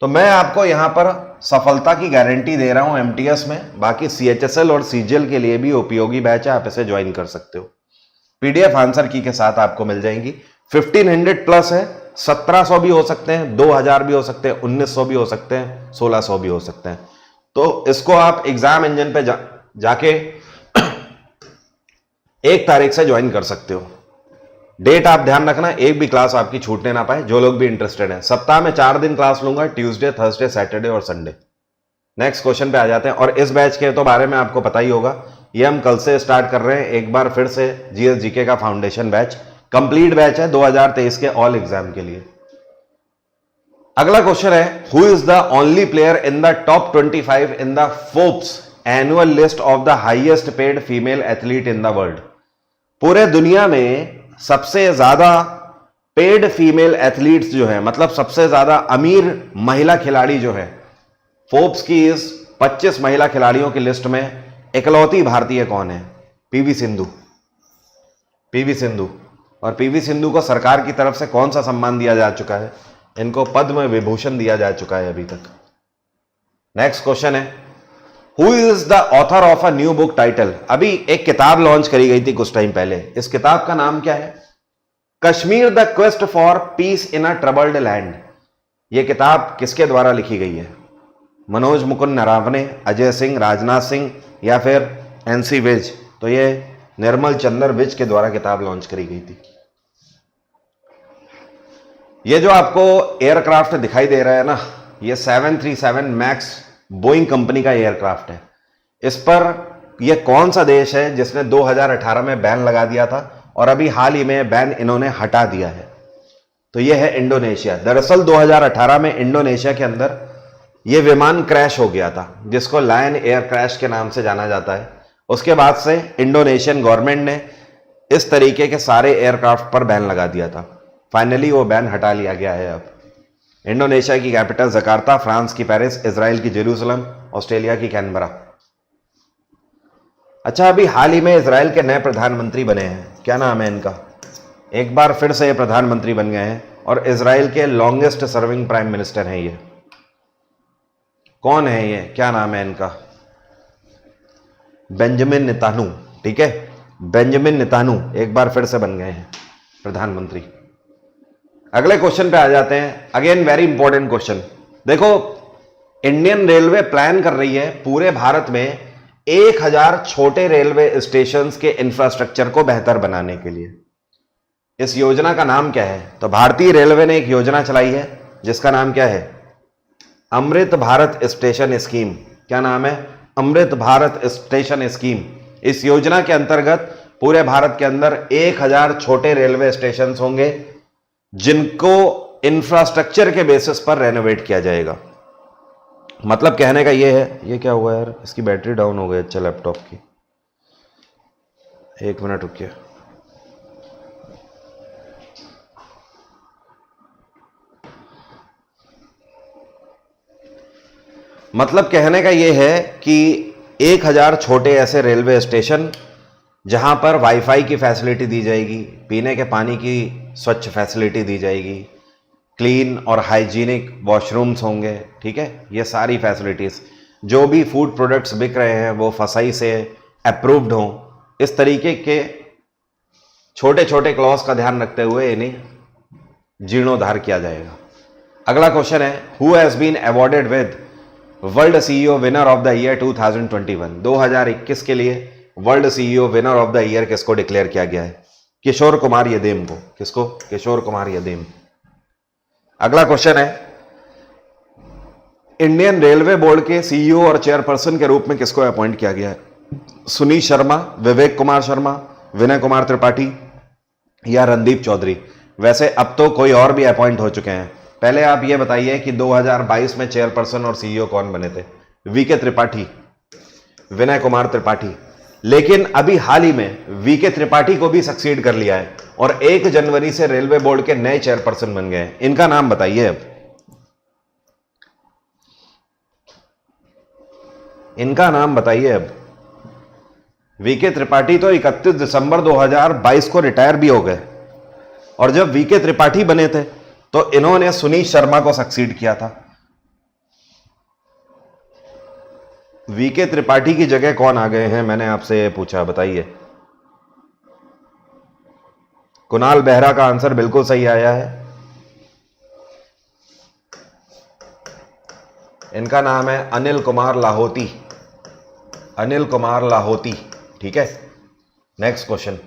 तो मैं आपको यहां पर सफलता की गारंटी दे रहा हूं एमटीएस में। बाकी सीएचएसएल और सीजीएल के लिए भी उपयोगी बैच है, आप इसे ज्वाइन कर सकते हो। पीडीएफ आंसर की के साथ आपको मिल जाएंगी। 1500 प्लस है, 1700 भी हो सकते हैं, 2000 भी हो सकते हैं, 1900 भी हो सकते हैं, 1600 भी हो सकते हैं। तो इसको आप एग्जाम इंजन पे जाके 1 तारीख से ज्वाइन कर सकते हो। डेट आप ध्यान रखना, एक भी क्लास आपकी छूटने ना पाए, जो लोग भी इंटरेस्टेड हैं। सप्ताह में 4 दिन क्लास लूंगा, ट्यूसडे, थर्सडे, सैटरडे और संडे। नेक्स्ट क्वेश्चन पे आ जाते हैं। और इस बैच के तो बारे में आपको पता ही होगा, ये हम कल से स्टार्ट कर रहे हैं एक बार फिर से जीएस जीके का फाउंडेशन बैच। कंप्लीट बैच है 2023 के ऑल एग्जाम के लिए। अगला क्वेश्चन है, who is the only player in the top 25 in the Forbes annual list of the highest paid female athlete in the world. पूरे दुनिया में सबसे ज्यादा पेड फीमेल एथलीट्स जो है, मतलब सबसे ज्यादा अमीर महिला खिलाड़ी जो है, फोर्ब्स की इस 25 महिला खिलाड़ियों की लिस्ट में इकलौती भारतीय कौन है? पीवी सिंधु। पीवी सिंधु। और पीवी सिंधु को सरकार की तरफ से कौन सा सम्मान दिया जा चुका है? इनको पद्म विभूषण दिया जा चुका है अभी तक। नेक्स्ट क्वेश्चन है, who is the author of a new book title. अभी एक किताब लॉन्च करी गई थी कुछ टाइम पहले, इस किताब का नाम क्या है? Kashmir the quest for piece in a troubled land. यह किताब किसके द्वारा लिखी गई है? मनोज मुकुंद नरावने, अजय सिंह, राजनाथ सिंह या फिर एनसी विज? तो यह निर्मल चंद्र विज के द्वारा किताब लॉन्च करी गई थी। ये जो आपको एयरक्राफ्ट दिखाई दे रहा है ना, ये 737 मैक्स बोइंग कंपनी का एयरक्राफ्ट है। इस पर यह कौन सा देश है जिसने 2018 में बैन लगा दिया था और अभी हाल ही में बैन इन्होंने हटा दिया है? तो यह है इंडोनेशिया। दरअसल 2018 में इंडोनेशिया के अंदर यह विमान क्रैश हो गया था, जिसको लायन एयर क्रैश के नाम से जाना जाता है। उसके बाद से इंडोनेशियन गवर्नमेंट ने इस तरीके के सारे एयरक्राफ्ट पर बैन लगा दिया था। फाइनली वो बैन हटा लिया गया है। अब इंडोनेशिया की कैपिटल जकार्ता, फ्रांस की पेरिस, इजराइल की जेरूसलम, ऑस्ट्रेलिया की कैनबरा। अच्छा, अभी हाल ही में इजराइल के नए प्रधानमंत्री बने हैं, क्या नाम है इनका? एक बार फिर से ये प्रधानमंत्री बन गए हैं और इजराइल के लॉन्गेस्ट सर्विंग प्राइम मिनिस्टर हैं। ये कौन है? ये क्या नाम है इनका? Benjamin Netanyahu. ठीक है, बेंजामिन नेतान्याहू एक बार फिर से बन गए हैं प्रधानमंत्री। अगले क्वेश्चन पे आ जाते हैं। Again very important question. देखो, इंडियन रेलवे प्लान कर रही है पूरे भारत में 1000 छोटे रेलवे स्टेशन के इंफ्रास्ट्रक्चर को बेहतर बनाने के लिए। इस योजना का नाम क्या है? तो भारतीय रेलवे ने एक योजना चलाई है जिसका नाम क्या है? Amrit Bharat station scheme. क्या नाम है? Amrit Bharat station scheme. इस योजना के अंतर्गत पूरे भारत के अंदर 1000 छोटे रेलवे स्टेशन होंगे जिनको इंफ्रास्ट्रक्चर के बेसिस पर रेनोवेट किया जाएगा। मतलब कहने का यह है, ये क्या हुआ यार, इसकी बैटरी डाउन हो गई। अच्छा, लैपटॉप की, एक मिनट रुकिए। मतलब कहने का यह है कि 1000 छोटे ऐसे रेलवे स्टेशन जहां पर वाईफाई की फैसिलिटी दी जाएगी, पीने के पानी की स्वच्छ फैसिलिटी दी जाएगी, क्लीन और हाइजीनिक वॉशरूम्स होंगे। ठीक है, ये सारी फैसिलिटीज, जो भी फूड प्रोडक्ट्स बिक रहे हैं वो फसाई से अप्रूव्ड हों। इस तरीके के छोटे छोटे क्लॉज का ध्यान रखते हुए इन्हें जीर्णोद्धार किया जाएगा। अगला क्वेश्चन है, who has been awarded with world CEO winner of the year 2021। 2021 के लिए world CEO winner of the year किसको डिक्लेयर किया गया है? किशोर कुमार यदेम को। किसको? किशोर कुमार यदेम। अगला क्वेश्चन है, इंडियन रेलवे बोर्ड के सीईओ और चेयरपर्सन के रूप में किसको अपॉइंट किया गया है? सुनील शर्मा, विवेक कुमार शर्मा, विनय कुमार त्रिपाठी या रणदीप चौधरी? वैसे अब तो कोई और भी अपॉइंट हो चुके हैं। पहले आप ये बताइए कि 2022 में चेयरपर्सन और सीईओ कौन बने थे? वीके त्रिपाठी, विनय कुमार त्रिपाठी। लेकिन अभी हाल ही में वीके त्रिपाठी को भी सक्सीड कर लिया है और 1 जनवरी से रेलवे बोर्ड के नए चेयरपर्सन बन गए हैं। इनका नाम बताइए अब, इनका नाम बताइए अब। वीके त्रिपाठी तो 31 दिसंबर 2022 को रिटायर भी हो गए और जब वीके त्रिपाठी बने थे तो इन्होंने सुनील शर्मा को सक्सीड किया था। वीके त्रिपाठी की जगह कौन आ गए हैं, मैंने आपसे ये पूछा, बताइए। कुणाल बेहरा का आंसर बिल्कुल सही आया है। इनका नाम है अनिल कुमार लाहोटी, अनिल कुमार लाहोटी। ठीक है, नेक्स्ट क्वेश्चन।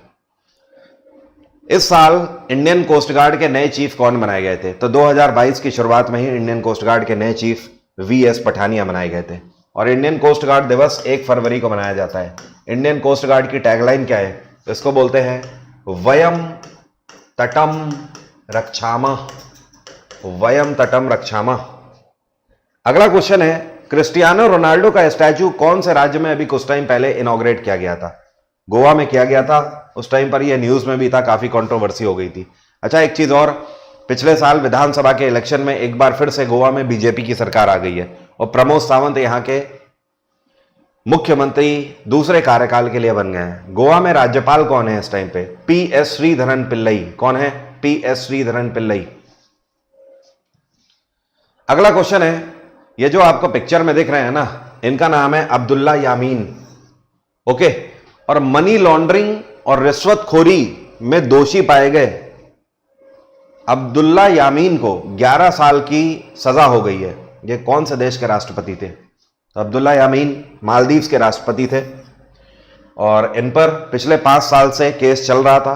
इस साल इंडियन कोस्ट गार्ड के नए चीफ कौन बनाए गए थे? तो 2022 की शुरुआत में ही इंडियन कोस्ट गार्ड के नए चीफ वीएस पठानिया बनाए गए थे और इंडियन कोस्ट गार्ड दिवस 1 फरवरी को मनाया जाता है। इंडियन कोस्ट गार्ड की टैगलाइन क्या है? इसको बोलते हैं वयम तटम रक्षामा, वयम तटम रक्षामा। अगला क्वेश्चन है, क्रिस्टियानो रोनाल्डो का स्टैचू कौन से राज्य में अभी कुछ टाइम पहले इनॉग्रेट किया गया था? गोवा में किया गया था। उस टाइम पर यह न्यूज में भी था, काफी कंट्रोवर्सी हो गई थी। अच्छा, एक चीज और, पिछले साल विधानसभा के इलेक्शन में एक बार फिर से गोवा में बीजेपी की सरकार आ गई है और प्रमोद सावंत यहां के मुख्यमंत्री दूसरे कार्यकाल के लिए बन गए हैं। गोवा में राज्यपाल कौन है इस टाइम पे? पीएस श्रीधरन पिल्लई। कौन है? पीएस श्रीधरन पिल्लई। अगला क्वेश्चन है, ये जो आपको पिक्चर में दिख रहे हैं ना, इनका नाम है अब्दुल्ला यामीन। ओके, और मनी लॉन्ड्रिंग और रिश्वतखोरी में दोषी पाए गए अब्दुल्ला यामीन को 11 साल की सजा हो गई है। ये कौन से देश के राष्ट्रपति थे? तो अब्दुल्ला यामीन मालदीव्स के राष्ट्रपति थे और इन पर पिछले 5 साल से केस चल रहा था।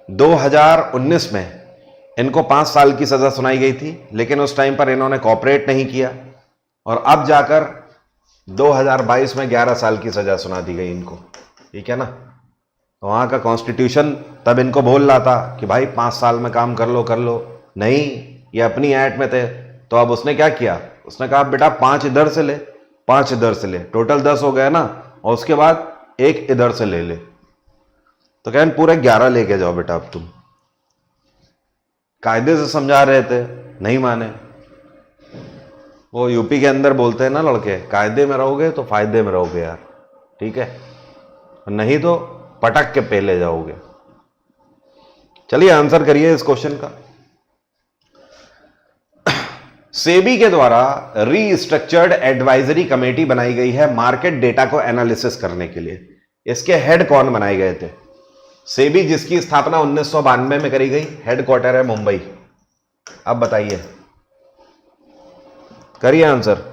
2019 में इनको 5 साल की सजा सुनाई गई थी, लेकिन उस टाइम पर इन्होंने कोऑपरेट नहीं किया और अब जाकर 2022 में 11 साल की सजा सुना दी गई इनको। ठीक है ना? तो वहां का कॉन्स्टिट्यूशन तब इनको बोल रहा था कि भाई 5 साल में काम कर लो। नहीं, ये अपनी ऐट में थे। तो अब उसने क्या किया? उसने कहा बेटा 5 इधर से ले, 5 इधर से ले, टोटल 10 हो गया ना, और उसके बाद 1 इधर से ले ले। तो कहन पूरे 11 लेके जाओ बेटा। अब तुम कायदे से समझा रहे थे, नहीं माने। वो यूपी के अंदर बोलते हैं ना लड़के, कायदे में रहोगे तो फायदे में रहोगे यार। ठीक है, नहीं तो पटक के पेले जाओगे। चलिए आंसर करिए इस क्वेश्चन का। सेबी के द्वारा रीस्ट्रक्चर्ड एडवाइजरी कमेटी बनाई गई है मार्केट डेटा को एनालिसिस करने के लिए। इसके हेड कौन बनाए गए थे? सेबी जिसकी स्थापना 1992 में करी गई, हेडक्वार्टर है मुंबई। अब बताइए, करिए answer.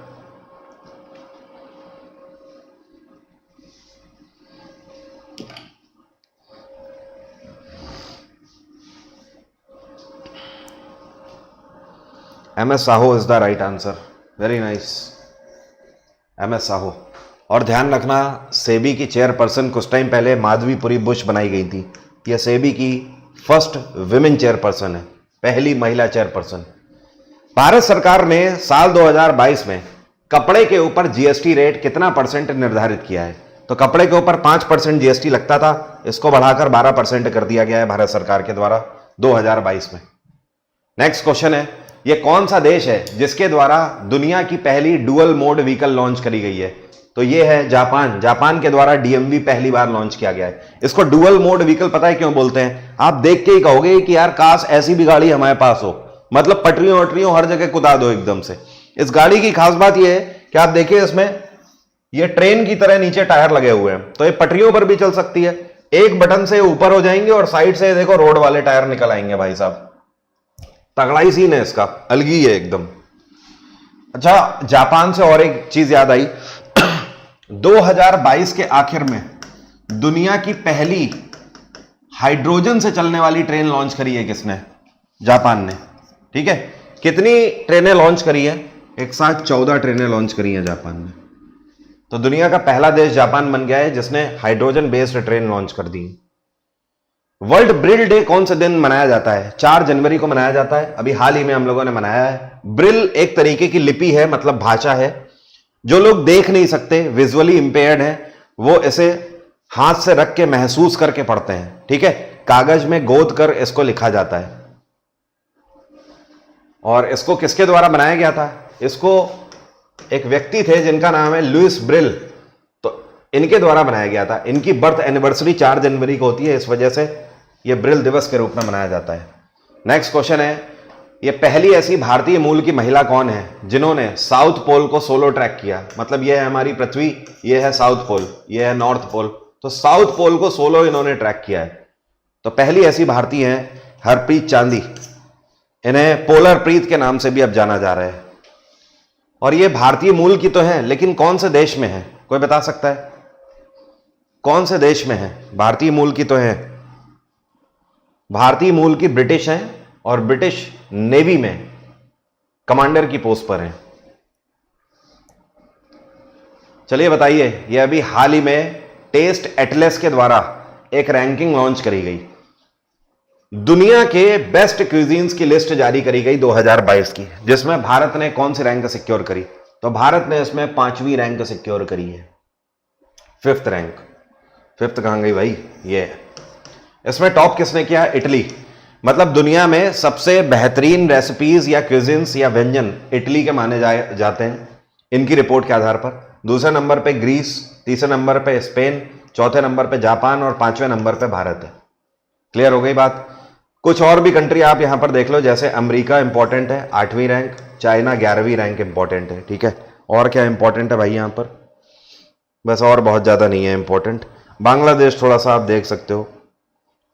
MS Sahu is the right answer. Very nice, MS Sahu. और ध्यान रखना, सेबी की चेयरपर्सन कुछ टाइम पहले माधवीपुरी बुश बनाई गई थी। यह सेबी की फर्स्ट विमेन चेयरपर्सन है, पहली महिला चेयरपर्सन। भारत सरकार ने साल 2022 में कपड़े के ऊपर जीएसटी रेट कितना % निर्धारित किया है? तो कपड़े के ऊपर 5% जीएसटी लगता था, इसको बढ़ाकर 12% कर दिया गया है भारत सरकार के द्वारा 2022 में। नेक्स्ट क्वेश्चन है, यह कौन सा देश है जिसके द्वारा दुनिया की पहली डुअल मोड व्हीकल लॉन्च करी गई है? तो यह है जापान। जापान के द्वारा डीएमवी पहली बार लॉन्च किया गया है। इसको डुअल मोड व्हीकल पता है क्यों बोलते हैं? आप देख के ही कहोगे कि यार काश ऐसी भी गाड़ी हमारे पास हो, मतलब पटरियों वटरियों हर जगह कुदा दो एकदम से। इस गाड़ी की खास बात यह है कि आप देखिए, इसमें ये ट्रेन की तरह नीचे टायर लगे हुए हैं, तो ये पटरियों पर भी चल सकती है। एक बटन से ऊपर हो जाएंगे और साइड से देखो रोड वाले टायर निकल आएंगे। भाई साहब, तगड़ा ही सीन है इसका, अलगी है एकदम। अच्छा, जापान से और एक चीज याद आई। 2022 के आखिर में दुनिया की पहली हाइड्रोजन से चलने वाली ट्रेन लॉन्च करी है किसने? जापान ने। ठीक है, कितनी ट्रेनें लॉन्च करी है? एक साथ 14 ट्रेनें लॉन्च करी हैं जापान ने। तो दुनिया का पहला देश जापान बन गया है जिसने हाइड्रोजन बेस्ड ट्रेन लॉन्च कर दी। वर्ल्ड ब्रिल डे कौन से दिन मनाया जाता है? 4 जनवरी को मनाया जाता है। अभी हाल ही में हम लोगों ने मनाया है। ब्रिल एक तरीके की लिपि है, मतलब भाषा है। जो लोग देख नहीं सकते, विजुअली इंपेयर्ड हैं, वो इसे हाथ से रख के महसूस करके पढ़ते हैं। ठीक है, कागज में गोद कर इसको लिखा जाता है। और इसको किसके द्वारा बनाया गया था? इसको एक व्यक्ति थे जिनका नाम है लुइस ब्रिल, तो इनके द्वारा बनाया गया था। इनकी बर्थ एनिवर्सरी 4 जनवरी को होती है, इस वजह से यह ब्रिल दिवस के रूप में मनाया जाता है। नेक्स्ट क्वेश्चन है, यह पहली ऐसी भारतीय मूल की महिला कौन है जिन्होंने साउथ पोल को सोलो ट्रैक किया? मतलब यह है हमारी पृथ्वी, यह है साउथ पोल, यह है नॉर्थ पोल, तो साउथ पोल को सोलो इन्होंने ट्रैक किया है। तो पहली ऐसी भारतीय हैं हरप्रीत चांदी, इन्हें पोलर प्रीत के नाम से भी अब जाना जा रहा है। और ये भारतीय मूल की तो है, लेकिन कौन से देश में है, कोई बता सकता है कौन से देश में है? भारतीय मूल की तो है, भारतीय मूल की ब्रिटिश है और ब्रिटिश नेवी में कमांडर की पोस्ट पर है। चलिए बताइए, यह अभी हाल ही में टेस्ट एटलस के द्वारा एक रैंकिंग लॉन्च करी गई, दुनिया के बेस्ट क्यूजीन्स की लिस्ट जारी करी गई 2022 की, जिसमें भारत ने कौन सी रैंक सिक्योर करी? तो भारत ने इसमें 5वीं रैंक सिक्योर करी है, 5th रैंक। 5th कहां गई भाई? ये इसमें टॉप किसने किया? इटली। मतलब दुनिया में सबसे बेहतरीन रेसिपीज या क्यूजिन्स या व्यंजन इटली के माने जाते हैं इनकी रिपोर्ट के आधार पर। दूसरे नंबर पे ग्रीस, तीसरे नंबर पे स्पेन, चौथे नंबर पे जापान और 5वें नंबर पे भारत है। क्लियर हो गई बात? कुछ और भी कंट्री आप यहां पर देख लो, जैसे अमेरिका इंपॉर्टेंट है 8वीं रैंक, चाइना 11वीं रैंक इंपॉर्टेंट है। ठीक है, और क्या इंपॉर्टेंट है भाई यहां पर? बस और बहुत ज्यादा नहीं है इंपॉर्टेंट। बांग्लादेश थोड़ा सा आप देख सकते हो।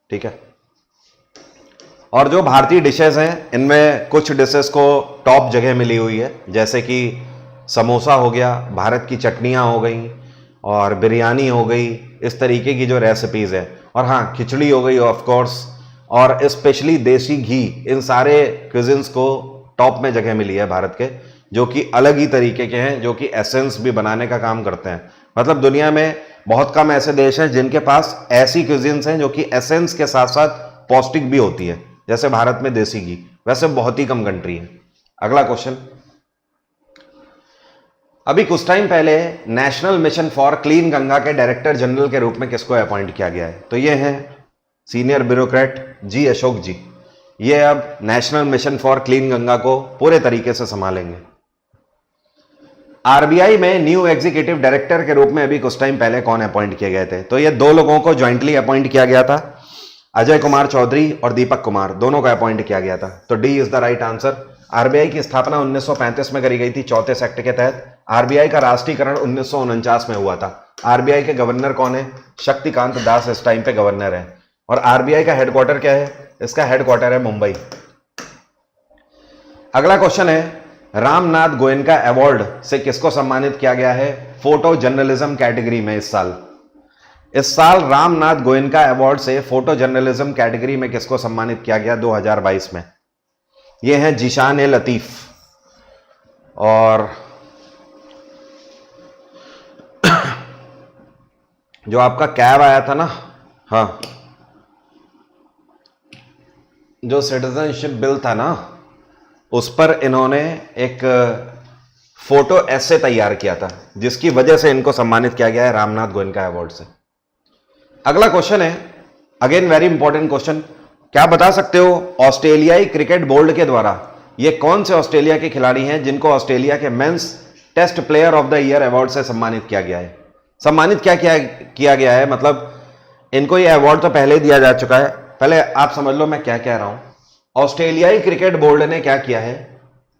ठीक है, और जो भारतीय डिशेस हैं इनमें कुछ डिशेस को टॉप जगह मिली हुई है, जैसे कि समोसा हो गया, भारत की चटनियाँ हो गई और बिरयानी हो गई, इस तरीके की जो रेसिपीज़ है। और हाँ, खिचड़ी हो गई ऑफ कोर्स, और स्पेशली देसी घी, इन सारे क्विजिन्स को टॉप में जगह मिली है भारत के, जो कि अलग ही तरीके के हैं, जो कि एसेंस भी बनाने का काम करते हैं। मतलब दुनिया में बहुत कम ऐसे देश हैं जिनके पास ऐसी क्विजिन्स हैं जो कि एसेंस के साथ साथ पौष्टिक भी होती है, जैसे भारत में देसी घी। वैसे बहुत ही कम कंट्री है। अगला क्वेश्चन, अभी कुछ टाइम पहले national mission for clean Ganga के डायरेक्टर जनरल के रूप में किसको अपॉइंट किया गया है? तो ये हैं सीनियर ब्यूरोक्रेट जी अशोक जी। ये अब national mission for clean Ganga को पूरे तरीके से संभालेंगे। आरबीआई में न्यू एग्जीक्यूटिव डायरेक्टर के रूप में अभी कुछ टाइम पहले कौन अपॉइंट किए गए थे? तो ये दो लोगों को ज्वाइंटली अपॉइंट किया गया था, अजय कुमार चौधरी और दीपक कुमार, दोनों को अपॉइंट किया गया था। तो D is the right answer. RBI की स्थापना 1935 में करी गई थी 34 एक्ट के तहत। आरबीआई का राष्ट्रीयकरण 1949 में हुआ था। आरबीआई के गवर्नर कौन है? शक्तिकांत दास इस टाइम पे गवर्नर है। और आरबीआई का हेडक्वार्टर क्या है? इसका हेडक्वार्टर है मुंबई। अगला क्वेश्चन है, रामनाथ गोयनका अवार्ड से किसको सम्मानित किया गया है फोटो जर्नलिज्म कैटेगरी में इस साल? इस साल रामनाथ गोयनका अवार्ड से फोटो जर्नलिज्म कैटेगरी में किसको सम्मानित किया गया 2022 में? ये है जीशान ए लतीफ। और जो आपका कैब आया था ना, हाँ, जो सिटीजनशिप बिल था ना, उस पर इन्होंने एक फोटो एसे तैयार किया था, जिसकी वजह से इनको सम्मानित किया गया है रामनाथ गोयनका अवार्ड से। अगला क्वेश्चन है, अगेन वेरी इंपॉर्टेंट क्वेश्चन, क्या बता सकते हो ऑस्ट्रेलियाई क्रिकेट बोर्ड के द्वारा ये कौन से ऑस्ट्रेलिया के खिलाड़ी हैं जिनको ऑस्ट्रेलिया के men's test player of the year award से सम्मानित किया गया है? सम्मानित क्या किया गया है, मतलब इनको ये अवार्ड तो पहले ही दिया जा चुका है। पहले आप समझ लो मैं क्या कह रहा हूं। ऑस्ट्रेलियाई क्रिकेट बोर्ड ने क्या किया है,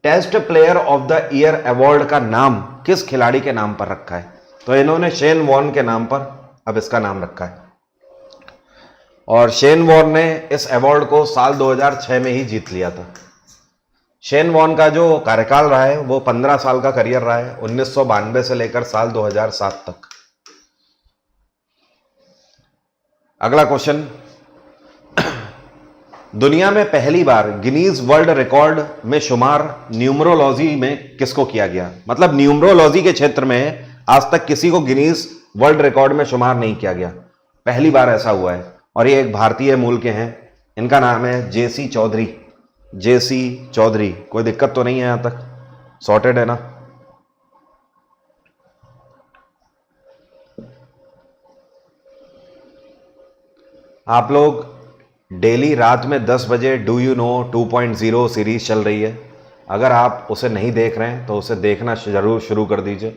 test player of the year award का नाम किस खिलाड़ी के नाम पर रखा है? तो इन्होंने शेन वॉर्न के नाम पर अब इसका नाम रखा है। और शेन वॉर्न ने इस अवार्ड को साल 2006 में ही जीत लिया था। शेन वॉर्न का जो कार्यकाल रहा है वो 15 साल का करियर रहा है, 1992 से लेकर साल 2007 तक। अगला क्वेश्चन, दुनिया में पहली बार गिनीज वर्ल्ड रिकॉर्ड में शुमार न्यूमरोलॉजी में किसको किया गया? मतलब न्यूमरोलॉजी के क्षेत्र में आज तक किसी को गिनीज वर्ल्ड रिकॉर्ड में शुमार नहीं किया गया, पहली बार ऐसा हुआ है। और ये एक भारतीय मूल के हैं, इनका नाम है जेसी चौधरी। जेसी चौधरी, कोई दिक्कत तो नहीं है? यहां तक सॉर्टेड है ना? आप लोग डेली रात में 10 बजे डू यू नो 2.0 सीरीज चल रही है, अगर आप उसे नहीं देख रहे हैं तो उसे देखना जरूर शुरू कर दीजिए,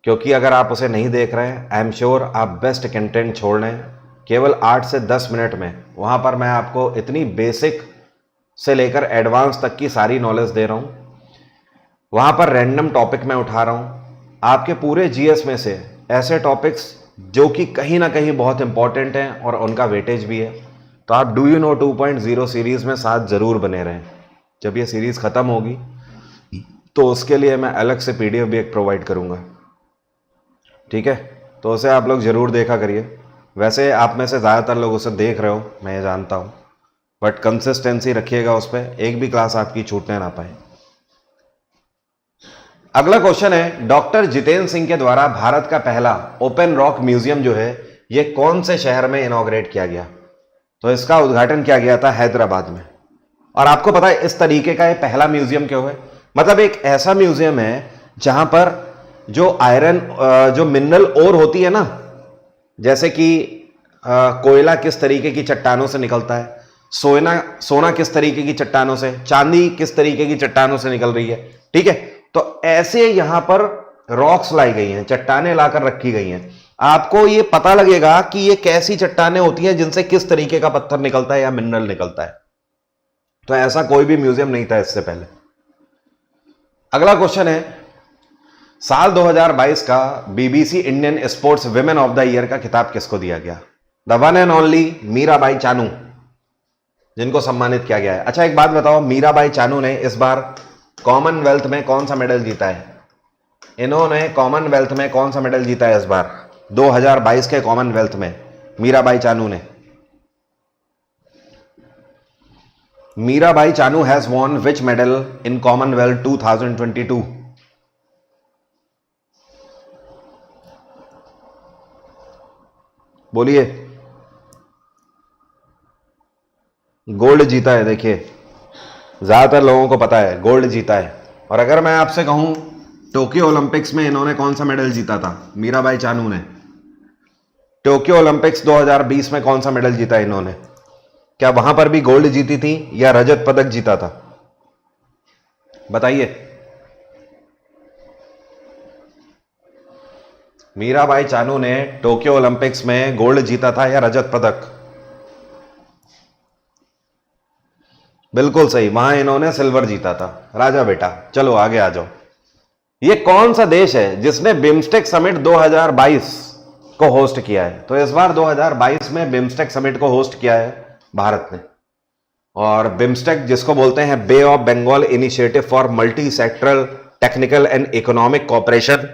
क्योंकि अगर आप उसे नहीं देख रहे हैं आई एम श्योर आप बेस्ट कंटेंट छोड़ रहे हैं। केवल 8 से 10 मिनट में वहाँ पर मैं आपको इतनी बेसिक से लेकर एडवांस तक की सारी नॉलेज दे रहा हूँ। वहाँ पर रैंडम टॉपिक मैं उठा रहा हूँ, आपके पूरे जीएस में से ऐसे टॉपिक्स जो कि कहीं ना कहीं बहुत इंपॉर्टेंट हैं और उनका वेटेज भी है, तो आप डू यू नो 2.0 सीरीज में साथ जरूर बने रहें। जब ये सीरीज खत्म होगी तो उसके लिए मैं अलग से पीडीएफ भी एक प्रोवाइड करूंगा, ठीक है? तो उसे आप लोग जरूर देखा करिए। वैसे आप में से ज़्यादातर लोग उसे देख रहे हो, मैं ये जानता हूँ, बट कंसिस्टेंसी रखिएगा उस पर, एक भी क्लास आपकी छूटने ना पाए। अगला क्वेश्चन है, डॉक्टर जितेंद्र सिंह के द्वारा भारत का पहला ओपन रॉक म्यूजियम जो है ये कौन से शहर में इनॉग्रेट किया गया? तो इसका उद्घाटन किया गया था हैदराबाद में। और आपको पता है इस तरीके का ये पहला म्यूजियम क्यों है? मतलब एक ऐसा म्यूजियम है जहां पर जो आयरन जो मिनरल ओर होती है ना, जैसे कि कोयला किस तरीके की चट्टानों से निकलता है, सोना किस तरीके की चट्टानों से, चांदी किस तरीके की चट्टानों से निकल रही है, ठीक है? तो ऐसे यहां पर रॉक्स लाई गई हैं, चट्टानें लाकर रखी गई हैं। आपको ये पता लगेगा कि ये कैसी चट्टानें होती हैं जिनसे किस तरीके का पत्थर निकलता है या मिनरल निकलता है। तो ऐसा कोई भी म्यूजियम नहीं था इससे पहले। अगला क्वेश्चन है, साल 2022 का BBC Indian sports women of the year का खिताब किसको दिया गया? The one and only Mirabai Chanu, जिनको सम्मानित किया गया है। अच्छा एक बात बताओ, मीराबाई चानू ने इस बार कॉमनवेल्थ में कौन सा मेडल जीता है? इन्होंने कॉमनवेल्थ में कौन सा मेडल जीता है इस बार 2022 के कॉमनवेल्थ में? मीराबाई चानू ने। Mirabai Chanu has won which medal in Commonwealth 2022? बोलिए। गोल्ड जीता है। देखिए ज्यादातर लोगों को पता है गोल्ड जीता है। और अगर मैं आपसे कहूं टोक्यो ओलंपिक्स में इन्होंने कौन सा मेडल जीता था? मीराबाई चानू ने। टोक्यो ओलंपिक्स 2020 में कौन सा मेडल जीता इन्होंने? क्या वहां पर भी गोल्ड जीती थी या रजत पदक जीता था? बताइए। मीराबाई चानू ने टोक्यो ओलंपिक्स में गोल्ड जीता था या रजत पदक? बिल्कुल सही, वहां इन्होंने सिल्वर जीता था। राजा बेटा चलो आगे आ जाओ। ये कौन सा देश है जिसने बिम्स्टेक समिट 2022 को होस्ट किया है? तो इस बार 2022 में बिम्स्टेक समिट को होस्ट किया है भारत ने। और बिम्स्टेक जिसको बोलते हैं Bay of Bengal initiative for multi sectoral technical and economic cooperation,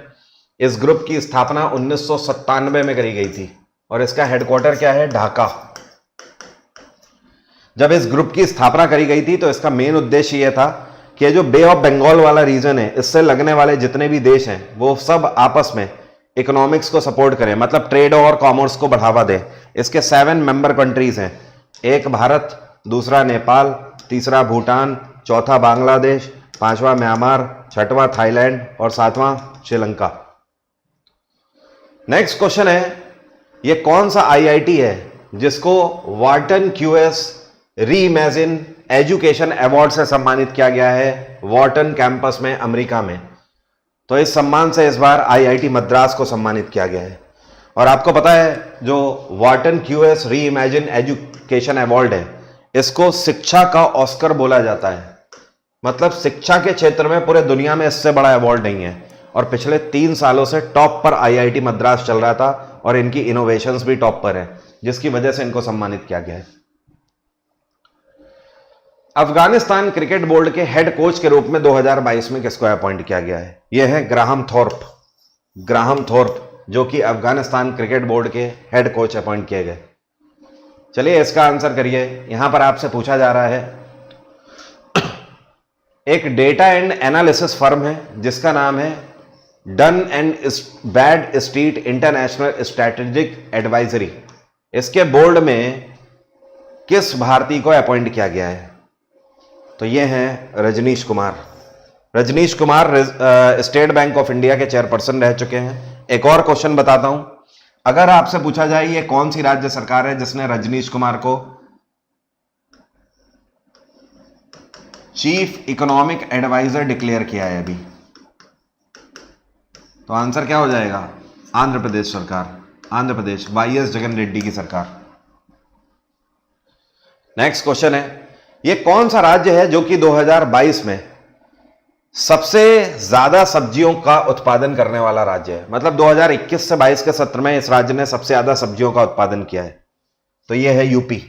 इस ग्रुप की स्थापना 1997 में करी गई थी और इसका हेडक्वार्टर क्या है? ढाका। जब इस ग्रुप की स्थापना करी गई थी तो इसका मेन उद्देश्य यह था कि जो बे ऑफ बंगाल वाला रीजन है, इससे लगने वाले जितने भी देश हैं वो सब आपस में इकोनॉमिक्स को सपोर्ट करें, मतलब ट्रेड और कॉमर्स को बढ़ावा दें। इसके 7 मेंबर कंट्रीज हैं, एक भारत, दूसरा नेपाल, तीसरा भूटान, चौथा बांग्लादेश, पांचवा म्यांमार, छठवां थाईलैंड और सातवां श्रीलंका। नेक्स्ट क्वेश्चन है, ये कौन सा आईआईटी है जिसको Wharton QS reimagine education award से सम्मानित किया गया है वार्टन कैंपस में अमेरिका में? तो इस सम्मान से इस बार आईआईटी मद्रास को सम्मानित किया गया है। और आपको पता है जो Wharton QS reimagine education award है, इसको शिक्षा का ऑस्कर बोला जाता है। मतलब शिक्षा के क्षेत्र में पूरे दुनिया में इससे बड़ा अवार्ड नहीं है। और पिछले 3 सालों से टॉप पर आईआईटी मद्रास चल रहा था और इनकी इनोवेशंस भी टॉप पर है, जिसकी वजह से इनको सम्मानित किया गया है। अफगानिस्तान क्रिकेट बोर्ड के हेड कोच के रूप में 2022 में किसको अपॉइंट किया गया है? यह है ग्राहम थॉर्प। ग्राहम थॉर्प जो कि अफगानिस्तान क्रिकेट बोर्ड के हेड कोच अपॉइंट किए गए। चलिए इसका आंसर करिए। यहां पर आपसे पूछा जा रहा है, एक डेटा एंड एनालिसिस फर्म है जिसका नाम है Dun and Bradstreet international strategic advisory, इसके बोर्ड में किस भारतीय को अपॉइंट किया गया है? तो ये हैं Rajneesh Kumar. Rajneesh Kumar state bank of India के चेयरपर्सन रह चुके हैं। एक और क्वेश्चन बताता हूं, अगर आपसे पूछा जाए ये कौन सी राज्य सरकार है जिसने रजनीश कुमार को चीफ इकोनॉमिक एडवाइजर डिक्लेयर किया है अभी, तो आंसर क्या हो जाएगा? आंध्र प्रदेश सरकार। आंध्र प्रदेश, वाईएस जगन रेड्डी की सरकार। नेक्स्ट क्वेश्चन है, यह कौन सा राज्य है जो कि 2022 में सबसे ज्यादा सब्जियों का उत्पादन करने वाला राज्य है? मतलब 2021 से 22 के सत्र में इस राज्य ने सबसे ज्यादा सब्जियों का उत्पादन किया है। तो यह है यूपी।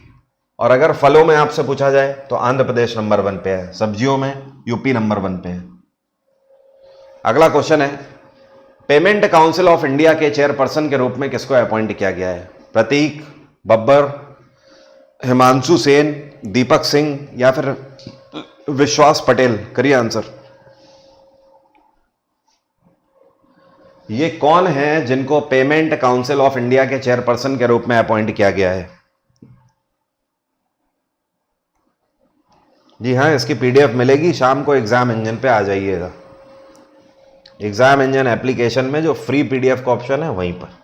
और अगर फलों में आपसे पूछा जाए तो आंध्र प्रदेश नंबर 1 पे है, सब्जियों में यूपी नंबर 1 पे है। अगला क्वेश्चन है, पेमेंट काउंसिल ऑफ इंडिया के चेयरपर्सन के रूप में किसको अपॉइंट किया गया है? प्रतीक, बब्बर, हिमांशु सेन, दीपक सिंह या फिर विश्वास पटेल? करिए आंसर। ये कौन है जिनको पेमेंट काउंसिल ऑफ इंडिया के चेयरपर्सन के रूप में अपॉइंट किया गया है? जी हाँ, इसकी पीडीएफ मिलेगी, शाम को एग्जाम इंजन पे आ जाइएगा। एग्जाम इंजन एप्लीकेशन में जो फ्री पीडीएफ का ऑप्शन है वहीं पर।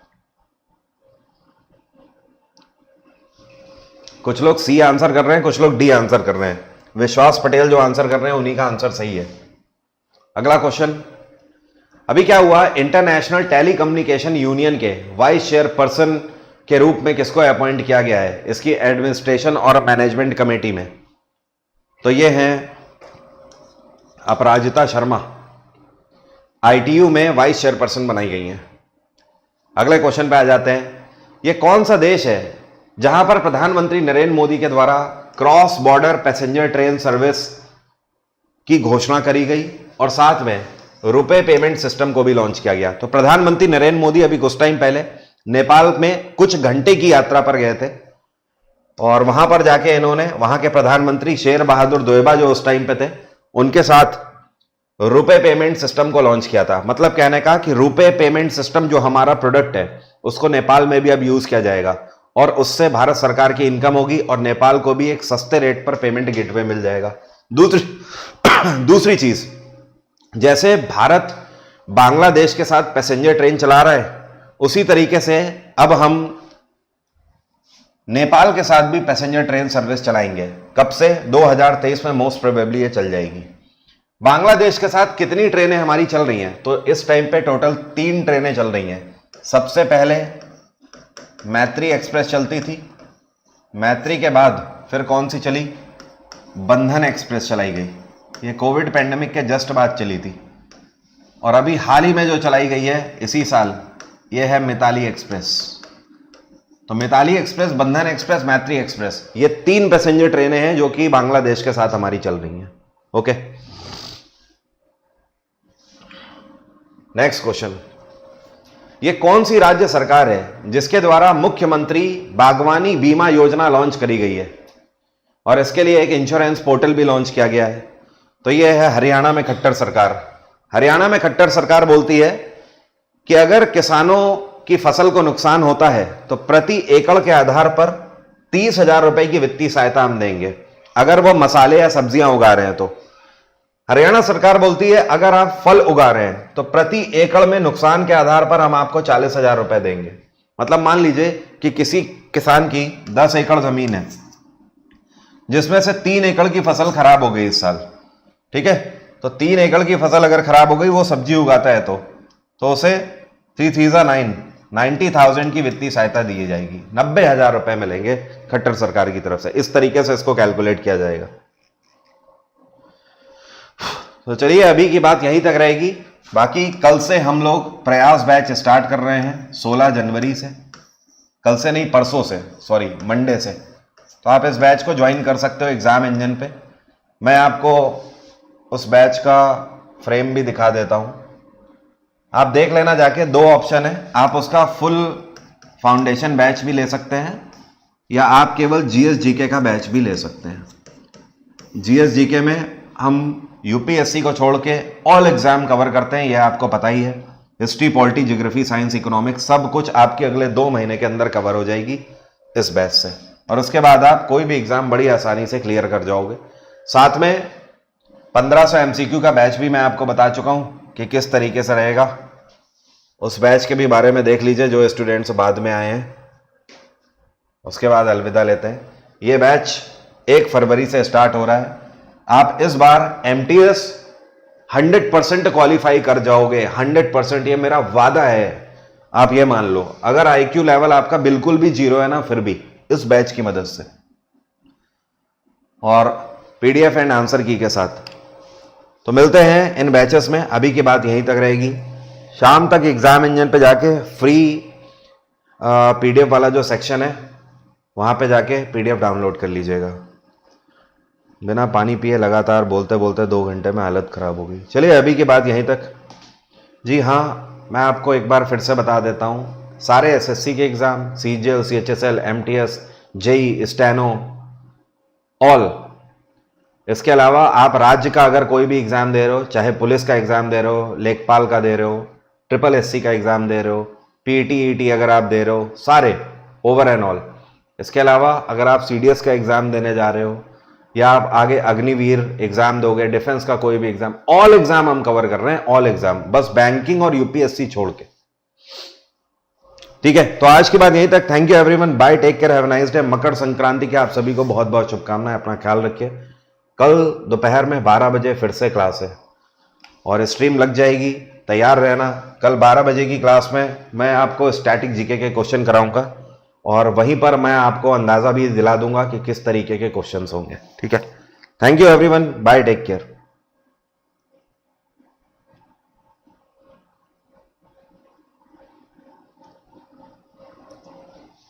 कुछ लोग सी आंसर कर रहे हैं, कुछ लोग डी आंसर कर रहे हैं। विश्वास पटेल जो आंसर कर रहे हैं उन्हीं का आंसर सही है। अगला क्वेश्चन, अभी क्या हुआ, इंटरनेशनल टेली कम्युनिकेशन यूनियन के वाइस चेयरपर्सन के रूप में किसको अपॉइंट किया गया है इसकी एडमिनिस्ट्रेशन और मैनेजमेंट कमेटी में? तो ये हैं अपराजिता शर्मा, आईटीयू में वाइस चेयरपर्सन बनाई गई हैं। अगले क्वेश्चन पे आ जाते हैं, ये कौन सा देश है जहां पर प्रधानमंत्री नरेंद्र मोदी के द्वारा cross border passenger train service की घोषणा करी गई और साथ में रुपए पेमेंट सिस्टम को भी लॉन्च किया गया? तो प्रधानमंत्री नरेंद्र मोदी अभी कुछ टाइम पहले नेपाल में कुछ घंटे की यात्रा पर गए थे और वहां पर जाके इन्होंने वहां के प्रधानमंत्री शेर बहादुर दोएबा जो उस टाइम पे थे उनके साथ रुपए पेमेंट सिस्टम को लॉन्च किया था। मतलब कहने का कि रुपए पेमेंट सिस्टम जो हमारा प्रोडक्ट है उसको नेपाल में भी अब यूज किया जाएगा और उससे भारत सरकार की इनकम होगी और नेपाल को भी एक सस्ते रेट पर पेमेंट गेटवे मिल जाएगा। दूसरी चीज, जैसे भारत बांग्लादेश के साथ पैसेंजर ट्रेन चला रहा है उसी तरीके से अब हम नेपाल के साथ भी पैसेंजर ट्रेन सर्विस चलाएंगे। कब से? 2023 में मोस्ट प्रोबेबली ये चल जाएगी। बांग्लादेश के साथ कितनी ट्रेनें हमारी चल रही हैं? तो इस टाइम पे टोटल 3 ट्रेनें चल रही हैं। सबसे पहले मैत्री एक्सप्रेस चलती थी, मैत्री के बाद फिर कौन सी चली? बंधन एक्सप्रेस चलाई गई। ये कोविड पैंडेमिक के जस्ट बाद चली थी। और अभी हाल ही में जो चलाई गई है इसी साल, ये है मिताली एक्सप्रेस। तो मिताली एक्सप्रेस, बंधन एक्सप्रेस, मैत्री एक्सप्रेस, ये 3 पैसेंजर ट्रेनें हैं जो कि बांग्लादेश के साथ हमारी चल रही हैं। ओके, नेक्स्ट क्वेश्चन, ये कौन सी राज्य सरकार है जिसके द्वारा मुख्यमंत्री बागवानी बीमा योजना लॉन्च करी गई है और इसके लिए एक इंश्योरेंस पोर्टल भी लॉन्च किया गया है? तो ये है हरियाणा में खट्टर सरकार। हरियाणा में खट्टर सरकार बोलती है कि अगर किसानों की फसल को नुकसान होता है तो प्रति एकड़ के आधार पर 30,000 रुपए की वित्तीय सहायता हम देंगे, अगर वो मसाले या सब्जियां उगा रहे हैं तो। हरियाणा सरकार बोलती है अगर आप फल उगा रहे हैं तो प्रति एकड़ में नुकसान के आधार पर हम आपको 40,000 रुपए देंगे। मतलब मान लीजिए कि किसी किसान की 10 एकड़ जमीन है जिसमें से 3 एकड़ की फसल खराब हो गई इस साल, ठीक है? तो 3 एकड़ की फसल अगर खराब हो गई, वो सब्जी उगाता है तो उसे 90,000 की वित्तीय सहायता दी जाएगी। 90,000 रुपए मिलेंगे खट्टर सरकार की तरफ से। इस तरीके से इसको कैलकुलेट किया जाएगा। तो चलिए अभी की बात यहीं तक रहेगी। बाकी कल से हम लोग प्रयास बैच स्टार्ट कर रहे हैं 16 जनवरी से। कल से नहीं, परसों से, सॉरी मंडे से। तो आप इस बैच को ज्वाइन कर सकते हो एग्जाम इंजन पे। मैं आपको उस बैच का फ्रेम भी दिखा देता हूं, आप देख लेना जाके। 2 ऑप्शन है, आप उसका फुल फाउंडेशन बैच भी ले सकते हैं या आप केवल जीएस जीके का बैच भी ले सकते हैं। जीएस जीके में हम यूपीएससी को छोड़ के ऑल एग्जाम कवर करते हैं, यह आपको पता ही है। History, polity, geography, science, economics, सब कुछ आपके अगले 2 महीने के अंदर कवर हो जाएगी इस बैच से। और उसके बाद आप कोई भी एग्जाम बड़ी आसानी से क्लियर कर जाओगे। साथ में 1500 एमसीक्यू का बैच भी मैं आपको बता चुका हूं कि किस तरीके से रहेगा। उस बैच के भी बारे में देख लीजिए जो स्टूडेंट्स बाद में आए हैं। उसके बाद अलविदा लेते हैं। ये बैच 1 फरवरी से स्टार्ट हो रहा है। आप इस बार एमटीएस 100% क्वालिफाई कर जाओगे, 100%, ये मेरा वादा है। आप ये मान लो, अगर आईक्यू लेवल आपका बिल्कुल भी 0 है ना, फिर भी इस बैच की मदद से और पीडीएफ एंड आंसर की के साथ। तो मिलते हैं इन बैचेस में। अभी की बात यहीं तक रहेगी। शाम तक एग्जाम इंजन पे जाके फ्री पीडीएफ वाला जो सेक्शन है वहाँ पे जाके PDF डाउनलोड कर लीजिएगा। बिना पानी पिए लगातार बोलते बोलते 2 घंटे में हालत ख़राब हो गई। चलिए अभी की बात यहीं तक। जी हाँ, मैं आपको एक बार फिर से बता देता हूँ, सारे SSC के exam, CGL, CHSL, MTS, JEE, steno, all, इसके अलावा आप राज्य का अगर कोई भी एग्ज़ाम दे रहे हो, चाहे पुलिस का एग्ज़ाम दे रहे हो, लेखपाल का दे रहे हो, SSC का एग्ज़ाम दे रहे हो, PET ET अगर आप दे रहे हो, सारे ओवर एंड ऑल। इसके अलावा अगर आप CDS का एग्ज़ाम देने जा रहे हो या आप आगे अग्निवीर एग्ज़ाम दोगे, डिफेंस का कोई भी एग्ज़ाम, ऑल एग्ज़ाम हम कवर कर रहे हैं, ऑल एग्ज़ाम, बस बैंकिंग और UPSC छोड़ के। ठीक है, तो आज की बात यहीं तक। Thank you everyone, bye, take care, have a nice day. Makar Sankranti के आप सभी को बहुत बहुत शुभकामनाएं, अपना ख्याल रखिए। कल दोपहर में 12 बजे फिर से क्लास है और स्ट्रीम लग जाएगी, तैयार रहना। कल 12 बजे की क्लास में मैं आपको स्टैटिक जीके के क्वेश्चन कराऊंगा और वहीं पर मैं आपको अंदाजा भी दिला दूंगा कि किस तरीके के क्वेश्चंस होंगे। ठीक है, thank you everyone, bye, take care.